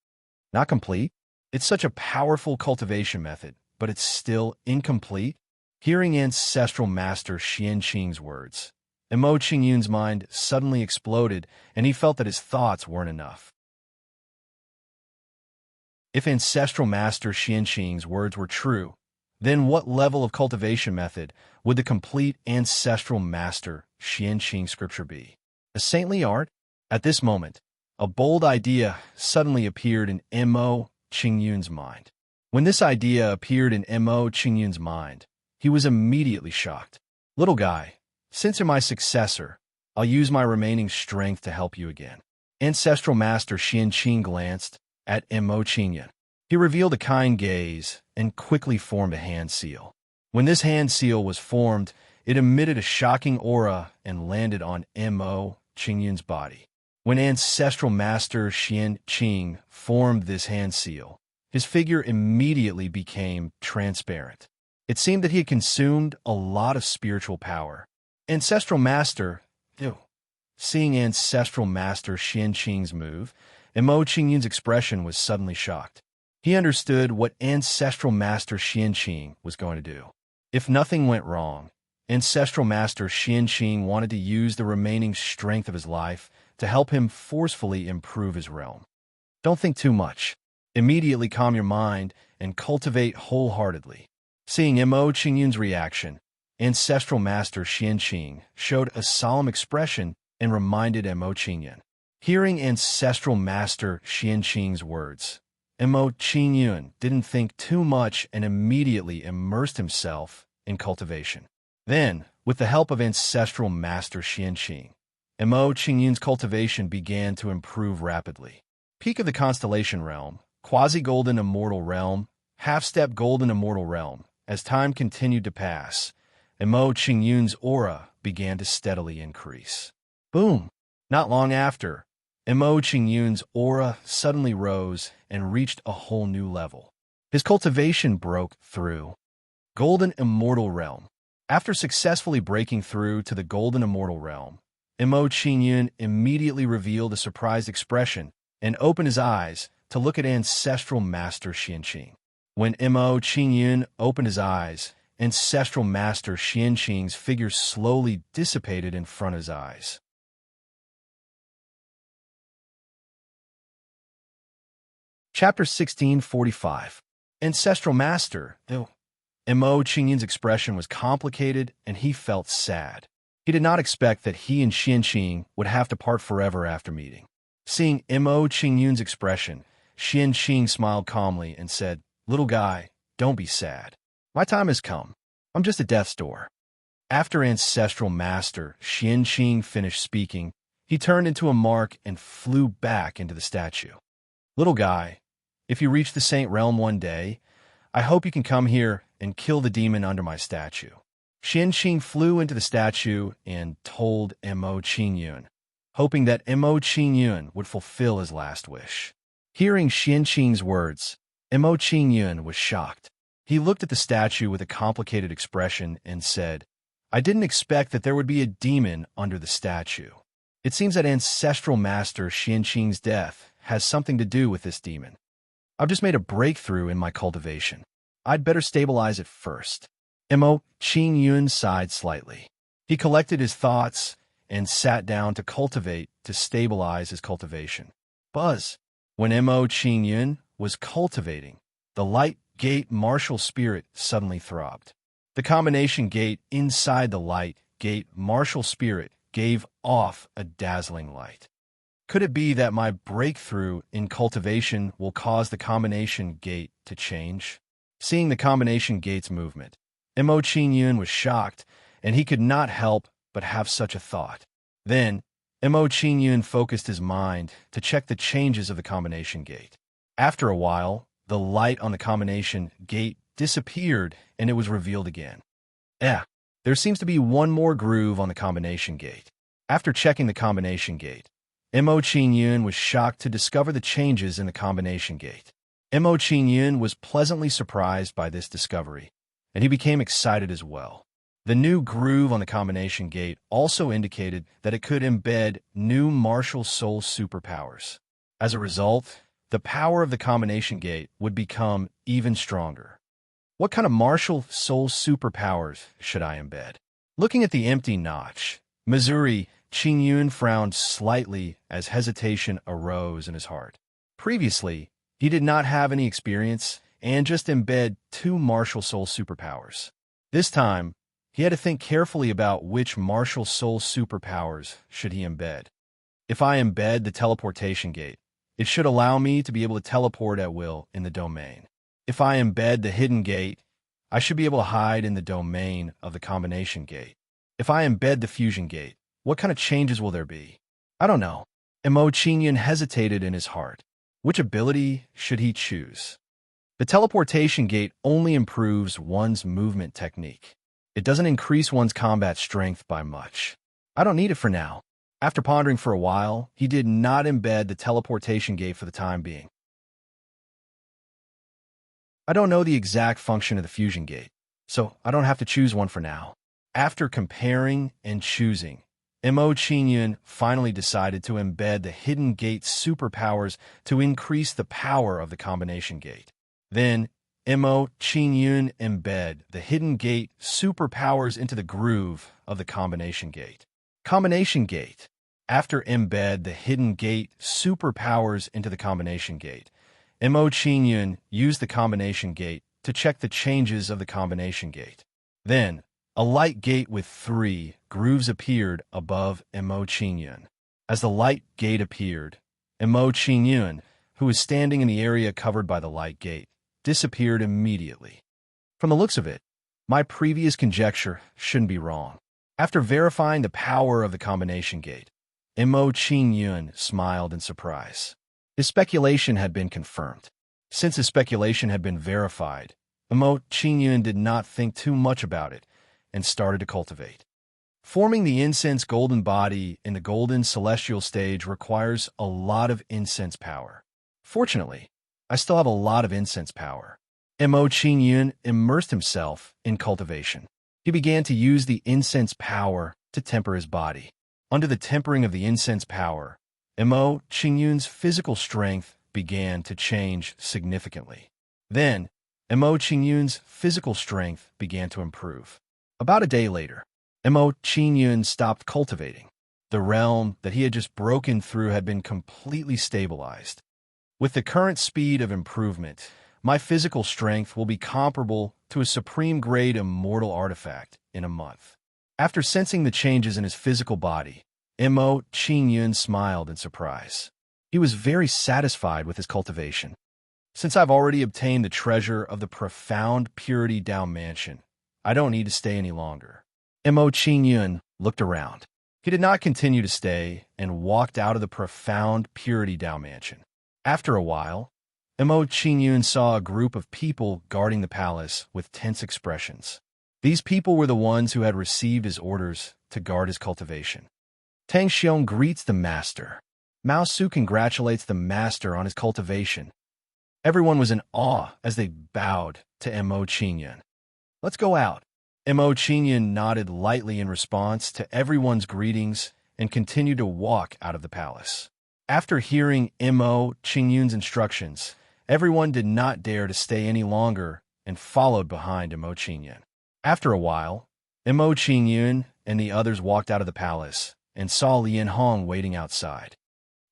Not complete? It's such a powerful cultivation method, but it's still incomplete. Hearing ancestral master Xianqing's words, Mo Qingyun's mind suddenly exploded, and he felt that his thoughts weren't enough. If ancestral master Xianqing's words were true, then what level of cultivation method would the complete ancestral master Xianqing scripture be? A saintly art? At this moment, a bold idea suddenly appeared in Mo Qingyun's mind. When this idea appeared in Mo Qingyun's mind, he was immediately shocked. Little guy, since you're my successor, I'll use my remaining strength to help you again. Ancestral master Xianqing glanced at Mo Qingyun. He revealed a kind gaze and quickly formed a hand seal. When this hand seal was formed, it emitted a shocking aura and landed on Mo Qingyun's body. When ancestral master Xianqing formed this hand seal, his figure immediately became transparent. It seemed that he had consumed a lot of spiritual power. Ancestral master, seeing ancestral master Xianqing's move, Mo Qingyun's expression was suddenly shocked. He understood what ancestral master Xianqing was going to do. If nothing went wrong, ancestral master Xianqing wanted to use the remaining strength of his life to help him forcefully improve his realm. Don't think too much. Immediately calm your mind and cultivate wholeheartedly. Seeing Mo Qingyun's reaction, ancestral master Xianqing showed a solemn expression and reminded Mo Qingyun. Hearing ancestral master Xianqing's words, Mo Qingyun didn't think too much and immediately immersed himself in cultivation. Then, with the help of ancestral master Xianqing, Mo Qingyun's cultivation began to improve rapidly. Peak of the constellation realm, quasi-golden immortal realm, half-step golden immortal realm. As time continued to pass, Mo Qingyun's aura began to steadily increase. Boom! Not long after, Mo Qingyun's aura suddenly rose and reached a whole new level. His cultivation broke through. Golden Immortal Realm. After successfully breaking through to the Golden Immortal Realm, Mo Qingyun immediately revealed a surprised expression and opened his eyes to look at ancestral master Xianqing. When Mo Qingyun opened his eyes, ancestral master Xianqing's figure slowly dissipated in front of his eyes. Chapter 1645. Ancestral Master. Mo Qingyun's expression was complicated, and he felt sad. He did not expect that he and Xianqing would have to part forever after meeting. Seeing Mo Qingyun's expression, Xianqing smiled calmly and said, Little guy, don't be sad. My time has come. I'm just at death's door. After Ancestral Master Xianqing finished speaking, he turned into a mark and flew back into the statue. Little guy, if you reach the Saint Realm one day, I hope you can come here and kill the demon under my statue. Xianqing flew into the statue and told Mo Qingyun, hoping that Mo Qingyun would fulfill his last wish. Hearing Xianqing's words, Mo Qingyun was shocked. He looked at the statue with a complicated expression and said, I didn't expect that there would be a demon under the statue. It seems that Ancestral Master Xianqing's death has something to do with this demon. I've just made a breakthrough in my cultivation. I'd better stabilize it first. Mo Qingyun sighed slightly. He collected his thoughts and sat down to stabilize his cultivation. Buzz. When Mo Qingyun was cultivating, the light gate martial spirit suddenly throbbed. The combination gate inside the light gate martial spirit gave off a dazzling light. Could it be that my breakthrough in cultivation will cause the combination gate to change? Seeing the combination gate's movement, Mo Qingyun was shocked, and he could not help but have such a thought. Then, Mo Qingyun focused his mind to check the changes of the combination gate. After a while, the light on the combination gate disappeared and it was revealed again. There seems to be one more groove on the combination gate. After checking the combination gate, Mo Qingyun was shocked to discover the changes in the combination gate. Mo Qingyun was pleasantly surprised by this discovery, and he became excited as well. The new groove on the combination gate also indicated that it could embed new martial soul superpowers. As a result, the power of the combination gate would become even stronger. What kind of martial soul superpowers should I embed? Looking at the empty notch, Missouri Qingyun frowned slightly as hesitation arose in his heart. Previously, he did not have any experience and just embed 2 martial soul superpowers. This time, he had to think carefully about which martial soul superpowers should he embed. If I embed the teleportation gate, it should allow me to be able to teleport at will in the domain. If I embed the hidden gate, I should be able to hide in the domain of the combination gate. If I embed the fusion gate, what kind of changes will there be? I don't know. Mo Qingyun hesitated in his heart. Which ability should he choose? The teleportation gate only improves one's movement technique. It doesn't increase one's combat strength by much. I don't need it for now. After pondering for a while, he did not embed the teleportation gate for the time being. I don't know the exact function of the fusion gate, so I don't have to choose one for now. After comparing and choosing, Mo Qingyun finally decided to embed the hidden gate superpowers to increase the power of the combination gate. Then, Mo Qingyun embed the hidden gate superpowers into the groove of the combination gate. Combination gate. After embed the hidden gate superpowers into the combination gate, Mo Qingyun used the combination gate to check the changes of the combination gate. Then, a light gate with 3 grooves appeared above Mo Qingyun. As the light gate appeared, Mo Qingyun, who was standing in the area covered by the light gate, disappeared immediately. From the looks of it, my previous conjecture shouldn't be wrong. After verifying the power of the combination gate, Mo Qingyun smiled in surprise. His speculation had been confirmed. Since his speculation had been verified, Mo Qingyun did not think too much about it and started to cultivate. Forming the incense golden body in the golden celestial stage requires a lot of incense power. Fortunately, I still have a lot of incense power. Mo Qingyun immersed himself in cultivation. He began to use the incense power to temper his body. Under the tempering of the incense power, Mo Qingyun's physical strength began to change significantly. Then, Mo Qingyun's physical strength began to improve. About a day later, Mo Qingyun stopped cultivating. The realm that he had just broken through had been completely stabilized. With the current speed of improvement, my physical strength will be comparable to a supreme-grade immortal artifact in a month. After sensing the changes in his physical body, Mo Qingyun smiled in surprise. He was very satisfied with his cultivation. Since I've already obtained the treasure of the profound purity down mansion, I don't need to stay any longer. Mo Qingyun looked around. He did not continue to stay and walked out of the profound purity down mansion. After a while, Mo Qingyun saw a group of people guarding the palace with tense expressions. These people were the ones who had received his orders to guard his cultivation. Tang Xiong greets the master. Mao Su congratulates the master on his cultivation. Everyone was in awe as they bowed to Mo Qingyun. Let's go out. Mo Qingyun nodded lightly in response to everyone's greetings and continued to walk out of the palace. After hearing Mo Qingyun's instructions, everyone did not dare to stay any longer and followed behind Mo Qingyun. After a while, Mo Qingyun and the others walked out of the palace and saw Lian Hong waiting outside.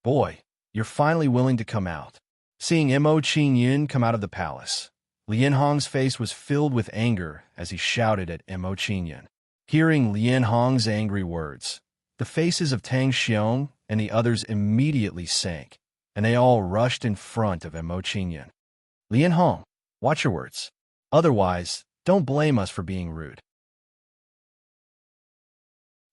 Boy, you're finally willing to come out. Seeing Mo Qingyun come out of the palace, Lian Hong's face was filled with anger as he shouted at Mo Qingyun. Hearing Lian Hong's angry words, the faces of Tang Xiong and the others immediately sank, and they all rushed in front of Mo Qingyun. Lian Hong, watch your words. Otherwise, don't blame us for being rude.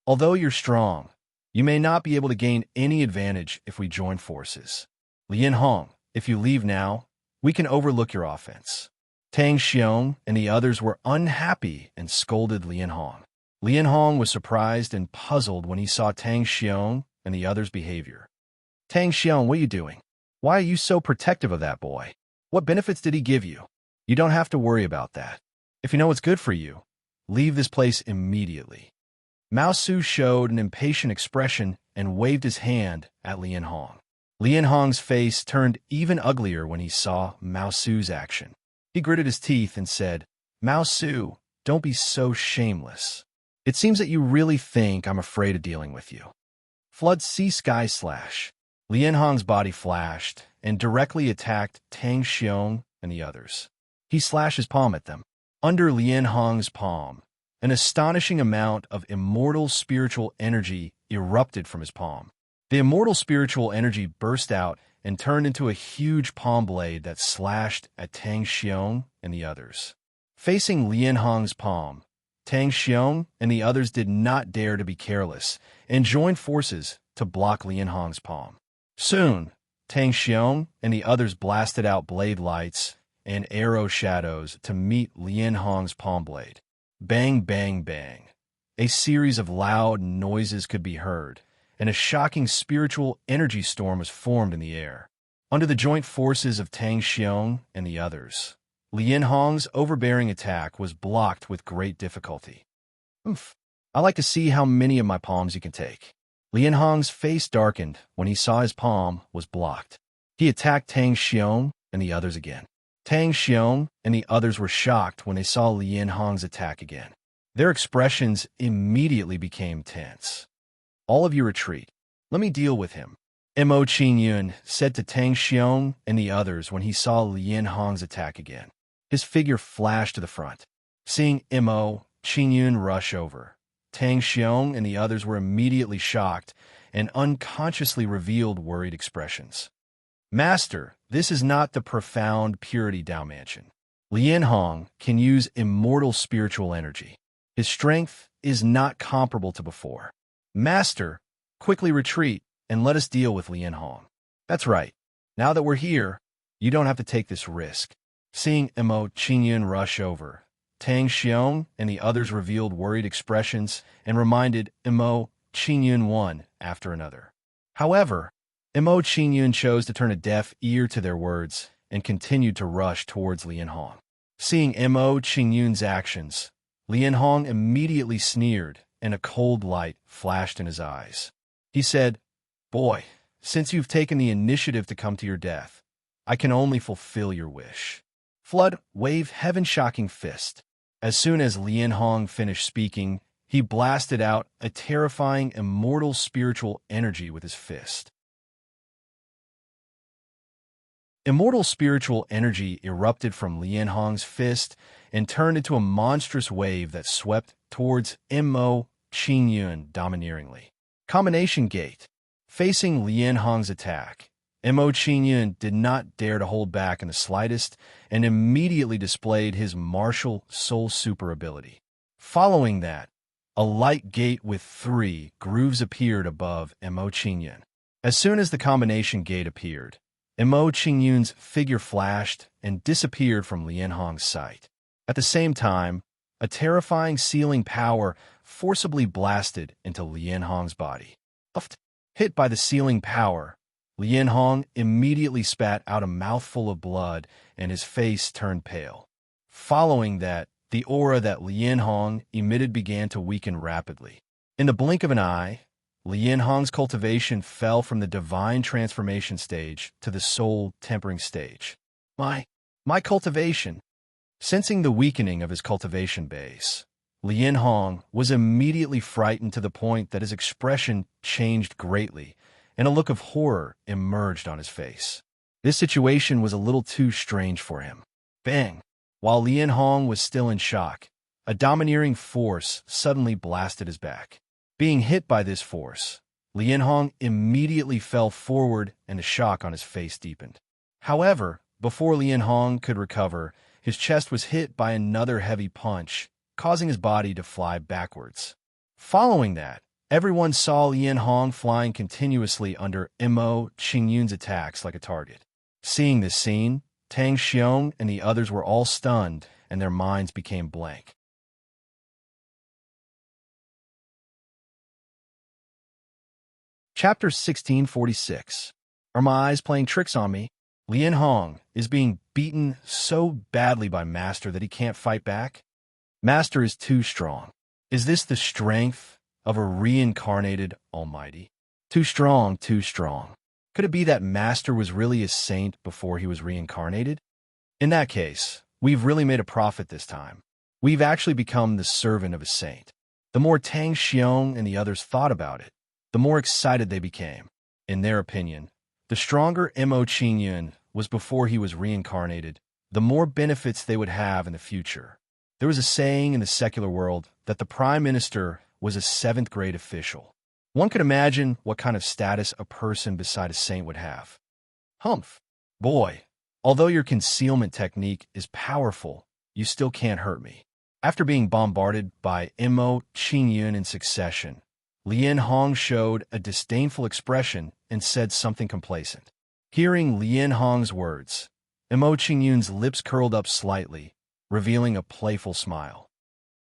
Although you're strong, you may not be able to gain any advantage if we join forces. Lian Hong, if you leave now, we can overlook your offense. Tang Xiong and the others were unhappy and scolded Lian Hong. Lian Hong was surprised and puzzled when he saw Tang Xiong and the others' behavior. Tang Xiong, what are you doing? Why are you so protective of that boy? What benefits did he give you? You don't have to worry about that. If you know what's good for you, leave this place immediately. Mao Su showed an impatient expression and waved his hand at Lian Hong. Lian Hong's face turned even uglier when he saw Mao Su's action. He gritted his teeth and said, Mao Su, don't be so shameless. It seems that you really think I'm afraid of dealing with you. Flood Sea Sky Slash. Lian Hong's body flashed and directly attacked Tang Xiong and the others. He slashed his palm at them. Under Lian Hong's palm, an astonishing amount of immortal spiritual energy erupted from his palm. The immortal spiritual energy burst out and turned into a huge palm blade that slashed at Tang Xiong and the others. Facing Lian Hong's palm, Tang Xiong and the others did not dare to be careless and joined forces to block Lian Hong's palm. Soon, Tang Xiong and the others blasted out blade lights and arrow shadows to meet Lian Hong's palm blade. Bang, bang, bang. A series of loud noises could be heard, and a shocking spiritual energy storm was formed in the air. Under the joint forces of Tang Xiong and the others, Lian Hong's overbearing attack was blocked with great difficulty. I like to see how many of my palms you can take. Lian Hong's face darkened when he saw his palm was blocked. He attacked Tang Xiong and the others again. Tang Xiong and the others were shocked when they saw Lian Hong's attack again. Their expressions immediately became tense. All of you retreat. Let me deal with him. Mo Qingyun said to Tang Xiong and the others when he saw Lian Hong's attack again. His figure flashed to the front. Seeing Mo Qingyun rush over, Tang Xiong and the others were immediately shocked and unconsciously revealed worried expressions. Master, this is not the profound purity Dao Mansion. Lian Hong can use immortal spiritual energy. His strength is not comparable to before. Master, quickly retreat and let us deal with Lian Hong. That's right. Now that we're here, you don't have to take this risk. Seeing Mo Qingyun rush over, Tang Xiong and the others revealed worried expressions and reminded Mo Qingyun one after another. However, Mo Qingyun chose to turn a deaf ear to their words and continued to rush towards Lian Hong. Seeing Mo Qingyun's actions, Lian Hong immediately sneered and a cold light flashed in his eyes. He said, Boy, since you've taken the initiative to come to your death, I can only fulfill your wish. Flood, wave heaven-shocking fist. As soon as Lian Hong finished speaking, he blasted out a terrifying immortal spiritual energy with his fist. Immortal spiritual energy erupted from Lian Hong's fist and turned into a monstrous wave that swept towards Mo Qingyun domineeringly. Combination Gate. Facing Lian Hong's attack, Mo Qingyun did not dare to hold back in the slightest and immediately displayed his martial soul super ability. Following that, a light gate with 3 grooves appeared above Mo Qingyun. As soon as the combination gate appeared, Mo Qingyun's figure flashed and disappeared from Lian Hong's sight. At the same time, a terrifying sealing power forcibly blasted into Lian Hong's body. Hit by the sealing power, Lian Hong immediately spat out a mouthful of blood and his face turned pale. Following that, the aura that Lian Hong emitted began to weaken rapidly. In the blink of an eye, Lian Hong's cultivation fell from the divine transformation stage to the soul tempering stage. My cultivation. Sensing the weakening of his cultivation base, Lian Hong was immediately frightened to the point that his expression changed greatly, and a look of horror emerged on his face. This situation was a little too strange for him. Bang! While Lian Hong was still in shock, a domineering force suddenly blasted his back. Being hit by this force, Lian Hong immediately fell forward and the shock on his face deepened. However, before Lian Hong could recover, his chest was hit by another heavy punch, causing his body to fly backwards. Following that, everyone saw Lian Hong flying continuously under Mo Qingyun's attacks like a target. Seeing this scene, Tang Xiong and the others were all stunned, and their minds became blank. Chapter 1646. Are my eyes playing tricks on me? Lian Hong is being beaten so badly by Master that he can't fight back. Master is too strong. Is this the strength of a reincarnated Almighty? Too strong, too strong. Could it be that Master was really a saint before he was reincarnated? In that case, we've really made a profit this time. We've actually become the servant of a saint. The more Tang Xiong and the others thought about it, the more excited they became. In their opinion, the stronger Mo Qingyun was before he was reincarnated, the more benefits they would have in the future. There was a saying in the secular world that the prime minister was a 7th grade official. One could imagine what kind of status a person beside a saint would have. Humph. Boy, although your concealment technique is powerful, you still can't hurt me. After being bombarded by Mo Qingyun in succession, Lian Hong showed a disdainful expression and said something complacent. Hearing Lian Hong's words, Mo Qingyun's lips curled up slightly, revealing a playful smile.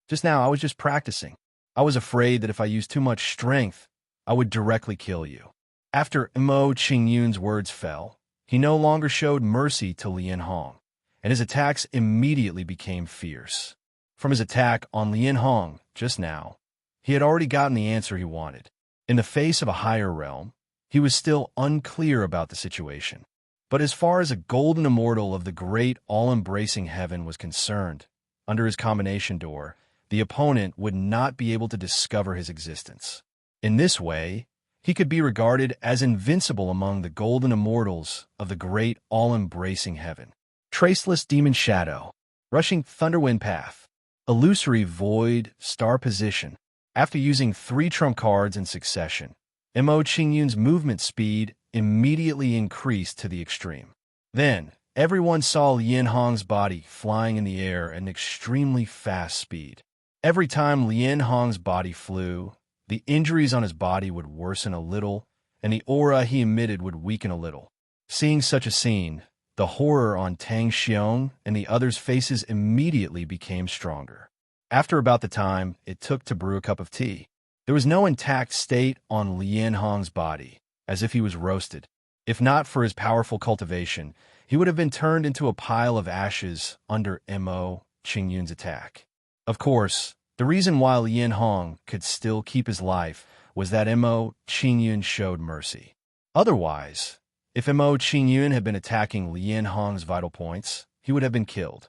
Just now, I was just practicing. I was afraid that if I used too much strength, I would directly kill you. After Mo Qingyun's words fell, he no longer showed mercy to Lian Hong, and his attacks immediately became fierce. From his attack on Lian Hong just now, he had already gotten the answer he wanted. In the face of a higher realm, he was still unclear about the situation. But as far as a golden immortal of the great all-embracing heaven was concerned, under his combination door, the opponent would not be able to discover his existence. In this way, he could be regarded as invincible among the golden immortals of the great all-embracing heaven. Traceless demon shadow, rushing thunderwind path, illusory void star position. After using 3 trump cards in succession, Mo Qingyun's movement speed immediately increased to the extreme. Then, everyone saw Lian Hong's body flying in the air at an extremely fast speed. Every time Lian Hong's body flew, the injuries on his body would worsen a little, and the aura he emitted would weaken a little. Seeing such a scene, the horror on Tang Xiong and the others' faces immediately became stronger. After about the time it took to brew a cup of tea, there was no intact state on Lian Hong's body, as if he was roasted. If not for his powerful cultivation, he would have been turned into a pile of ashes under Mo Qingyun's attack. Of course, the reason why Lian Hong could still keep his life was that Mo Qingyun showed mercy. Otherwise, if Mo Qingyun had been attacking Lian Hong's vital points, he would have been killed.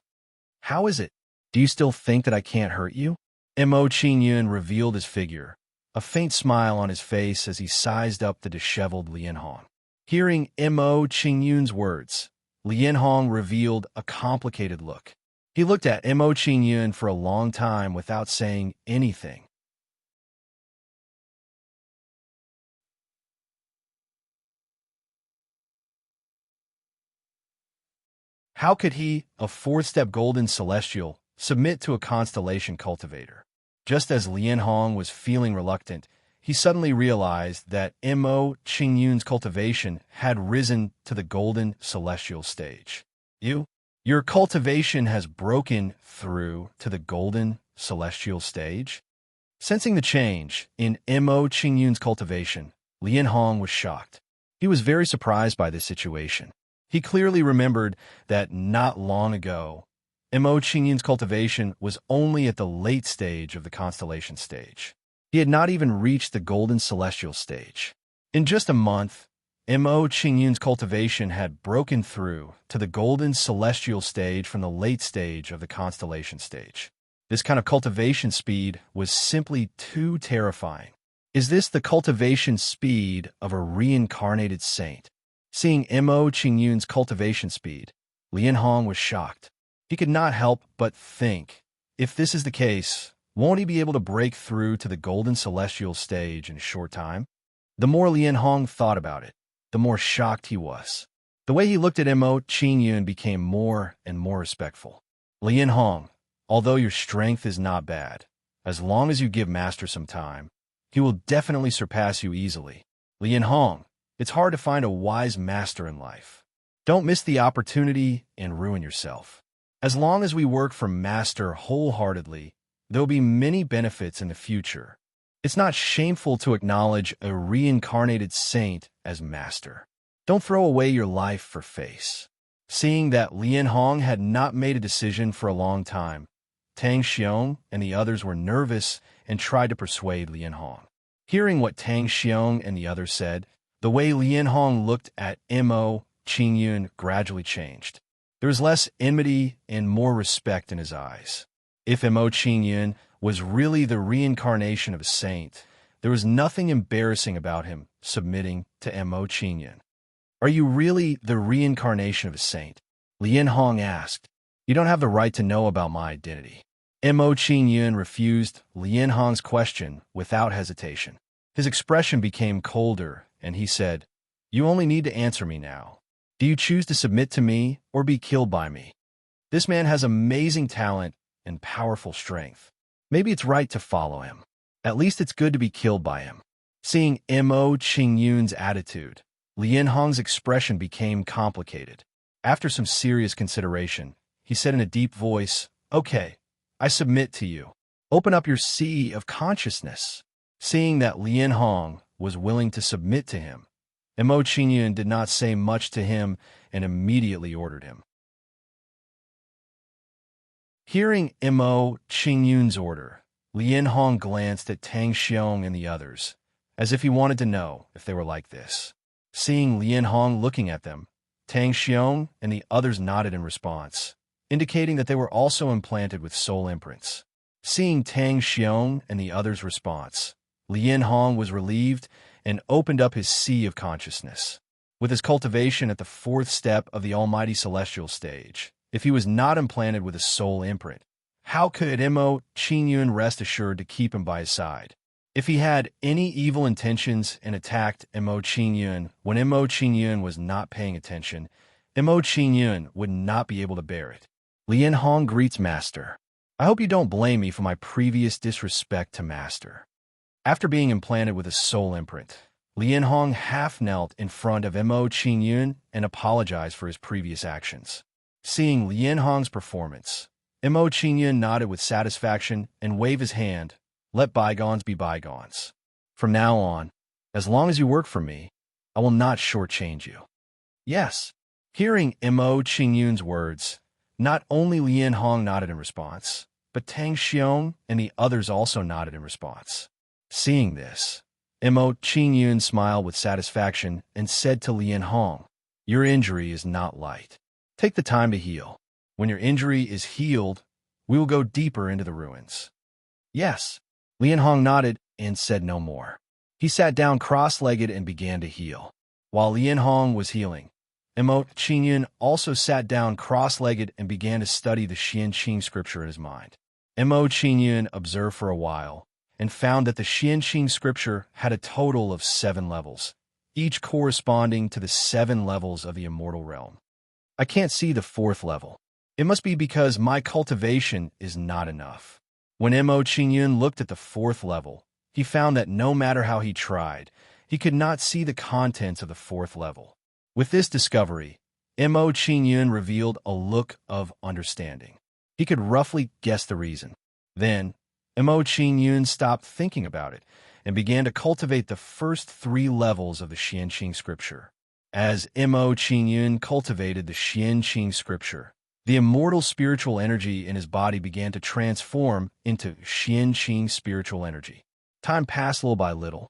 How is it? Do you still think that I can't hurt you? Mo Qingyun revealed his figure, a faint smile on his face as he sized up the disheveled Lian Hong. Hearing Mo Qingyun's words, Lian Hong revealed a complicated look. He looked at Mo Qingyun for a long time without saying anything. How could he, a fourth-step golden celestial, submit to a constellation cultivator? Just as Lian Hong was feeling reluctant, he suddenly realized that Mo Qingyun's cultivation had risen to the golden celestial stage. Your cultivation has broken through to the golden celestial stage? Sensing the change in Mo Qingyun's cultivation, Lian Hong was shocked. He was very surprised by this situation. He clearly remembered that not long ago, Mo Qingyun's cultivation was only at the late stage of the constellation stage. He had not even reached the golden celestial stage. In just a month, Mo Qingyun's cultivation had broken through to the golden celestial stage from the late stage of the constellation stage. This kind of cultivation speed was simply too terrifying. Is this the cultivation speed of a reincarnated saint? Seeing Mo Qingyun's cultivation speed, Lian Hong was shocked. He could not help but think, if this is the case, won't he be able to break through to the golden celestial stage in a short time? The more Lian Hong thought about it, the more shocked he was. The way he looked at Mo Qingyun became more and more respectful. Lian Hong, although your strength is not bad, as long as you give Master some time, he will definitely surpass you easily. Lian Hong, it's hard to find a wise master in life. Don't miss the opportunity and ruin yourself. As long as we work for Master wholeheartedly, there will be many benefits in the future. It's not shameful to acknowledge a reincarnated saint as Master. Don't throw away your life for face. Seeing that Lian Hong had not made a decision for a long time, Tang Xiong and the others were nervous and tried to persuade Lian Hong. Hearing what Tang Xiong and the others said, the way Lian Hong looked at Mo Qingyun gradually changed. There was less enmity and more respect in his eyes. If Mo Qingyun was really the reincarnation of a saint, there was nothing embarrassing about him submitting to Mo Qingyun. Are you really the reincarnation of a saint? Lian Hong asked. You don't have the right to know about my identity. Mo Qingyun refused Lian Hong's question without hesitation. His expression became colder, and he said, You only need to answer me now. Do you choose to submit to me or be killed by me? This man has amazing talent and powerful strength. Maybe it's right to follow him. At least it's good to be killed by him. Seeing Mo Qingyun's attitude, Lian Hong's expression became complicated. After some serious consideration, he said in a deep voice, Okay, I submit to you. Open up your sea of consciousness. Seeing that Lian Hong was willing to submit to him, Mo Qingyun did not say much to him and immediately ordered him. Hearing Mo Qingyun's order, Lian Hong glanced at Tang Xiong and the others, as if he wanted to know if they were like this. Seeing Lian Hong looking at them, Tang Xiong and the others nodded in response, indicating that they were also implanted with soul imprints. Seeing Tang Xiong and the others' response, Lian Hong was relieved and opened up his sea of consciousness. With his cultivation at the fourth step of the almighty celestial stage, if he was not implanted with a soul imprint, how could Mo Qingyun rest assured to keep him by his side? If he had any evil intentions and attacked Mo Qingyun when Mo Qingyun was not paying attention, Mo Qingyun would not be able to bear it. Lian Hong greets Master. I hope you don't blame me for my previous disrespect to Master. After being implanted with a soul imprint, Lian Hong half-knelt in front of Mo Qingyun and apologized for his previous actions. Seeing Lian Hong's performance, Mo Qingyun nodded with satisfaction and waved his hand, let bygones be bygones. From now on, as long as you work for me, I will not shortchange you. Yes. Hearing Mo Qingyun's words, not only Lian Hong nodded in response, but Tang Xiong and the others also nodded in response. Seeing this, Mo Qingyun smiled with satisfaction and said to Lian Hong, Your injury is not light. Take the time to heal. When your injury is healed, we will go deeper into the ruins. Yes. Lian Hong nodded and said no more. He sat down cross-legged and began to heal. While Lian Hong was healing, Mo Qingyun also sat down cross-legged and began to study the Xian Qing scripture in his mind. Mo Qingyun observed for a while and found that the Xian Qing scripture had a total of 7 levels, each corresponding to the 7 levels of the immortal realm. I can't see the fourth level. It must be because my cultivation is not enough. When Mo Qingyun looked at the fourth level, he found that no matter how he tried, he could not see the contents of the fourth level. With this discovery, Mo Qingyun revealed a look of understanding. He could roughly guess the reason. Then, Mo Qingyun stopped thinking about it and began to cultivate the first 3 levels of the Xianqing scripture. As Mo Qingyun cultivated the Xianqing scripture, the immortal spiritual energy in his body began to transform into Xianqing spiritual energy. Time passed little by little.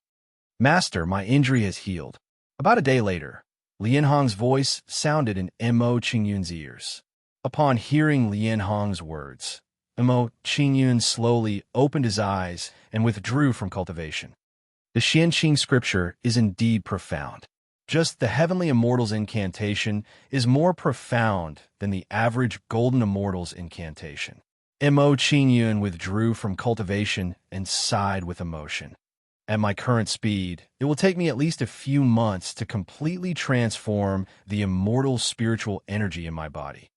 Master, my injury has healed. About a day later, Lianhong's voice sounded in Mo Qingyun's ears. Upon hearing Lianhong's words, Mo Qingyun slowly opened his eyes and withdrew from cultivation. The Xianqing scripture is indeed profound. Just the Heavenly Immortal's incantation is more profound than the average Golden Immortal's incantation. Mo Qingyun withdrew from cultivation and sighed with emotion. At my current speed, it will take me at least a few months to completely transform the immortal spiritual energy in my body.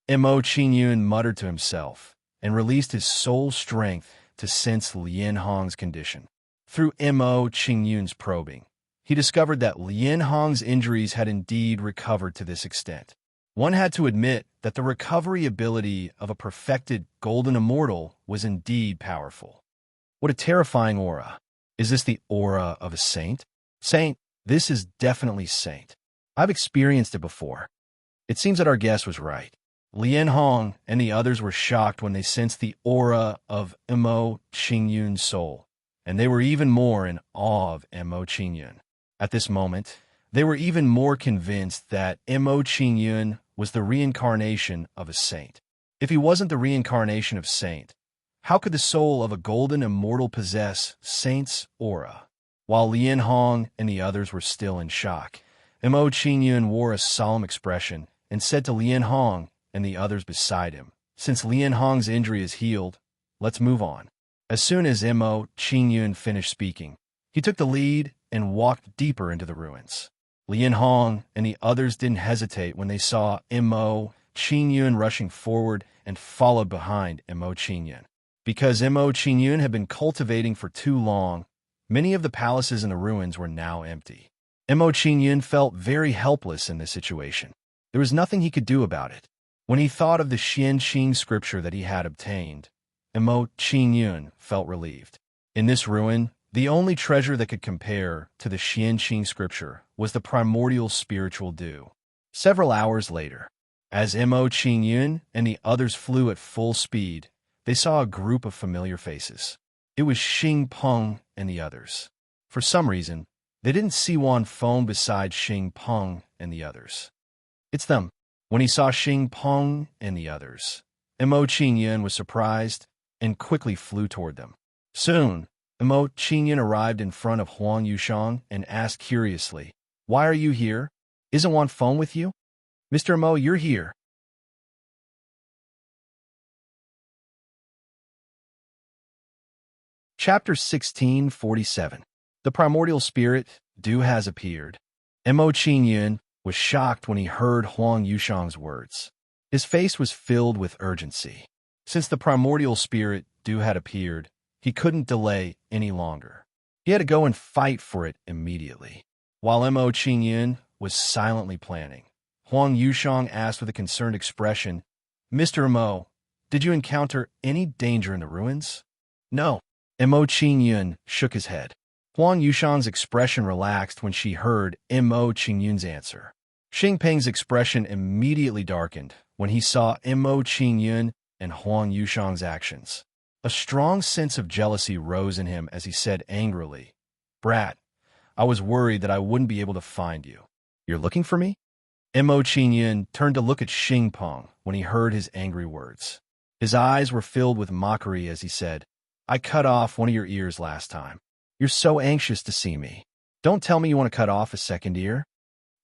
Mo Qingyun muttered to himself and released his soul strength to sense Lianhong's condition. Through Mo Qingyun's probing, he discovered that Lianhong's injuries had indeed recovered to this extent. One had to admit that the recovery ability of a perfected Golden Immortal was indeed powerful. What a terrifying aura. Is this the aura of a saint? Saint, this is definitely saint. I've experienced it before. It seems that our guess was right. Lianhong and the others were shocked when they sensed the aura of Mo Qingyun's soul, and they were even more in awe of Mo Qingyun. At this moment, they were even more convinced that Mo Qingyun was the reincarnation of a saint. If he wasn't the reincarnation of saint, how could the soul of a golden immortal possess saint's aura? While Lianhong and the others were still in shock, Mo Qingyun wore a solemn expression and said to Lianhong and the others beside him, "Since Lianhong's injury is healed, let's move on." As soon as Mo Qingyun finished speaking, he took the lead and walked deeper into the ruins. Lianhong and the others didn't hesitate when they saw Mo Qingyun rushing forward and followed behind Mo Qingyun. Because Mo Qingyun had been cultivating for too long, many of the palaces in the ruins were now empty. Mo Qingyun felt very helpless in this situation. There was nothing he could do about it. When he thought of the Xianqing scripture that he had obtained, Mo Qingyun felt relieved. In this ruin, the only treasure that could compare to the Xianqing scripture was the primordial spiritual dew. Several hours later, as Mo Qingyun and the others flew at full speed, they saw a group of familiar faces. It was Xing Peng and the others. For some reason, they didn't see Wan Feng beside Xing Peng and the others. It's them. When he saw Xing Peng and the others, Mo Qingyun was surprised and quickly flew toward them. Soon, Mo Qingyun arrived in front of Huang Yushang and asked curiously, "Why are you here? Isn't Wan Feng with you?" "Mr. Mo, you're here." Chapter 1647. The primordial spirit, Du, has appeared. Mo Qingyun was shocked when he heard Huang Yushang's words. His face was filled with urgency. Since the primordial spirit, Du, had appeared, he couldn't delay any longer. He had to go and fight for it immediately. While Mo Qingyun was silently planning, Huang Yushang asked with a concerned expression, "Mr. Mo, did you encounter any danger in the ruins?" "No." Mo Qingyun shook his head. Huang Yushang's expression relaxed when she heard Mo Qingyun's answer. Xing Peng's expression immediately darkened when he saw Mo Qingyun and Huang Yushang's actions. A strong sense of jealousy rose in him as he said angrily, "Brat, I was worried that I wouldn't be able to find you. You're looking for me?" Mo Qingyun turned to look at Xing Peng when he heard his angry words. His eyes were filled with mockery as he said, "I cut off one of your ears last time. You're so anxious to see me. Don't tell me you want to cut off a second ear."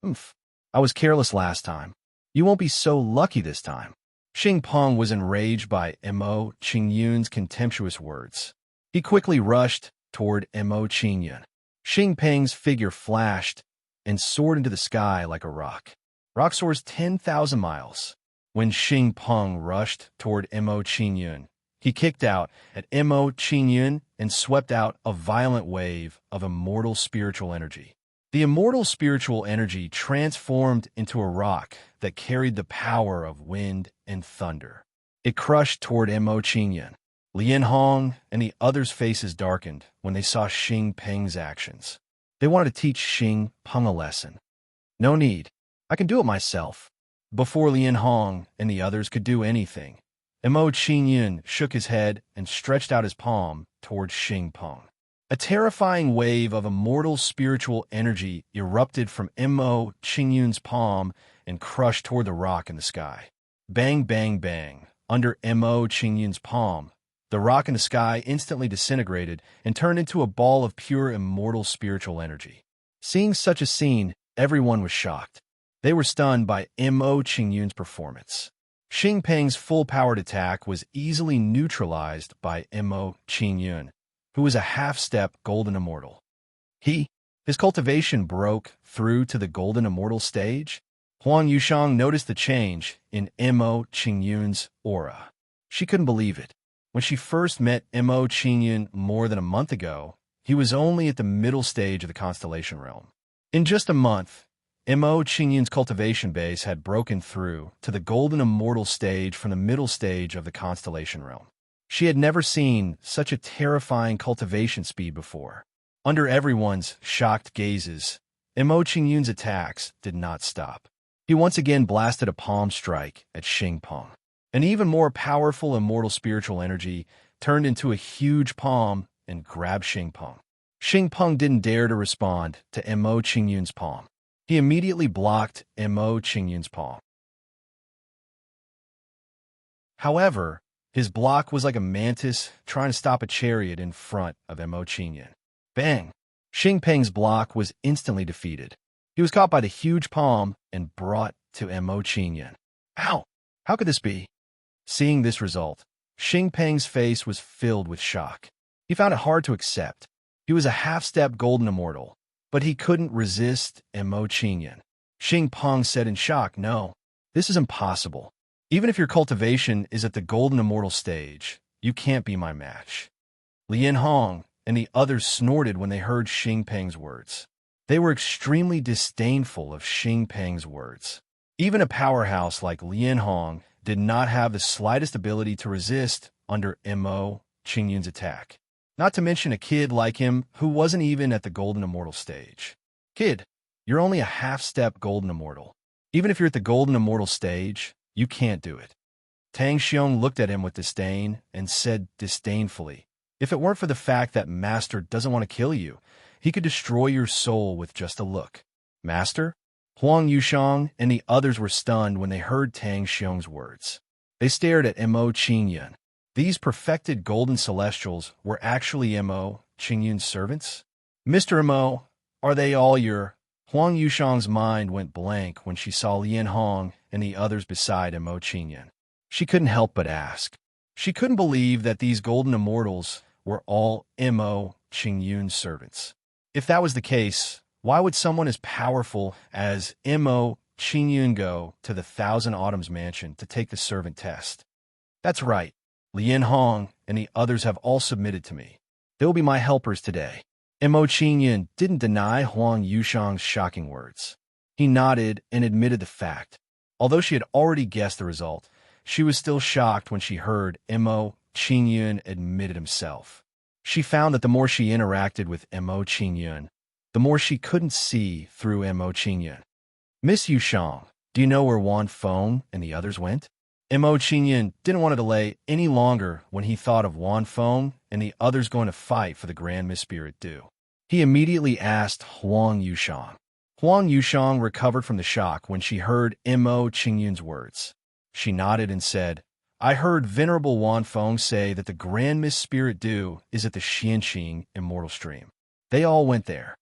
"Oomph. I was careless last time. You won't be so lucky this time." Xing Peng was enraged by Mo Qingyun's contemptuous words. He quickly rushed toward Mo Qingyun. Xing Peng's figure flashed, and soared into the sky like a rock. Rock soars 10,000 miles. When Xing Peng rushed toward Mo Qingyun, he kicked out at Mo Qingyun and swept out a violent wave of immortal spiritual energy. The immortal spiritual energy transformed into a rock that carried the power of wind and thunder. It crushed toward Mo Qingyun. Lian Hong and the others' faces darkened when they saw Xing Peng's actions. They wanted to teach Xing Peng a lesson. No need. I can do it myself. Before Lian Hong and the others could do anything, Mo Qingyun shook his head and stretched out his palm towards Xing Peng. A terrifying wave of immortal spiritual energy erupted from Mo Qingyun's palm and crushed toward the rock in the sky. Bang, bang, bang. Under Mo Qingyun's palm, the rock in the sky instantly disintegrated and turned into a ball of pure immortal spiritual energy. Seeing such a scene, everyone was shocked. They were stunned by Mo Qingyun's performance. Xing Peng's full-powered attack was easily neutralized by Mo Qingyun, who was a half-step golden immortal. His cultivation broke through to the golden immortal stage. Huang Yushang noticed the change in Mo Qingyun's aura. She couldn't believe it. When she first met Mo Qingyun more than a month ago, he was only at the middle stage of the constellation realm. In just a month, Mo Qingyun's cultivation base had broken through to the golden immortal stage from the middle stage of the constellation realm. She had never seen such a terrifying cultivation speed before. Under everyone's shocked gazes, Mo Qingyun's attacks did not stop. He once again blasted a palm strike at Xing Peng. An even more powerful immortal spiritual energy turned into a huge palm and grabbed Xing Peng. Xing Peng didn't dare to respond to Mo Qingyun's palm. He immediately blocked Mo Qingyun's palm. However, his block was like a mantis trying to stop a chariot in front of Mo Qingyun. Bang! Xing Peng's block was instantly defeated. He was caught by the huge palm and brought to Mo Qingyun. Ow! How could this be? Seeing this result, Xing Peng's face was filled with shock. He found it hard to accept. He was a half-step golden immortal, but he couldn't resist Mo Qingyun. Xing Peng said in shock, "No, this is impossible. Even if your cultivation is at the golden immortal stage, you can't be my match." Lian Hong and the others snorted when they heard Xing Peng's words. They were extremely disdainful of Xing Peng's words. Even a powerhouse like Lian Hong did not have the slightest ability to resist under Mo Qingyun's attack. Not to mention a kid like him who wasn't even at the golden immortal stage. Kid, you're only a half-step golden immortal. Even if you're at the golden immortal stage, you can't do it. Tang Xiong looked at him with disdain and said disdainfully, "If it weren't for the fact that Master doesn't want to kill you, he could destroy your soul with just a look." Master? Huang Yushang and the others were stunned when they heard Tang Xiong's words. They stared at Mo Qingyun. These perfected golden celestials were actually Mo Qingyun's servants? "Mr. Mo, are they all your—" Huang Yushang's mind went blank when she saw Lian Hong and the others beside Mo Qingyun. She couldn't help but ask. She couldn't believe that these golden immortals were all Mo Qingyun's servants. If that was the case, why would someone as powerful as Mo Qingyun go to the Thousand Autumns mansion to take the servant test? That's right. Lian Hong and the others have all submitted to me. They will be my helpers today. Mo Qingyun didn't deny Huang Yushang's shocking words. He nodded and admitted the fact. Although she had already guessed the result, she was still shocked when she heard Mo Qingyun admit it himself. She found that the more she interacted with Mo Qingyun, the more she couldn't see through Mo Qingyun. "Miss Yushang, do you know where Wan Feng and the others went?" Mo Qingyun didn't want to delay any longer when he thought of Wan Feng and the others going to fight for the Grand Mist Spirit Dew. He immediately asked Huang Yushang. Huang Yushang recovered from the shock when she heard Mo Qingyun's words. She nodded and said, "I heard Venerable Wan Feng say that the Grand Mist Spirit Dew is at the Xianqing Immortal Stream. They all went there."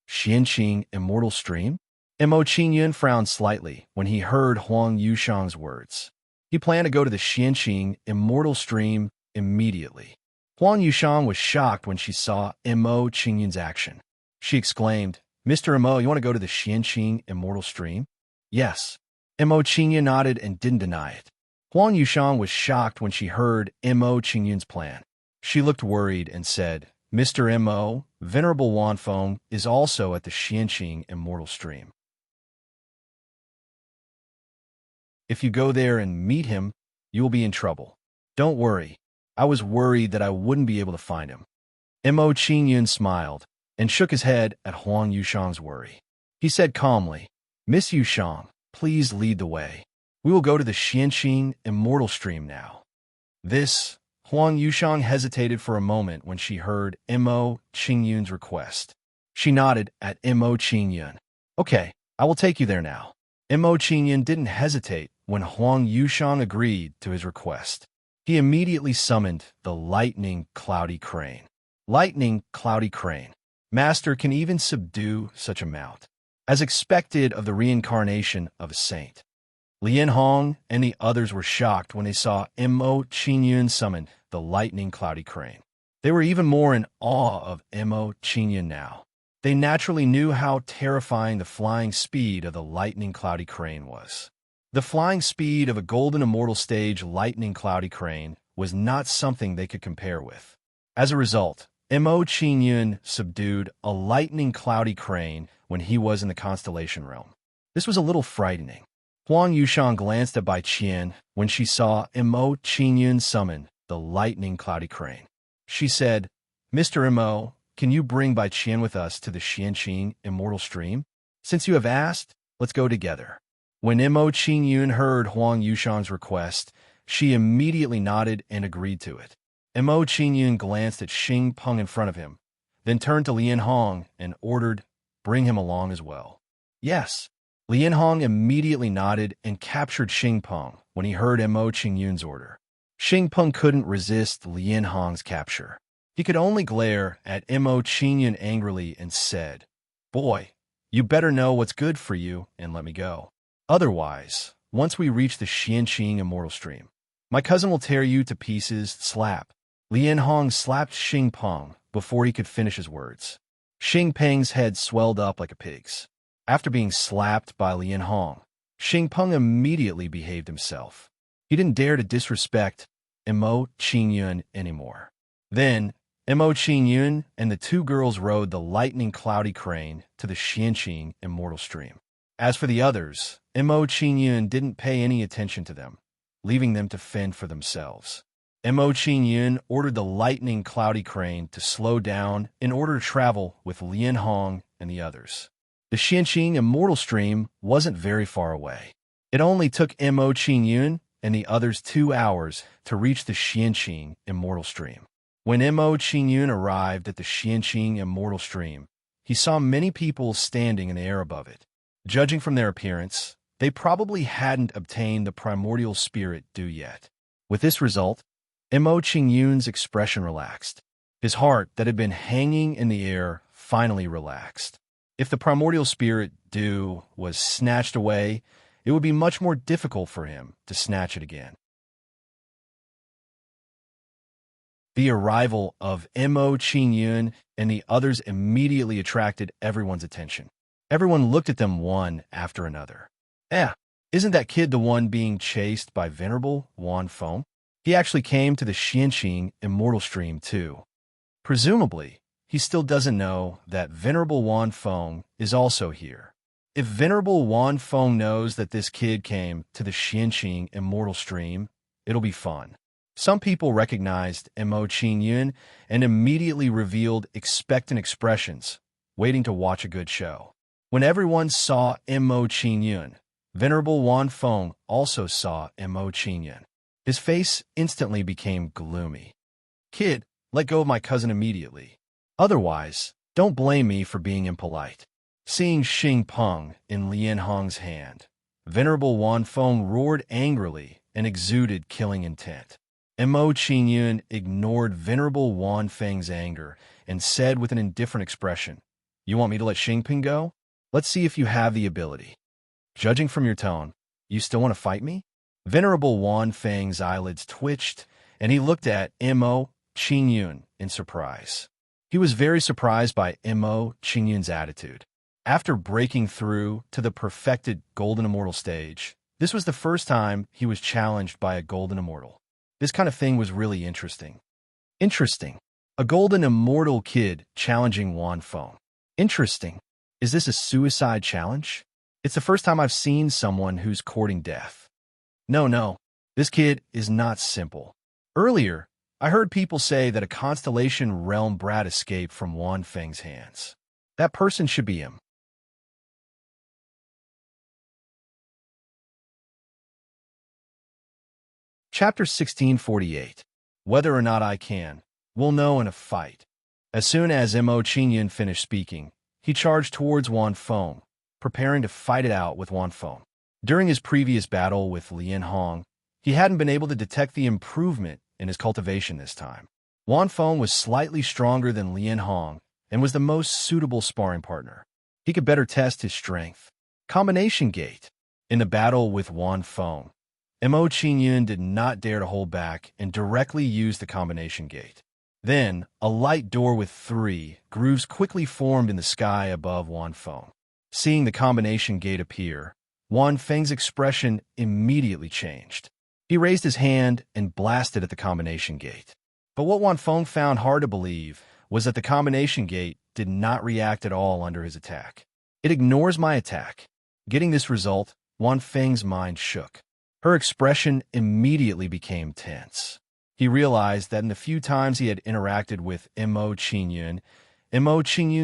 "Xianqing Immortal Stream?" Mo Qingyun frowned slightly when he heard Huang Yushang's words. He planned to go to the Xianqing Immortal Stream immediately. Huang Yushang was shocked when she saw Mo Qingyun's action. She exclaimed, Mr. Mo, you want to go to the Xianqing Immortal Stream? Yes. Mo Qingyun nodded and didn't deny it. Huang Yushang was shocked when she heard Mo Qingyun's plan. She looked worried and said, Mr. Mo, Venerable Wanfeng is also at the Xianqing Immortal Stream. If you go there and meet him, you will be in trouble. Don't worry. I was worried that I wouldn't be able to find him. Mo Qingyun smiled and shook his head at Huang Yushang's worry. He said calmly, Miss Yushang, please lead the way. We will go to the Xianqing Immortal Stream now. Huang Yushang hesitated for a moment when she heard Mo Qingyun's request. She nodded at Mo Qingyun. Okay, I will take you there now. Mo Qingyun didn't hesitate when Huang Yushang agreed to his request. He immediately summoned the lightning cloudy crane. Lightning cloudy crane. Master can even subdue such a mount, as expected of the reincarnation of a saint. Lian Hong and the others were shocked when they saw Mo Qingyun summon the lightning cloudy crane. They were even more in awe of Mo Qingyun now. They naturally knew how terrifying the flying speed of the lightning cloudy crane was. The flying speed of a golden immortal stage lightning cloudy crane was not something they could compare with. As a result, Mo Qingyun subdued a lightning cloudy crane when he was in the constellation realm. This was a little frightening. Huang Yushang glanced at Bai Qian when she saw Mo Qingyun summon the lightning cloudy crane. She said, Mr. Mo, can you bring Bai Qian with us to the Xianqing Immortal Stream? Since you have asked, let's go together. When Mo Qingyun heard Huang Yushang's request, she immediately nodded and agreed to it. Mo Qingyun glanced at Xing Peng in front of him, then turned to Lian Hong and ordered, bring him along as well. Yes. Lian Hong immediately nodded and captured Xing Peng when he heard Mo Qingyun's order. Xing Peng couldn't resist Lian Hong's capture. He could only glare at Mo Qingyun angrily and said, Boy, you better know what's good for you and let me go. Otherwise, once we reach the Xianqing Immortal Stream, my cousin will tear you to pieces. Slap. Lian Hong slapped Xing Peng before he could finish his words. Xing Peng's head swelled up like a pig's. After being slapped by Lian Hong, Xing Peng immediately behaved himself. He didn't dare to disrespect Mo Qingyun anymore. Then, Mo Qingyun and the two girls rode the lightning cloudy crane to the Xianqing Immortal Stream. As for the others, Mo Qingyun didn't pay any attention to them, leaving them to fend for themselves. Mo Qingyun ordered the lightning cloudy crane to slow down in order to travel with Lian Hong and the others. The Xianqing Immortal Stream wasn't very far away. It only took Mo Qingyun and the others 2 hours to reach the Xianqing Immortal Stream. When Mo Qingyun arrived at the Xianqing Immortal Stream, he saw many people standing in the air above it. Judging from their appearance, they probably hadn't obtained the primordial spirit due yet. With this result, Mo Qingyun's expression relaxed. His heart that had been hanging in the air finally relaxed. If the primordial spirit due was snatched away, it would be much more difficult for him to snatch it again. The arrival of Mo Qingyun and the others immediately attracted everyone's attention. Everyone looked at them one after another. Isn't that kid the one being chased by Venerable Wanfeng? He actually came to the Xianqing Immortal Stream too. Presumably, he still doesn't know that Venerable Wanfeng is also here. If Venerable Wanfeng knows that this kid came to the Xianqing Immortal Stream, it'll be fun. Some people recognized Mo Qingyun and immediately revealed expectant expressions, waiting to watch a good show. When everyone saw Mo Qingyun, Venerable Wanfeng also saw Mo Qingyun. His face instantly became gloomy. Kid, let go of my cousin immediately. Otherwise, don't blame me for being impolite. Seeing Xing Peng in Lian Hong's hand, Venerable Wanfeng roared angrily and exuded killing intent. Mo Qingyun ignored Venerable Wanfeng's anger and said with an indifferent expression, You want me to let Xing Peng go? Let's see if you have the ability. Judging from your tone, you still want to fight me? Venerable Wanfeng's eyelids twitched, and he looked at Mo Qingyun in surprise. He was very surprised by Mo Qingyun's attitude. After breaking through to the perfected Golden Immortal stage, this was the first time he was challenged by a Golden Immortal. This kind of thing was really interesting. Interesting. A Golden Immortal kid challenging Wan Feng. Interesting. Is this a suicide challenge? It's the first time I've seen someone who's courting death. No. This kid is not simple. Earlier, I heard people say that a Constellation Realm brat escaped from Wan Feng's hands. That person should be him. Chapter 1648. Whether or not I can, we'll know in a fight. As soon as Mo Qingyun finished speaking, he charged towards Wan Feng, preparing to fight it out with Wan Feng. During his previous battle with Lian Hong, he hadn't been able to detect the improvement in his cultivation this time. Wan Feng was slightly stronger than Lian Hong and was the most suitable sparring partner. He could better test his strength. Combination Gate. In the battle with Wan Feng, Mo Qingyun did not dare to hold back and directly used the combination gate. Then, a light door with 3 grooves quickly formed in the sky above Wan Feng. Seeing the combination gate appear, Wan Feng's expression immediately changed. He raised his hand and blasted at the combination gate. But what Wan Feng found hard to believe was that the combination gate did not react at all under his attack. It ignores my attack. Getting this result, Wan Feng's mind shook. Her expression immediately became tense. He realized that in the few times he had interacted with Mo Qingyun's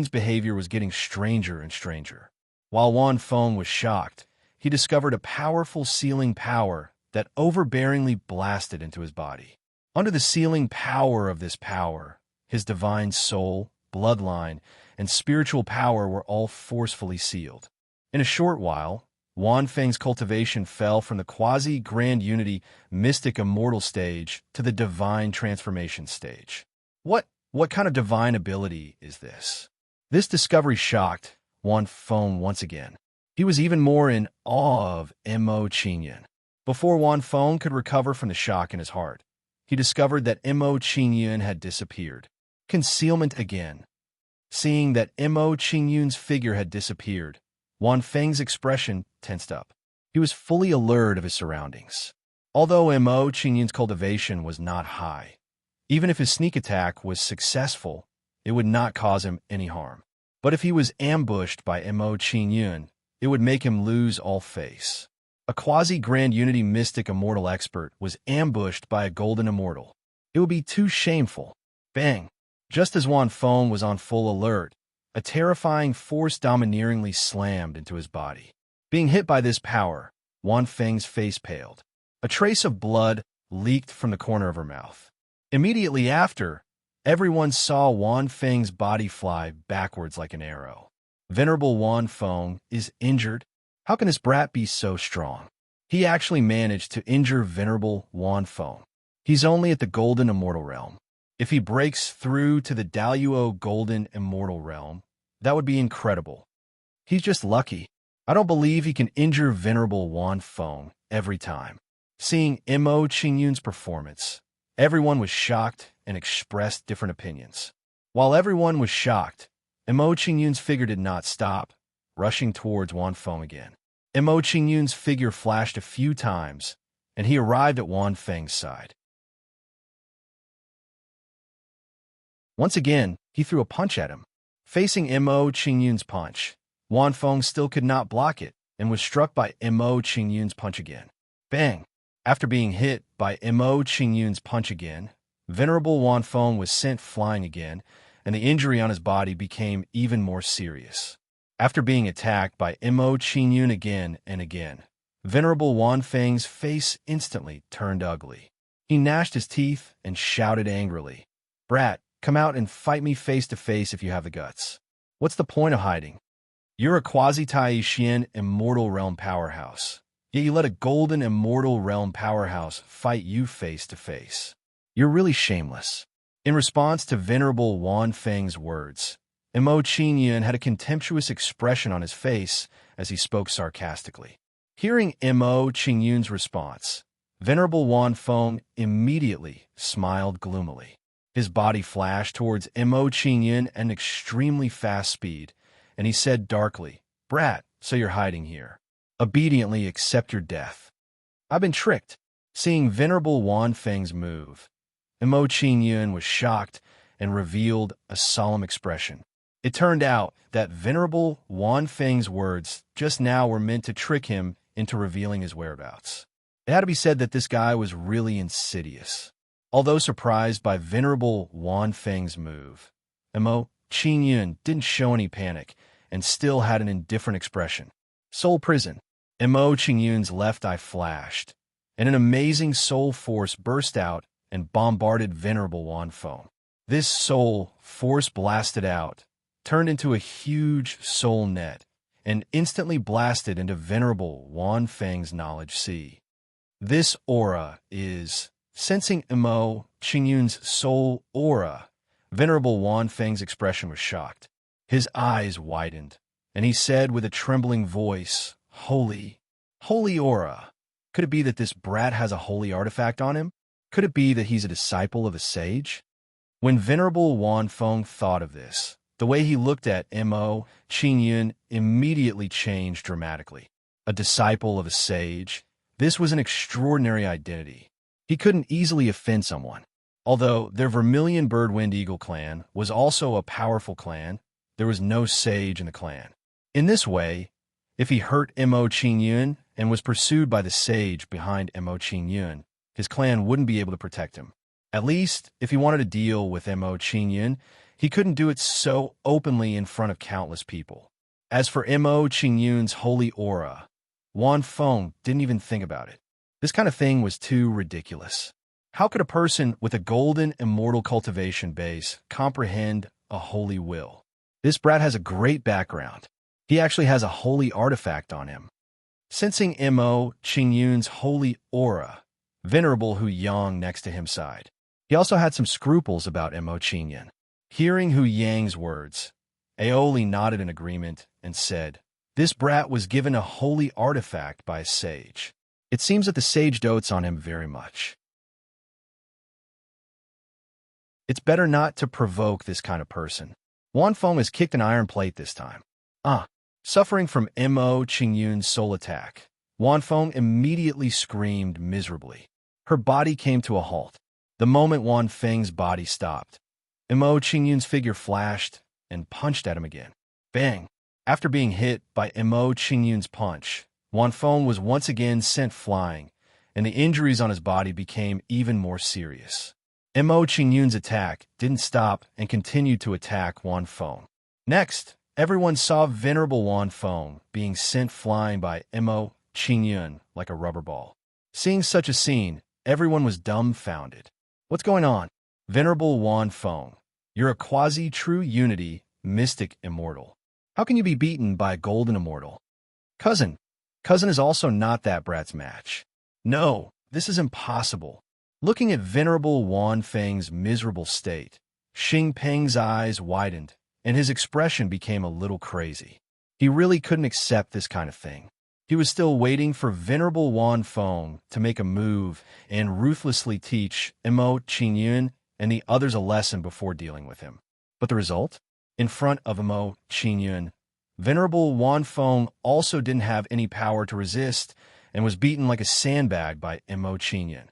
behavior was getting stranger and stranger. While Wan Feng was shocked, he discovered a powerful sealing power that overbearingly blasted into his body. Under the sealing power of this power, his divine soul, bloodline, and spiritual power were all forcefully sealed. In a short while, Wan Feng's cultivation fell from the quasi-grand unity mystic immortal stage to the divine transformation stage. What kind of divine ability is this? This discovery shocked Wan Feng once again. He was even more in awe of Mo Qingyun. Before Wan Feng could recover from the shock in his heart, he discovered that Mo Qingyun had disappeared. Concealment again. Seeing that Mo Qingyun's figure had disappeared, Wan Feng's expression tensed up. He was fully alert of his surroundings. Although Mo Qingyun's cultivation was not high, even if his sneak attack was successful, it would not cause him any harm. But if he was ambushed by Mo Qingyun, it would make him lose all face. A quasi-grand unity mystic immortal expert was ambushed by a golden immortal. It would be too shameful. Bang! Just as Wan Feng was on full alert, a terrifying force domineeringly slammed into his body. Being hit by this power, Wan Feng's face paled. A trace of blood leaked from the corner of her mouth. Immediately after, everyone saw Wan Feng's body fly backwards like an arrow. Venerable Wan Feng is injured. How can this brat be so strong? He actually managed to injure Venerable Wan Feng. He's only at the Golden Immortal Realm. If he breaks through to the Daluo Golden Immortal Realm, that would be incredible. He's just lucky. I don't believe he can injure Venerable Wan Feng every time. Seeing Mo Qingyun's performance, everyone was shocked and expressed different opinions. While everyone was shocked, Mo Qingyun's figure did not stop, rushing towards Wan Feng again. Mo Qingyun's figure flashed a few times, and he arrived at Wan Feng's side. Once again, he threw a punch at him. Facing Mo Qingyun's punch, Wan Feng still could not block it and was struck by Mo Qingyun's punch again. Bang! After being hit by Mo Qingyun's punch again, Venerable Wan Feng was sent flying again, and the injury on his body became even more serious. After being attacked by Mo Qingyun again and again, Venerable Wan Feng's face instantly turned ugly. He gnashed his teeth and shouted angrily, "Brat, come out and fight me face to face if you have the guts. What's the point of hiding? You're a quasi-Taishian Immortal Realm powerhouse, yet you let a Golden Immortal Realm powerhouse fight you face to face. You're really shameless." In response to Venerable Wan Feng's words, Mo Qingyun had a contemptuous expression on his face as he spoke sarcastically. Hearing Mo Qingyun's response, Venerable Wan Feng immediately smiled gloomily. His body flashed towards Mo Qingyun at an extremely fast speed, and he said darkly, "Brat, so you're hiding here. Obediently accept your death." "I've been tricked." Seeing Venerable Wan Feng's move, Mo Qingyun was shocked and revealed a solemn expression. It turned out that Venerable Wan Feng's words just now were meant to trick him into revealing his whereabouts. It had to be said that this guy was really insidious. Although surprised by Venerable Wan Feng's move, Mo Qingyun didn't show any panic and still had an indifferent expression. Soul prison. Mo Qingyun's left eye flashed, and an amazing soul force burst out and bombarded Venerable Wan Feng. This soul force blasted out, turned into a huge soul net, and instantly blasted into Venerable Wan Feng's knowledge sea. This aura is... Sensing Mo Qingyun's soul aura, Venerable Wan Feng's expression was shocked. His eyes widened, and he said with a trembling voice, "Holy aura. Could it be that this brat has a holy artifact on him? Could it be that he's a disciple of a sage?" When Venerable Wan Feng thought of this, the way he looked at Mo Qingyun immediately changed dramatically. A disciple of a sage? This was an extraordinary identity. He couldn't easily offend someone. Although their Vermilion Birdwind Eagle clan was also a powerful clan, there was no sage in the clan. In this way, if he hurt Mo Qingyun and was pursued by the sage behind Mo Qingyun, his clan wouldn't be able to protect him. At least, if he wanted to deal with Mo Qingyun, he couldn't do it so openly in front of countless people. As for Mo Qingyun's holy aura, Wan Feng didn't even think about it. This kind of thing was too ridiculous. How could a person with a golden immortal cultivation base comprehend a holy will? This brat has a great background. He actually has a holy artifact on him. Sensing Mo Qingyun's holy aura, Venerable Hu Yang next to him sighed. He also had some scruples about Mo Qingyun. Hearing Hu Yang's words, Aoli nodded in agreement and said, "This brat was given a holy artifact by a sage. It seems that the sage dotes on him very much. It's better not to provoke this kind of person." Wan Feng has kicked an iron plate this time. Suffering from Mo Qingyun's soul attack, Wan Feng immediately screamed miserably. Her body came to a halt. The moment Wan Feng's body stopped, Mo Qingyun's figure flashed and punched at him again. Bang! After being hit by Mo Qingyun's punch, Wan Feng was once again sent flying, and the injuries on his body became even more serious. Mo Qingyun's attack didn't stop and continued to attack Wan Feng. Next, everyone saw Venerable Wan Feng being sent flying by Mo Qingyun like a rubber ball. Seeing such a scene, everyone was dumbfounded. "What's going on?" "Venerable Wan Feng, you're a quasi-true unity, mystic immortal. How can you be beaten by a golden immortal?" Cousin is also not that brat's match. "No, this is impossible." Looking at Venerable Wan Feng's miserable state, Xing Peng's eyes widened, and his expression became a little crazy. He really couldn't accept this kind of thing. He was still waiting for Venerable Wan Feng to make a move and ruthlessly teach Mo Qingyun and the others a lesson before dealing with him. But the result? In front of Mo Qingyun, Venerable Wan Feng also didn't have any power to resist and was beaten like a sandbag by Mo Qingyun.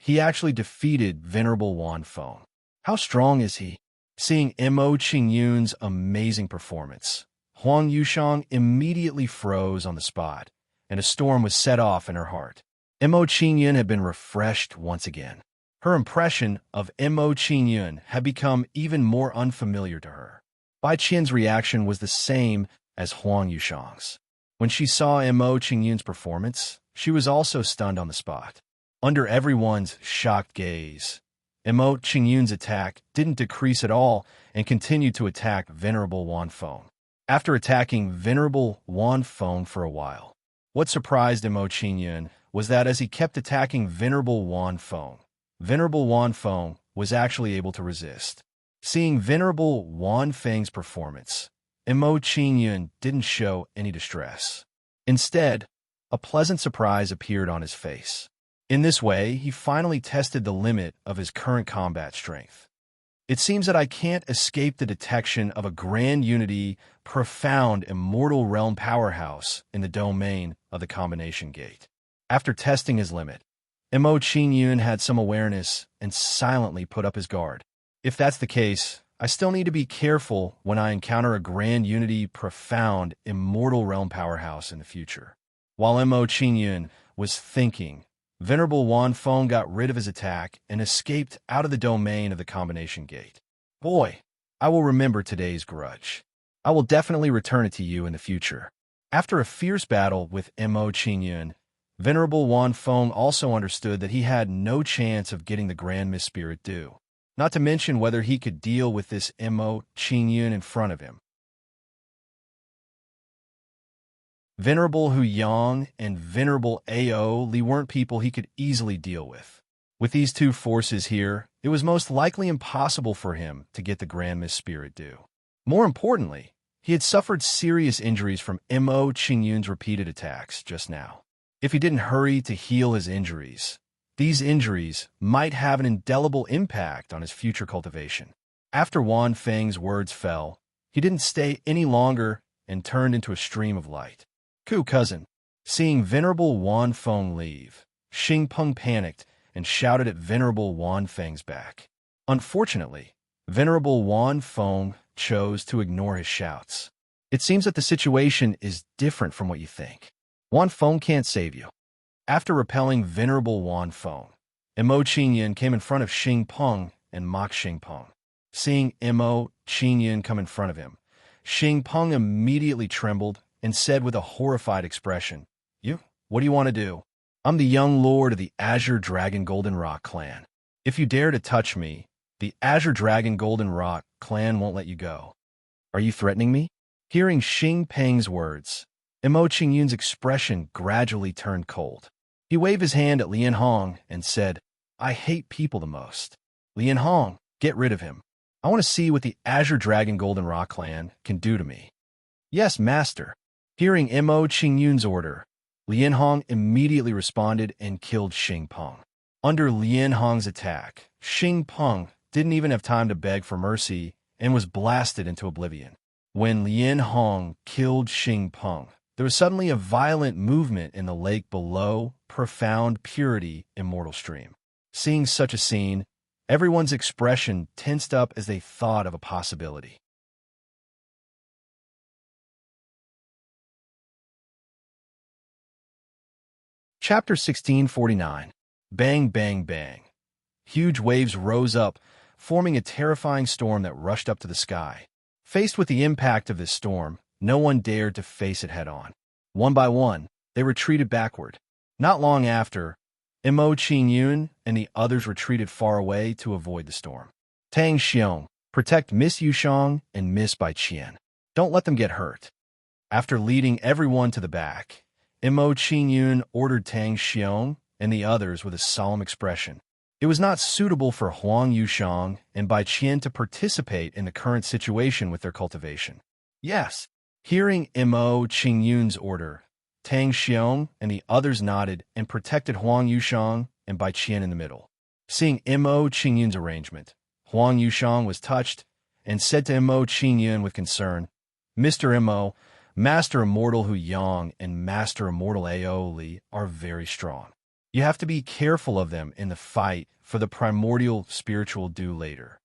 He actually defeated Venerable Wan Feng. How strong is he? Seeing Mo Qingyun's amazing performance, Huang Yushang immediately froze on the spot, and a storm was set off in her heart. Mo Qingyun had been refreshed once again. Her impression of Mo Qingyun had become even more unfamiliar to her. Bai Qian's reaction was the same as Huang Yushang's. When she saw Mo Qingyun's performance, she was also stunned on the spot. Under everyone's shocked gaze, Mo Qingyun's attack didn't decrease at all and continued to attack Venerable Wan Feng. After attacking Venerable Wan Feng for a while, what surprised Mo Qingyun was that as he kept attacking Venerable Wan Feng was actually able to resist. Seeing Venerable Wan Feng's performance, Mo Qingyun didn't show any distress. Instead, a pleasant surprise appeared on his face. In this way, he finally tested the limit of his current combat strength. It seems that I can't escape the detection of a grand unity, profound, immortal realm powerhouse in the domain of the combination gate. After testing his limit, Mo Qingyun had some awareness and silently put up his guard. If that's the case, I still need to be careful when I encounter a grand unity, profound, immortal realm powerhouse in the future. While Mo Qingyun was thinking, Venerable Wan Feng got rid of his attack and escaped out of the domain of the combination gate. Boy, I will remember today's grudge. I will definitely return it to you in the future. After a fierce battle with Mo Qingyun, Venerable Wan Feng also understood that he had no chance of getting the Grand Mist Spirit due, not to mention whether he could deal with this Mo Qingyun in front of him. Venerable Hu Yang and Venerable Ao Li weren't people he could easily deal with. With these two forces here, it was most likely impossible for him to get the Grand Mist Spirit due. More importantly, he had suffered serious injuries from Mo Qingyun's repeated attacks just now. If he didn't hurry to heal his injuries, these injuries might have an indelible impact on his future cultivation. After Wan Feng's words fell, he didn't stay any longer and turned into a stream of light. Cousin, seeing Venerable Wan Feng leave, Xingpeng panicked and shouted at Venerable Wan Feng's back. Unfortunately, Venerable Wan Feng chose to ignore his shouts. It seems that the situation is different from what you think. Wan Feng can't save you. After repelling Venerable Wan Feng, Mo Qingyun came in front of Xingpeng and mocked Xingpeng. Seeing Mo Qingyun come in front of him, Xingpeng immediately trembled and said with a horrified expression, What do you want to do? I'm the young lord of the Azure Dragon Golden Rock clan. If you dare to touch me, the Azure Dragon Golden Rock clan won't let you go. Are you threatening me? Hearing Xingpeng's words, Mo Qingyun's expression gradually turned cold. He waved his hand at Lian Hong and said, I hate people the most. Lian Hong, get rid of him. I want to see what the Azure Dragon Golden Rock clan can do to me. Yes, master. Hearing Mo Qingyun's order, Lian Hong immediately responded and killed Xingpeng. Under Lian Hong's attack, Xingpeng didn't even have time to beg for mercy and was blasted into oblivion. When Lian Hong killed Xingpeng, there was suddenly a violent movement in the lake below, profound purity, immortal stream. Seeing such a scene, everyone's expression tensed up as they thought of a possibility. Chapter 1649. Bang, bang, bang. Huge waves rose up, forming a terrifying storm that rushed up to the sky. Faced with the impact of this storm, no one dared to face it head-on. One by one, they retreated backward. Not long after, Mo Qingyun and the others retreated far away to avoid the storm. Tang Xiong, protect Miss Yushang and Miss Baiqian. Don't let them get hurt. After leading everyone to the back, Mo Qingyun ordered Tang Xiong and the others with a solemn expression. It was not suitable for Huang Yushang and Baiqian to participate in the current situation with their cultivation. Yes, hearing Mo Qingyun's order, Tang Xiong and the others nodded and protected Huang Yushang and Baiqian in the middle. Seeing Mo Qingyun's arrangement, Huang Yushang was touched and said to Mo Qingyun with concern, Mr. Mo, Master Immortal Hu Yang and Master Immortal Ao Li are very strong. You have to be careful of them in the fight for the primordial spiritual due later.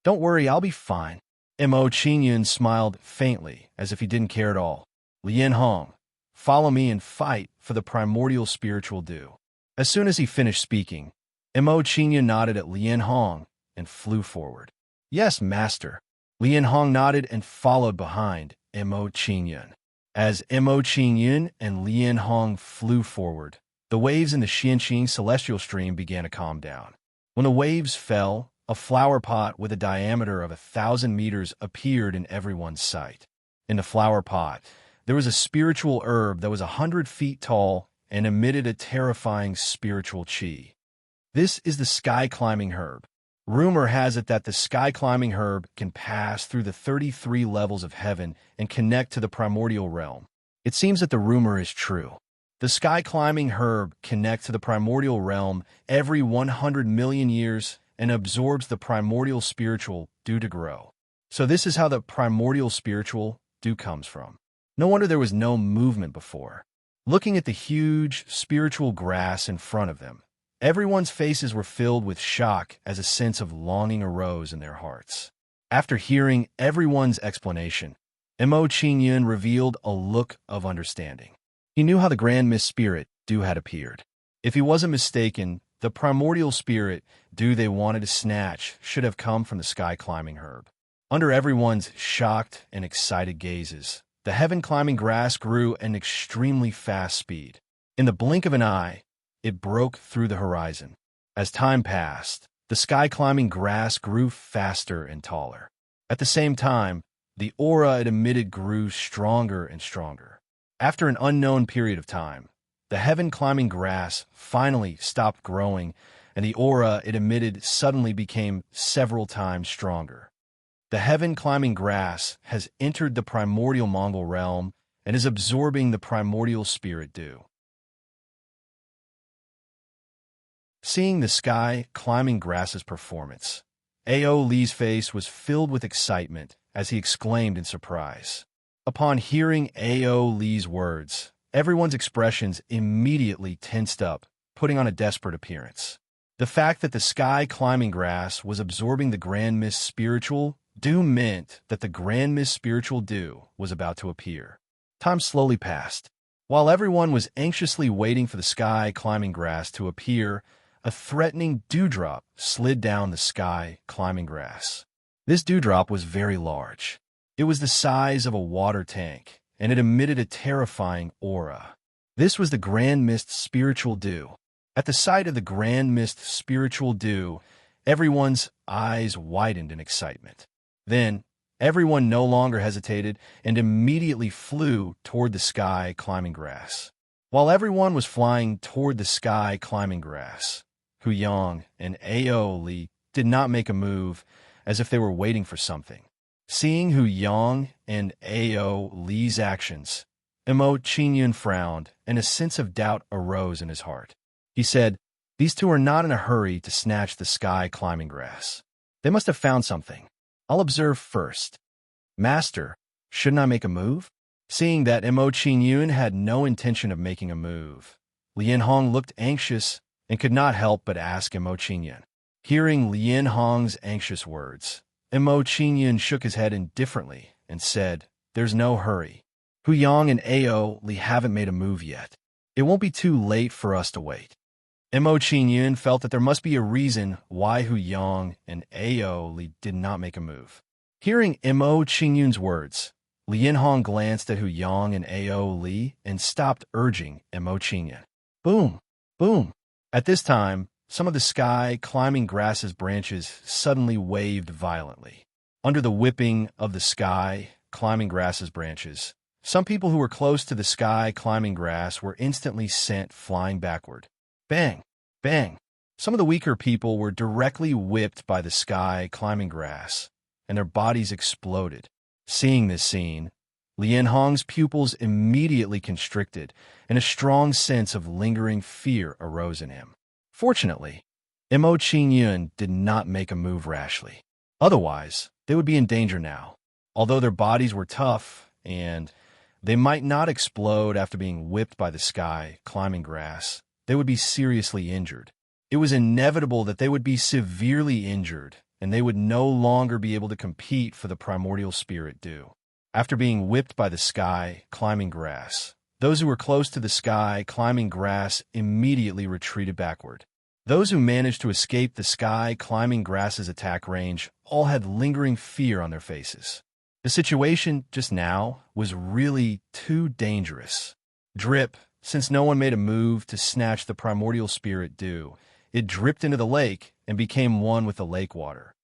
Don't worry, I'll be fine. Mo Qingyun smiled faintly, as if he didn't care at all. Lian Hong, follow me and fight for the primordial spiritual due. As soon as he finished speaking, Mo Qingyun nodded at Lian Hong and flew forward. Yes, master. Lian Hong nodded and followed behind Mo Qingyun. As Mo Qingyun and Lian Hong flew forward, the waves in the Xianqing celestial stream began to calm down. When the waves fell, a flower pot with a diameter of 1,000 meters appeared in everyone's sight. In the flower pot, there was a spiritual herb that was 100 feet tall and emitted a terrifying spiritual qi. This is the sky-climbing herb. Rumor has it that the sky-climbing herb can pass through the 33 levels of heaven and connect to the primordial realm. It seems that the rumor is true. The sky-climbing herb connects to the primordial realm every 100 million years and absorbs the primordial spiritual dew to grow. So this is how the primordial spiritual dew comes from. No wonder there was no movement before. Looking at the huge spiritual grass in front of them, everyone's faces were filled with shock as a sense of longing arose in their hearts. After hearing everyone's explanation, Mo Qingyun revealed a look of understanding. He knew how the Grand Mist Spirit dew had appeared. If he wasn't mistaken, the primordial spirit dew they wanted to snatch should have come from the sky-climbing herb. Under everyone's shocked and excited gazes, the heaven-climbing grass grew at an extremely fast speed. In the blink of an eye, it broke through the horizon. As time passed, the sky-climbing grass grew faster and taller. At the same time, the aura it emitted grew stronger and stronger. After an unknown period of time, the heaven-climbing grass finally stopped growing, and the aura it emitted suddenly became several times stronger. The heaven-climbing grass has entered the primordial Mongol realm and is absorbing the primordial spirit dew. Seeing the sky-climbing grass's performance, A.O. Li's face was filled with excitement as he exclaimed in surprise. Upon hearing A.O. Li's words, everyone's expressions immediately tensed up, putting on a desperate appearance. The fact that the sky-climbing grass was absorbing the Grand Mist spiritual dew meant that the Grand Mist spiritual dew was about to appear. Time slowly passed. While everyone was anxiously waiting for the sky-climbing grass to appear, a threatening dewdrop slid down the sky-climbing grass. This dewdrop was very large. It was the size of a water tank, and it emitted a terrifying aura. This was the Grand Mist spiritual dew. At the sight of the Grand Mist spiritual dew, everyone's eyes widened in excitement. Then, everyone no longer hesitated and immediately flew toward the sky-climbing grass. While everyone was flying toward the sky-climbing grass, Hu Yang and A.O. Li did not make a move, as if they were waiting for something. Seeing Hu Yang and A.O. Li's actions, Mo Qingyun frowned, and a sense of doubt arose in his heart. He said, "These two are not in a hurry to snatch the sky-climbing grass. They must have found something. I'll observe first. Master, shouldn't I make a move?" Seeing that Mo Qingyun had no intention of making a move, Lian Hong looked anxious and could not help but ask Mo Qingyun. Hearing Lian Hong's anxious words, Mo Qingyun shook his head indifferently and said, "There's no hurry. Hu Yang and A.O. Li haven't made a move yet. It won't be too late for us to wait." Mo Qingyun felt that there must be a reason why Hu Yang and A.O. Li did not make a move. Hearing Mo Qingyun's words, Lian Hong glanced at Hu Yang and A.O. Li and stopped urging Mo Qingyun. Boom! Boom! At this time, some of the sky-climbing grass's branches suddenly waved violently. Under the whipping of the sky-climbing grass's branches, some people who were close to the sky-climbing grass were instantly sent flying backward. Bang! Bang! Some of the weaker people were directly whipped by the sky-climbing grass, and their bodies exploded. Seeing this scene, Lian Hong's pupils immediately constricted, and a strong sense of lingering fear arose in him. Fortunately, Mo Qingyun did not make a move rashly. Otherwise, they would be in danger now. Although their bodies were tough, and they might not explode after being whipped by the sky-climbing grass, they would be seriously injured. It was inevitable that they would be severely injured, and they would no longer be able to compete for the primordial spirit dew. After being whipped by the sky-climbing grass, those who were close to the sky-climbing grass immediately retreated backward. Those who managed to escape the sky-climbing grass's attack range all had lingering fear on their faces. The situation just now was really too dangerous. Drip, since no one made a move to snatch the primordial spirit dew, it dripped into the lake and became one with the lake water.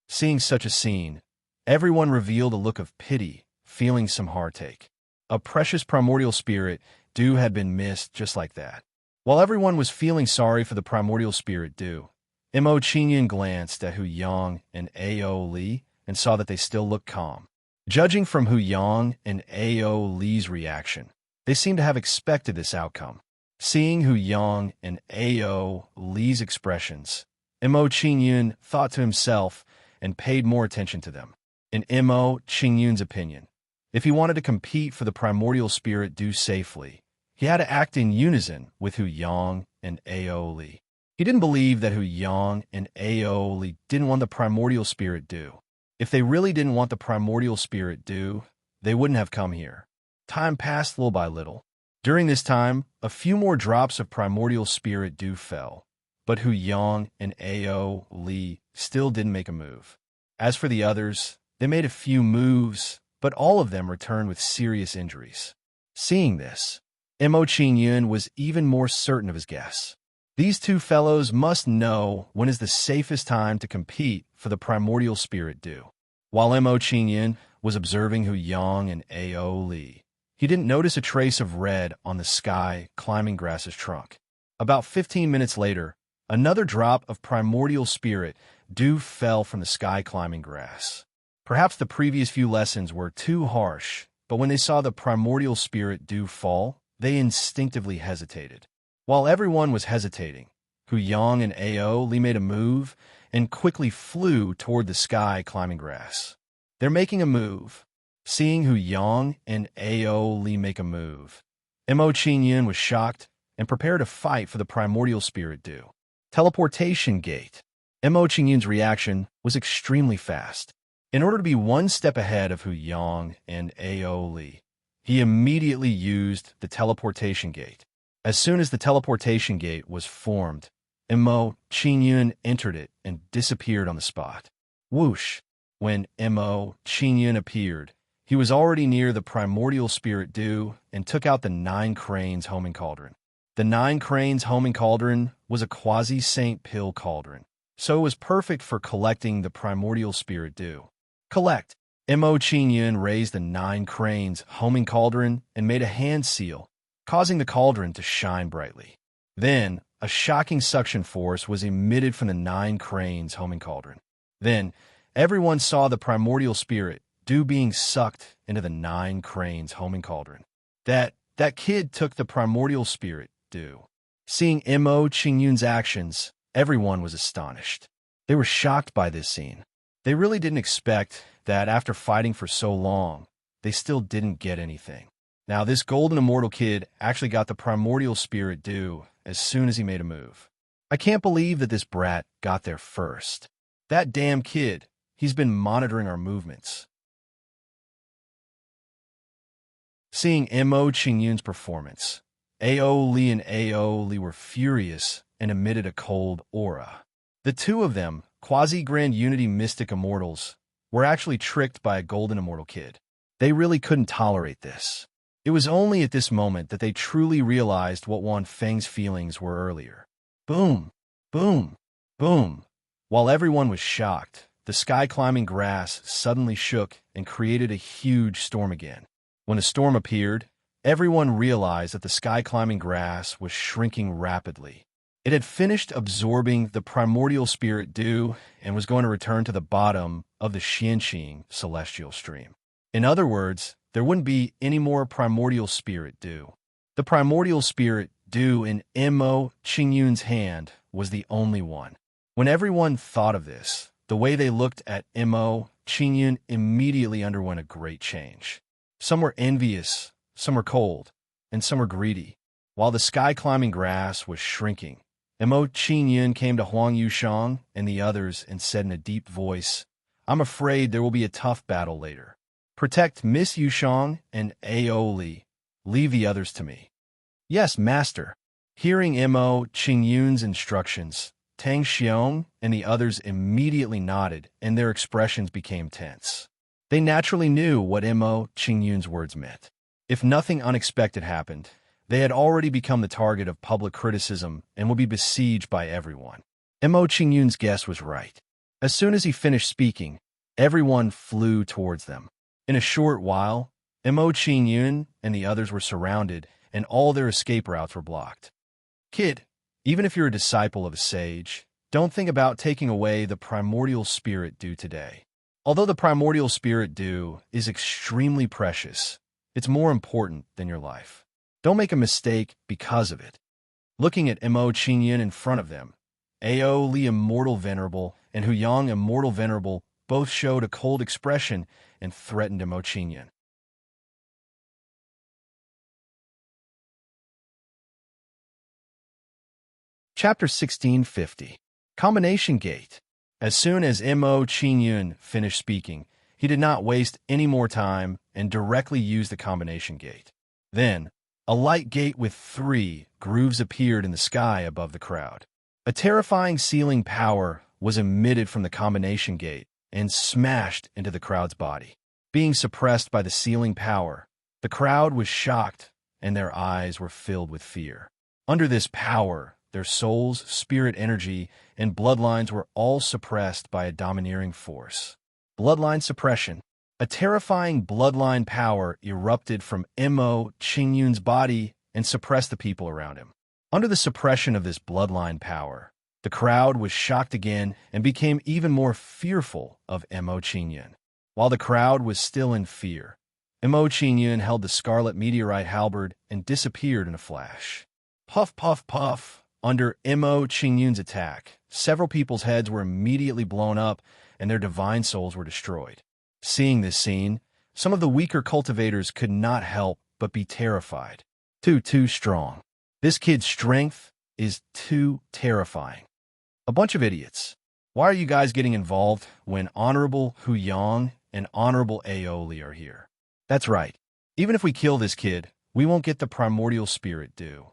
Seeing such a scene, everyone revealed a look of pity, feeling some heartache. A precious primordial spirit dew had been missed just like that. While everyone was feeling sorry for the primordial spirit dew, Mo Qingyun glanced at Hu Yang and A.O. Li and saw that they still looked calm. Judging from Hu Yang and A.O. Li's reaction, they seemed to have expected this outcome. Seeing Hu Yang and Ao Li's expressions, Mo Qingyun thought to himself and paid more attention to them. In Mo Qingyun's opinion, if he wanted to compete for the primordial spirit due safely, he had to act in unison with Hu Yang and Ao Li. He didn't believe that Hu Yang and Ao Li didn't want the primordial spirit due. If they really didn't want the primordial spirit due, they wouldn't have come here. Time passed little by little. During this time, a few more drops of primordial spirit dew fell, but Hu Yang and Ao Li still didn't make a move. As for the others, they made a few moves, but all of them returned with serious injuries. Seeing this, Mo Qingyun was even more certain of his guess. These two fellows must know when is the safest time to compete for the primordial spirit dew. While Mo Qingyun was observing Hu Yang and Ao Li, he didn't notice a trace of red on the sky climbing grass's trunk. About 15 minutes later, another drop of primordial spirit dew fell from the sky climbing grass. Perhaps the previous few lessons were too harsh, but when they saw the primordial spirit dew fall, they instinctively hesitated. While everyone was hesitating, Hu Yang and Ao Li made a move and quickly flew toward the sky climbing grass. They're making a move. Seeing Hu Yang and Ao Li make a move, Mo Qingyun was shocked and prepared to fight for the primordial spirit dew. Teleportation gate. Mo Qingyun's reaction was extremely fast. In order to be one step ahead of Hu Yang and Ao Li, he immediately used the teleportation gate. As soon as the teleportation gate was formed, Mo Qingyun entered it and disappeared on the spot. Whoosh! When Mo Qingyun appeared, he was already near the primordial spirit dew and took out the 9 cranes homing cauldron. The 9 cranes homing cauldron was a quasi-Saint Pill cauldron, so it was perfect for collecting the primordial spirit dew. Collect! Mo Qingyun raised the 9 cranes homing cauldron and made a hand seal, causing the cauldron to shine brightly. Then, a shocking suction force was emitted from the 9 cranes homing cauldron. Then, everyone saw the primordial spirit dew being sucked into the 9 cranes homing cauldron. That kid took the primordial spirit dew. Seeing Mo Qingyun's actions, everyone was astonished. They were shocked by this scene. They really didn't expect that after fighting for so long, they still didn't get anything. Now, this golden immortal kid actually got the primordial spirit dew as soon as he made a move. I can't believe that this brat got there first. That damn kid, he's been monitoring our movements. Seeing Mo Qingyun's performance, Ao Li and Ao Li were furious and emitted a cold aura. The two of them, quasi-grand unity mystic immortals, were actually tricked by a golden immortal kid. They really couldn't tolerate this. It was only at this moment that they truly realized what Wan Feng's feelings were earlier. Boom! Boom! Boom! While everyone was shocked, the sky-climbing grass suddenly shook and created a huge storm again. When a storm appeared, everyone realized that the sky-climbing grass was shrinking rapidly. It had finished absorbing the primordial spirit dew and was going to return to the bottom of the Xianqing celestial stream. In other words, there wouldn't be any more primordial spirit dew. The primordial spirit dew in Mo Qingyun's hand was the only one. When everyone thought of this, the way they looked at Mo Qingyun immediately underwent a great change. Some were envious, some were cold, and some were greedy. While the sky-climbing grass was shrinking, Mo Qingyun came to Huang Yushang and the others and said in a deep voice, "I'm afraid there will be a tough battle later. Protect Miss Yushang and Ao Li. Leave the others to me." "Yes, master." Hearing Mo Qingyun's instructions, Tang Xiong and the others immediately nodded and their expressions became tense. They naturally knew what Mo Qingyun's words meant. If nothing unexpected happened, they had already become the target of public criticism and would be besieged by everyone. Mo Qingyun's guess was right. As soon as he finished speaking, everyone flew towards them. In a short while, Mo Qingyun and the others were surrounded and all their escape routes were blocked. Kid, even if you're a disciple of a sage, don't think about taking away the primordial spirit dew today. Although the primordial spirit dew is extremely precious, it's more important than your life. Don't make a mistake because of it. Looking at Mo Qingyun in front of them, Ao Li Immortal Venerable and Hu Yang Immortal Venerable both showed a cold expression and threatened Mo Qingyun. Chapter 1650. Combination Gate. As soon as Mo Qingyun finished speaking, he did not waste any more time and directly used the combination gate. Then, a light gate with 3 grooves appeared in the sky above the crowd. A terrifying sealing power was emitted from the combination gate and smashed into the crowd's body. Being suppressed by the sealing power, the crowd was shocked and their eyes were filled with fear. Under this power, their souls, spirit energy, and bloodlines were all suppressed by a domineering force. Bloodline suppression. A terrifying bloodline power erupted from Mo Qingyun's body and suppressed the people around him. Under the suppression of this bloodline power, the crowd was shocked again and became even more fearful of Mo Qingyun. While the crowd was still in fear, Mo Qingyun held the scarlet meteorite halberd and disappeared in a flash. Puff, puff, puff. Under Mo Qingyun's attack, several people's heads were immediately blown up and their divine souls were destroyed. Seeing this scene, some of the weaker cultivators could not help but be terrified. Too strong. This kid's strength is too terrifying. A bunch of idiots. Why are you guys getting involved when Honorable Hu Yang and Honorable Ao Li are here? That's right. Even if we kill this kid, we won't get the primordial spirit due.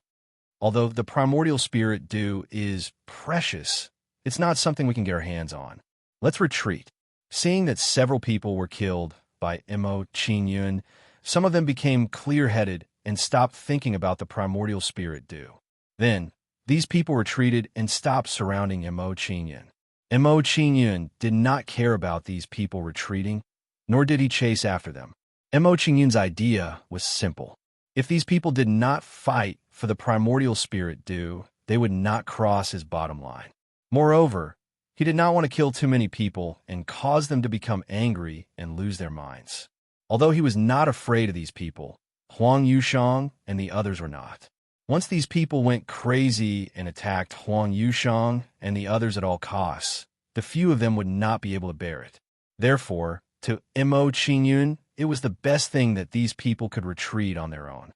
Although the primordial spirit due is precious, it's not something we can get our hands on. Let's retreat. Seeing that several people were killed by Mo Qingyun, some of them became clear-headed and stopped thinking about the primordial spirit due. Then, these people retreated and stopped surrounding Mo Qingyun. Mo Qingyun did not care about these people retreating, nor did he chase after them. Mo Qingyun's idea was simple. If these people did not fight for the primordial spirit due, they would not cross his bottom line. Moreover, he did not want to kill too many people and cause them to become angry and lose their minds. Although he was not afraid of these people, Huang Yushang and the others were not. Once these people went crazy and attacked Huang Yushang and the others at all costs, the few of them would not be able to bear it. Therefore, to Mo Qingyun, it was the best thing that these people could retreat on their own.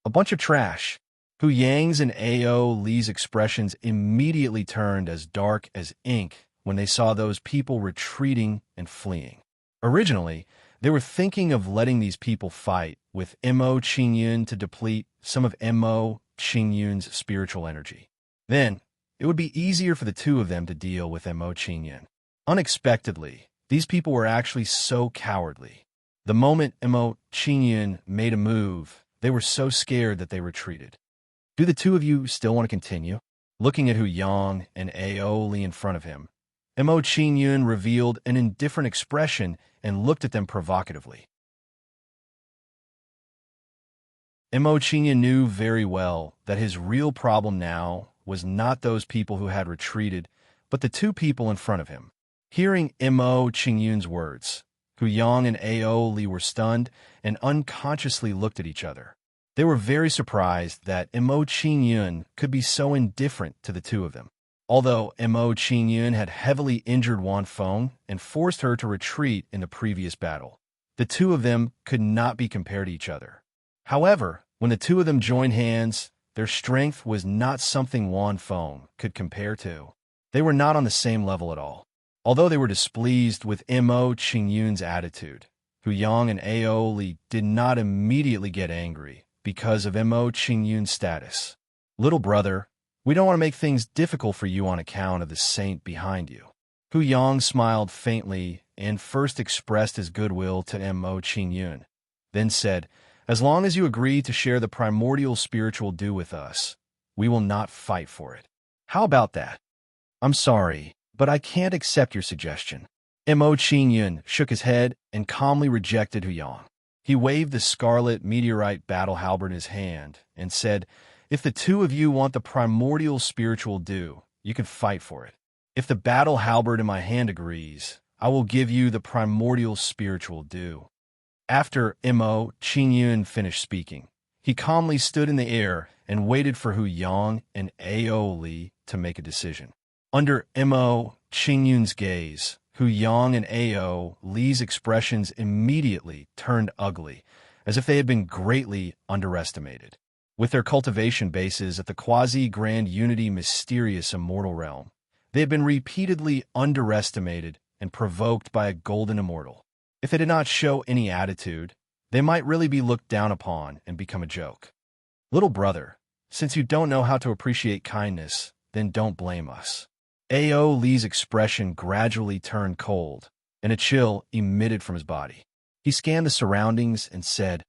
A bunch of trash. Hu Yang's and Ao Li's expressions immediately turned as dark as ink when they saw those people retreating and fleeing. Originally, they were thinking of letting these people fight with Mo Qingyun to deplete some of Mo Qingyun's spiritual energy. Then, it would be easier for the two of them to deal with Mo Qingyun. Unexpectedly, these people were actually so cowardly. The moment Mo Qingyun made a move, they were so scared that they retreated. Do the two of you still want to continue? Looking at Hu Yang and Ao Li in front of him, Mo Qingyun revealed an indifferent expression and looked at them provocatively. Mo Qingyun knew very well that his real problem now was not those people who had retreated, but the two people in front of him. Hearing Mo Qingyun's words, Hu Yang and Ao Li were stunned and unconsciously looked at each other. They were very surprised that Mo Qingyun could be so indifferent to the two of them. Although Mo Qingyun had heavily injured Wan Feng and forced her to retreat in the previous battle, the two of them could not be compared to each other. However, when the two of them joined hands, their strength was not something Wan Feng could compare to. They were not on the same level at all. Although they were displeased with Mo Qingyun's attitude, Hu Yang and Ao Li did not immediately get angry because of Mo Qingyun's status. Little brother, we don't want to make things difficult for you on account of the saint behind you. Hu Yang smiled faintly and first expressed his goodwill to Mo Qingyun, then said, as long as you agree to share the primordial spiritual due with us, we will not fight for it. How about that? I'm sorry, but I can't accept your suggestion. Mo Qingyun shook his head and calmly rejected Hu Yang. He waved the scarlet meteorite battle halberd in his hand and said, if the two of you want the primordial spiritual due, you can fight for it. If the battle halberd in my hand agrees, I will give you the primordial spiritual due. After Mo Qingyun finished speaking, He calmly stood in the air and waited for Hu Yang and Ao Li to make a decision. Under Mo Qingyun's gaze, Hu Yang and Ao Li's expressions immediately turned ugly, as if they had been greatly underestimated. With their cultivation bases at the quasi-grand unity mysterious immortal realm, they had been repeatedly underestimated and provoked by a golden immortal. If they did not show any attitude, they might really be looked down upon and become a joke. Little brother, since you don't know how to appreciate kindness, then don't blame us. Ao Li's expression gradually turned cold, and a chill emitted from his body. He scanned the surroundings and said,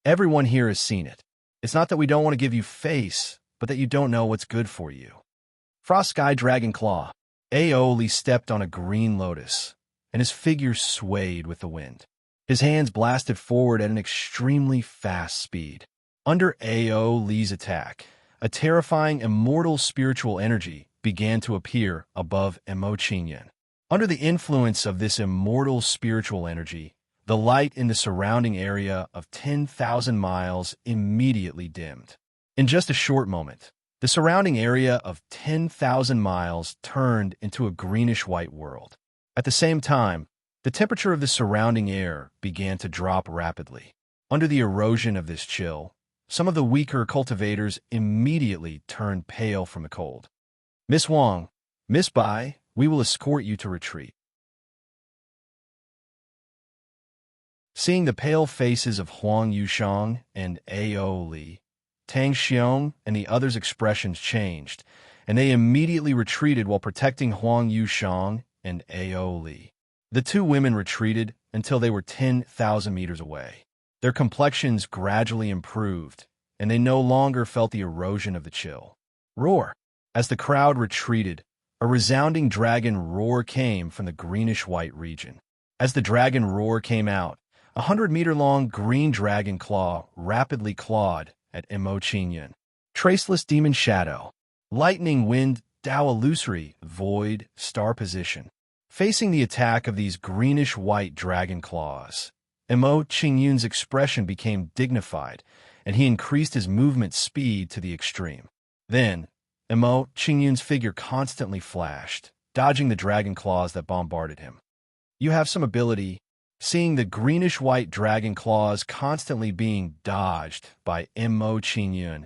"Everyone here has seen it. It's not that we don't want to give you face, but that you don't know what's good for you." Frost Sky Dragon Claw. Ao Li stepped on a green lotus, and his figure swayed with the wind. His hands blasted forward at an extremely fast speed. Under Ao Li's attack, a terrifying immortal spiritual energy began to appear above Mo Qingyun. Under the influence of this immortal spiritual energy, the light in the surrounding area of 10,000 miles immediately dimmed. In just a short moment, the surrounding area of 10,000 miles turned into a greenish-white world. At the same time, the temperature of the surrounding air began to drop rapidly. Under the erosion of this chill, some of the weaker cultivators immediately turned pale from the cold. "Miss Wang, Miss Bai, we will escort you to retreat." Seeing the pale faces of Huang Yushang and Ao Li, Tang Xiong and the others' expressions changed, and they immediately retreated while protecting Huang Yushang and Ao Li. The two women retreated until they were 10,000 meters away. Their complexions gradually improved, and they no longer felt the erosion of the chill. Roar! As the crowd retreated, a resounding dragon roar came from the greenish-white region. As the dragon roar came out, a 100-meter-long green dragon claw rapidly clawed at Mo Qingyun. Traceless demon shadow. Lightning wind, Dao illusory, void, star position. Facing the attack of these greenish-white dragon claws, Mo Qingyun's expression became dignified, and he increased his movement speed to the extreme. Then, Mo Qingyun's figure constantly flashed, dodging the dragon claws that bombarded him. You have some ability. Seeing the greenish-white dragon claws constantly being dodged by Mo Qingyun,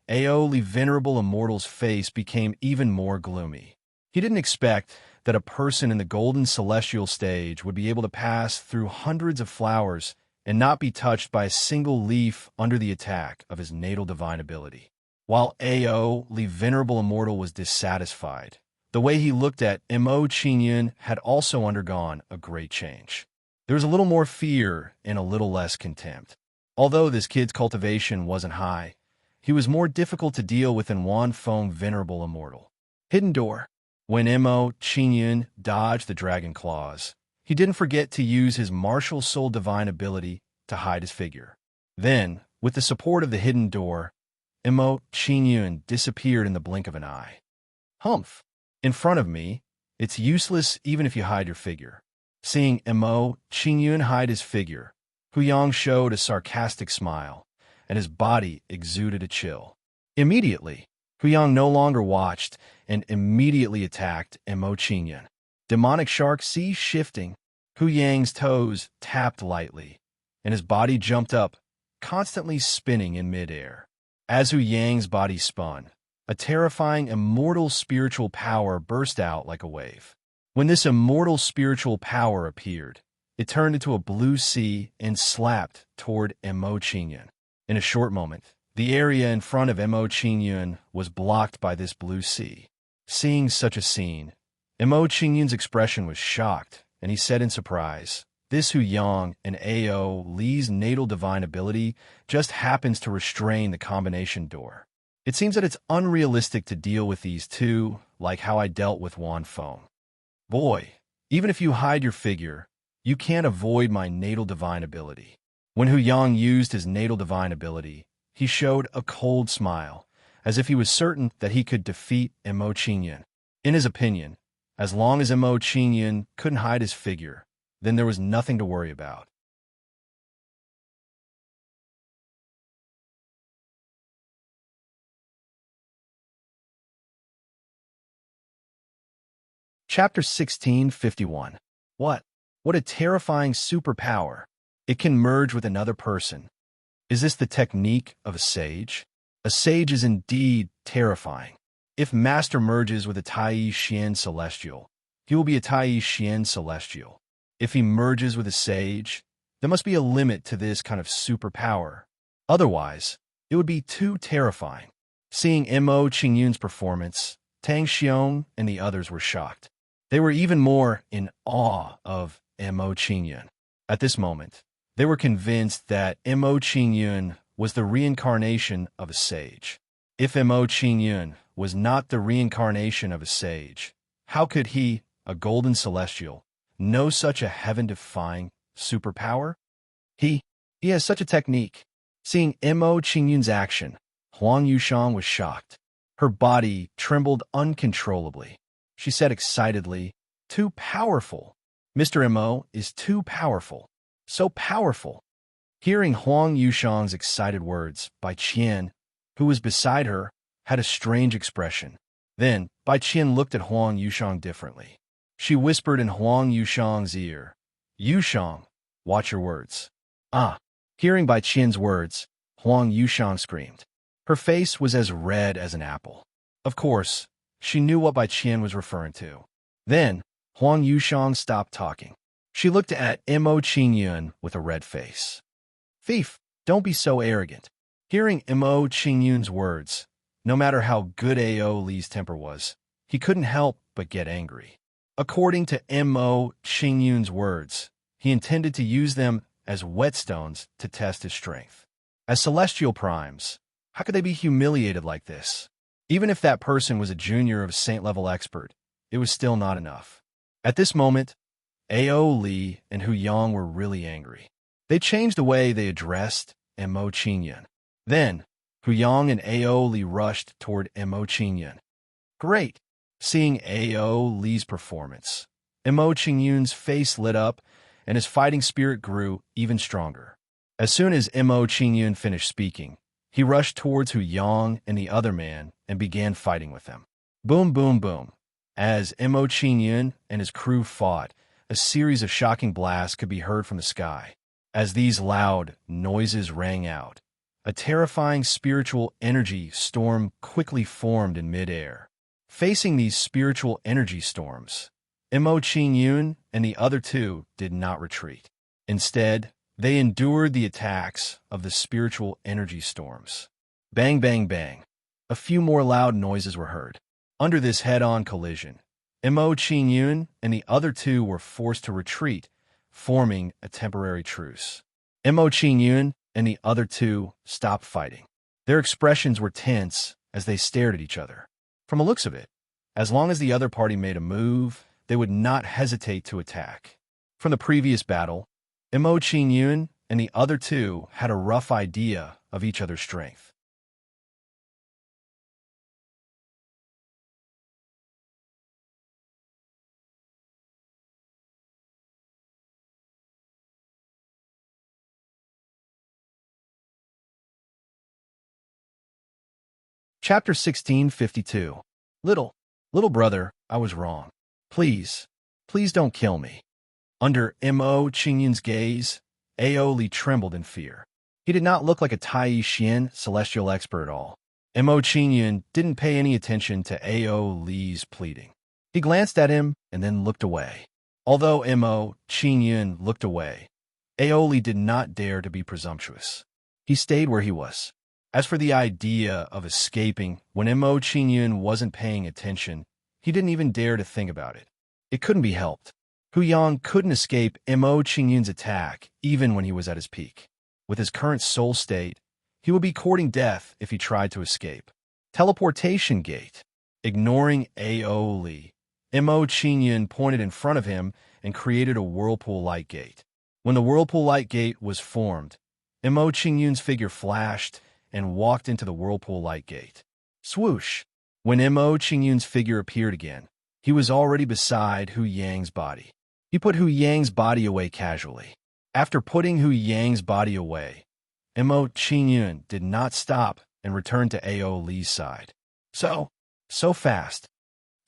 Ao Li Venerable Immortal's face became even more gloomy. He didn't expect that a person in the golden celestial stage would be able to pass through hundreds of flowers and not be touched by a single leaf under the attack of his natal divine ability. While Ao Li Venerable Immortal was dissatisfied, the way he looked at Mo Qingyun had also undergone a great change. There was a little more fear and a little less contempt. Although this kid's cultivation wasn't high, he was more difficult to deal with than Wan Feng Venerable Immortal. Hidden Door. When Mo Qingyun dodged the dragon claws, he didn't forget to use his martial soul divine ability to hide his figure. Then, with the support of the hidden door, Mo Qingyun disappeared in the blink of an eye. Humph! In front of me, it's useless even if you hide your figure. Seeing Mo Qingyun hide his figure, Hu Yang showed a sarcastic smile, and his body exuded a chill. Immediately, Hu Yang no longer watched and immediately attacked Mo Qingyun. Demonic shark sea shifting, Hu Yang's toes tapped lightly, and his body jumped up, constantly spinning in midair. As Hu Yang's body spun, a terrifying immortal spiritual power burst out like a wave. When this immortal spiritual power appeared, it turned into a blue sea and slapped toward Mo Qingyun. In a short moment, the area in front of Mo Qingyun was blocked by this blue sea. Seeing such a scene, Mo Qingyun's expression was shocked, and he said in surprise, "This Hu Yang and Ao Li's natal divine ability just happens to restrain the combination door. It seems that it's unrealistic to deal with these two like how I dealt with Wan Feng. Boy, even if you hide your figure, you can't avoid my natal divine ability." When Hu Yang used his natal divine ability, he showed a cold smile, as if he was certain that he could defeat Mo Qingyun. In his opinion, as long as Mo Qingyun couldn't hide his figure, then there was nothing to worry about. Chapter 1651. What? What a terrifying superpower. It can merge with another person. Is this the technique of a sage? A sage is indeed terrifying. If Master merges with a Tai Xian Celestial, he will be a Tai Xian Celestial. If he merges with a sage, there must be a limit to this kind of superpower. Otherwise, it would be too terrifying. Seeing Mo Qingyun's performance, Tang Xiong and the others were shocked. They were even more in awe of Mo Qingyun. At this moment, they were convinced that Mo Qingyun was the reincarnation of a sage. If Mo Qingyun was not the reincarnation of a sage, how could he, a golden celestial, know such a heaven-defying superpower? He has such a technique. Seeing Mo Qingyun's action, Huang Yushang was shocked. Her body trembled uncontrollably. She said excitedly, "Too powerful. Mr. Mo is too powerful. So powerful." Hearing Huang Yushang's excited words, Bai Qian, who was beside her, had a strange expression. Then, Bai Qian looked at Huang Yushang differently. She whispered in Huang Yushang's ear, "Yushang, watch your words." Ah! Hearing Bai Qian's words, Huang Yushang screamed. Her face was as red as an apple. Of course, she knew what Bai Qian was referring to. Then, Huang Yushang stopped talking. She looked at Mo Qingyun with a red face. "Thief, don't be so arrogant." Hearing Mo Qingyun's words, no matter how good Ao Li's temper was, he couldn't help but get angry. According to Mo Qingyun's words, he intended to use them as whetstones to test his strength. As celestial primes, how could they be humiliated like this? Even if that person was a junior of a saint-level expert, it was still not enough. At this moment, Ao Li and Hu Yang were really angry. They changed the way they addressed Mo Qingyun. Then, Hu Yang and Ao Li rushed toward Mo Qingyun. Great! Seeing Ao Li's performance, Mo Qingyun's face lit up and his fighting spirit grew even stronger. As soon as Mo Qingyun finished speaking, he rushed towards Hu Yang and the other man and began fighting with them. Boom, boom, boom. As Mo Qingyun and his crew fought, a series of shocking blasts could be heard from the sky. As these loud noises rang out, a terrifying spiritual energy storm quickly formed in midair. Facing these spiritual energy storms, Mo Qingyun and the other two did not retreat. Instead, they endured the attacks of the spiritual energy storms. Bang, bang, bang. A few more loud noises were heard. Under this head-on collision, Mo Qingyun and the other two were forced to retreat, forming a temporary truce. Mo Qingyun and the other two stopped fighting. Their expressions were tense as they stared at each other. From the looks of it, as long as the other party made a move, they would not hesitate to attack. From the previous battle, Mo Qingyun and the other two had a rough idea of each other's strength. Chapter 1652. Little brother, I was wrong. Please don't kill me. Under Mo Qingyun's gaze, Ao Li trembled in fear. He did not look like a Tai Xian celestial expert at all. Mo Qingyun didn't pay any attention to Ao Li's pleading. He glanced at him and then looked away. Although Mo Qingyun looked away, Ao Li did not dare to be presumptuous. He stayed where he was. As for the idea of escaping when Mo Qingyun wasn't paying attention, he didn't even dare to think about it. It couldn't be helped. Hu Yang couldn't escape Mo Qingyun's attack even when he was at his peak. With his current soul state, he would be courting death if he tried to escape. Teleportation gate. Ignoring Ao Li, Mo Qingyun pointed in front of him and created a whirlpool light gate. When the whirlpool light gate was formed, Mo Qingyun's figure flashed and walked into the whirlpool light gate. Swoosh! When Mo Qingyun's figure appeared again, he was already beside Hu Yang's body. He put Hu Yang's body away casually. After putting Hu Yang's body away, Mo Qingyun did not stop and returned to Ao Li's side. So fast.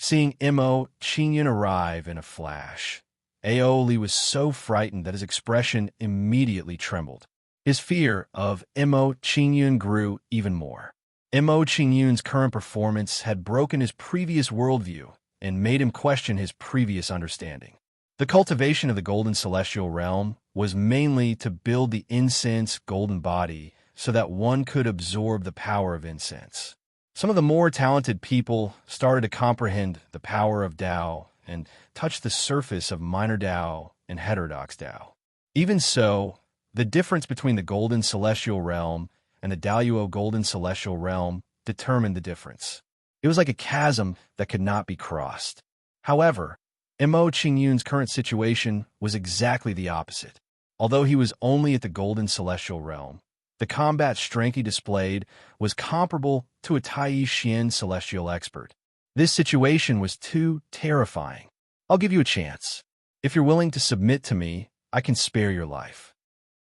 Seeing Mo Qingyun arrive in a flash, Aoli was so frightened that his expression immediately trembled. His fear of Mo Qingyun grew even more. Mo Qingyun's current performance had broken his previous worldview and made him question his previous understanding. The cultivation of the golden celestial realm was mainly to build the incense golden body so that one could absorb the power of incense. Some of the more talented people started to comprehend the power of Tao and touch the surface of minor Tao and heterodox Tao. Even so, the difference between the golden celestial realm and the Daoyuo golden celestial realm determined the difference. It was like a chasm that could not be crossed. However, Mo Qingyun's current situation was exactly the opposite. Although he was only at the golden celestial realm, the combat strength he displayed was comparable to a Tai Xian celestial expert. This situation was too terrifying. I'll give you a chance. If you're willing to submit to me, I can spare your life.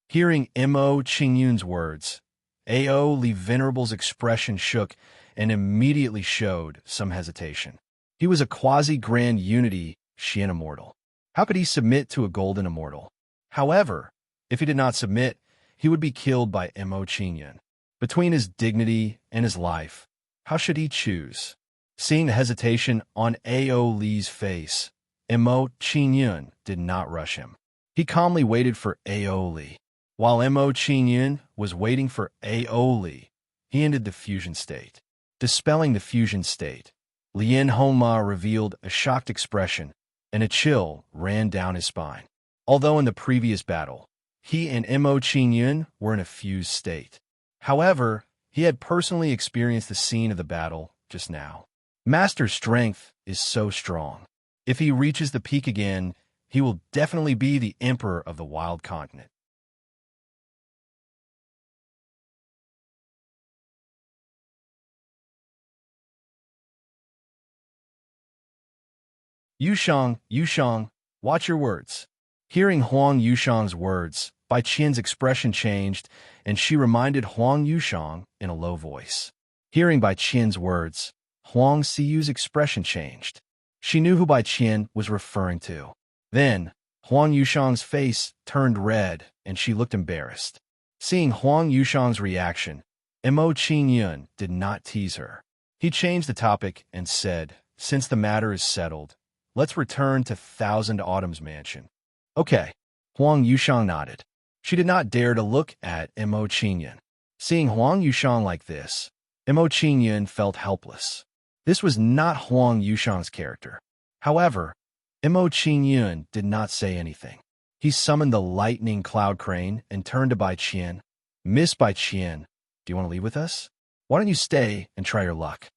Hearing Mo Qingyun's words, Ao Li Venerable's expression shook and immediately showed some hesitation. He was a quasi-grand unity Xian immortal. How could he submit to a golden immortal? However, if he did not submit, he would be killed by Mo Qingyun. Between his dignity and his life, how should he choose? Seeing the hesitation on Ao Li's face, Mo Qingyun did not rush him. He calmly waited for Ao Li. While Mo Qingyun was waiting for Ao Li, he ended the fusion state. Dispelling the fusion state, Lien Hongma revealed a shocked expression, and a chill ran down his spine. Although in the previous battle, he and Mo Qingyun were in a fused state. However, he had personally experienced the scene of the battle just now. Master's strength is so strong. If he reaches the peak again, he will definitely be the emperor of the wild continent. Yushang, watch your words. Hearing Huang Yushang's words, Bai Qian's expression changed, and she reminded Huang Yushang in a low voice. Hearing Bai Qian's words, Huang Siyu's expression changed. She knew who Bai Qian was referring to. Then, Huang Yushang's face turned red, and she looked embarrassed. Seeing Huang Yushang's reaction, Mo Qingyun did not tease her. He changed the topic and said, "Since the matter is settled, let's return to Thousand Autumn's mansion." Okay. Huang Yushang nodded. She did not dare to look at Mo Qingyun. Seeing Huang Yushang like this, Mo Qingyun felt helpless. This was not Huang Yushang's character. However, Mo Qingyun did not say anything. He summoned the lightning cloud crane and turned to Bai Qian. "Miss Bai Qian, do you want to leave with us? Why don't you stay and try your luck?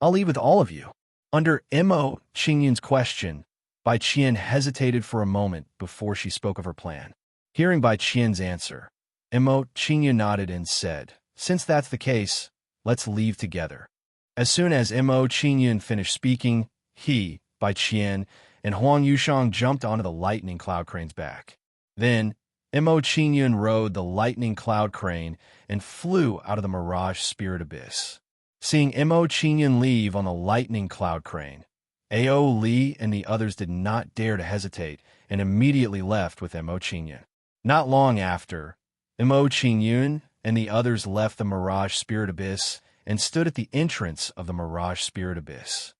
I'll leave with all of you." Under Mo Qingyun's question, Bai Qian hesitated for a moment before she spoke of her plan. Hearing Bai Qian's answer, Mo Qingyun nodded and said, "Since that's the case, let's leave together." As soon as Mo Qingyun finished speaking, he, Bai Qian, and Huang Yushang jumped onto the lightning cloud crane's back. Then, Mo Qingyun rode the lightning cloud crane and flew out of the mirage spirit abyss. Seeing Mo Qingyun leave on the lightning cloud crane, Ao Li and the others did not dare to hesitate and immediately left with Mo Qingyun. Not long after, Mo Qingyun and the others left the mirage spirit abyss and stood at the entrance of the mirage spirit abyss.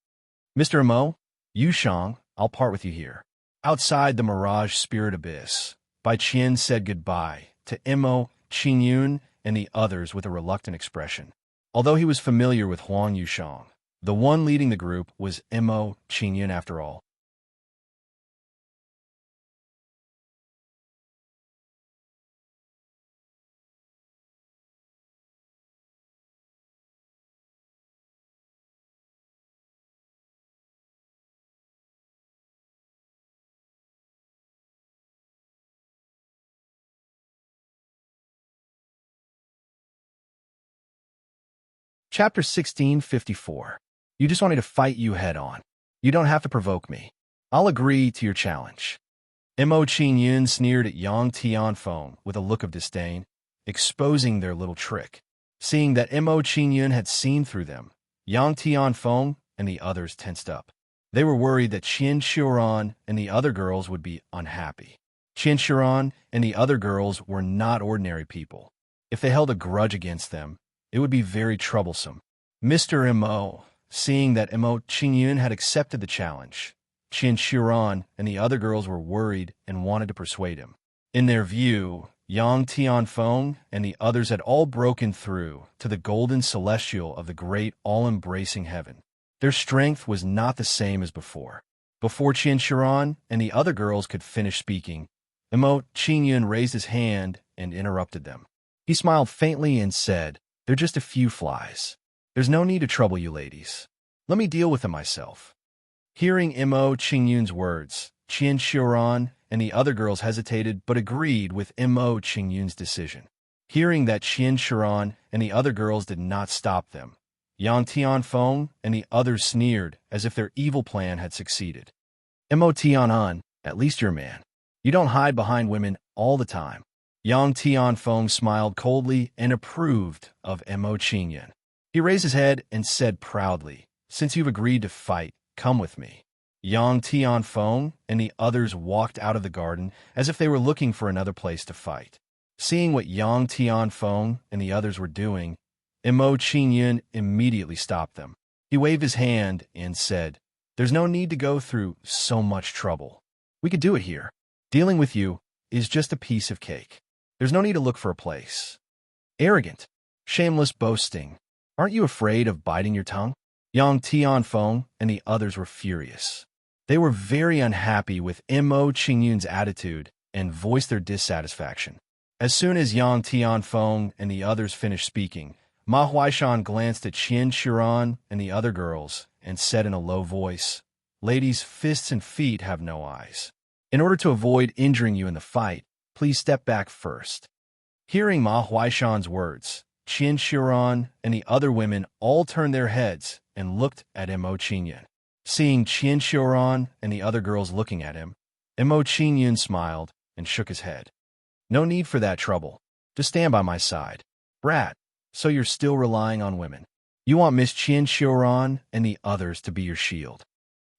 "Mr. Mo, Yushang, I'll part with you here." Outside the mirage spirit abyss, Bai Qian said goodbye to Mo Qingyun and the others with a reluctant expression. Although he was familiar with Huang Yushang, the one leading the group was Mo Qingyun after all. Chapter 1654. You just want me to fight you head on. You don't have to provoke me. I'll agree to your challenge. Mo Qingyun sneered at Yang Tianfeng with a look of disdain, exposing their little trick. Seeing that Mo Qingyun had seen through them, Yang Tianfeng and the others tensed up. They were worried that Qian Shuran and the other girls would be unhappy. Qian Shuran and the other girls were not ordinary people. If they held a grudge against them, it would be very troublesome. Mr. Mo, seeing that Mo Qingyun had accepted the challenge, Qian Shuran and the other girls were worried and wanted to persuade him. In their view, Yang Tianfeng and the others had all broken through to the golden celestial of the great all-embracing heaven. Their strength was not the same as before. Before Qian Shuran and the other girls could finish speaking, Mo Qingyun raised his hand and interrupted them. He smiled faintly and said, "They're just a few flies. There's no need to trouble you ladies. Let me deal with them myself." Hearing Mo Qingyun's words, Qian Shuran and the other girls hesitated but agreed with Mo Qingyun's decision. Hearing that Qian Shuran and the other girls did not stop them, Yang Tianfeng and the others sneered as if their evil plan had succeeded. Mo Tianan, at least you're a man. You don't hide behind women all the time. Yang Tianfeng smiled coldly and approved of Mo Qingyun. He raised his head and said proudly, "Since you've agreed to fight, come with me." Yang Tianfeng and the others walked out of the garden as if they were looking for another place to fight. Seeing what Yang Tianfeng and the others were doing, Mo Qingyun immediately stopped them. He waved his hand and said, "There's no need to go through so much trouble. We could do it here. Dealing with you is just a piece of cake. There's no need to look for a place." Arrogant, shameless boasting. Aren't you afraid of biting your tongue? Yang Tianfeng and the others were furious. They were very unhappy with Mo Qingyun's attitude and voiced their dissatisfaction. As soon as Yang Tianfeng and the others finished speaking, Ma Huaishan glanced at Qian Shuran and the other girls and said in a low voice, "Ladies, fists and feet have no eyes. In order to avoid injuring you in the fight, please step back first." Hearing Ma Huaishan's words, Qian Shuran and the other women all turned their heads and looked at Mo Qingyun. Seeing Qian Shuran and the other girls looking at him, Mo Qingyun smiled and shook his head. "No need for that trouble. Just stand by my side. Brat, so you're still relying on women. You want Miss Qian Shuran and the others to be your shield.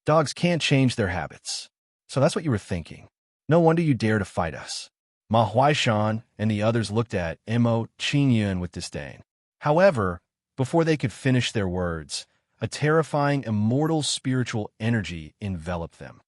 Dogs can't change their habits. So that's what you were thinking. No wonder you dare to fight us." Ma Huaishan and the others looked at Mo Qingyun with disdain. However, before they could finish their words, a terrifying immortal spiritual energy enveloped them.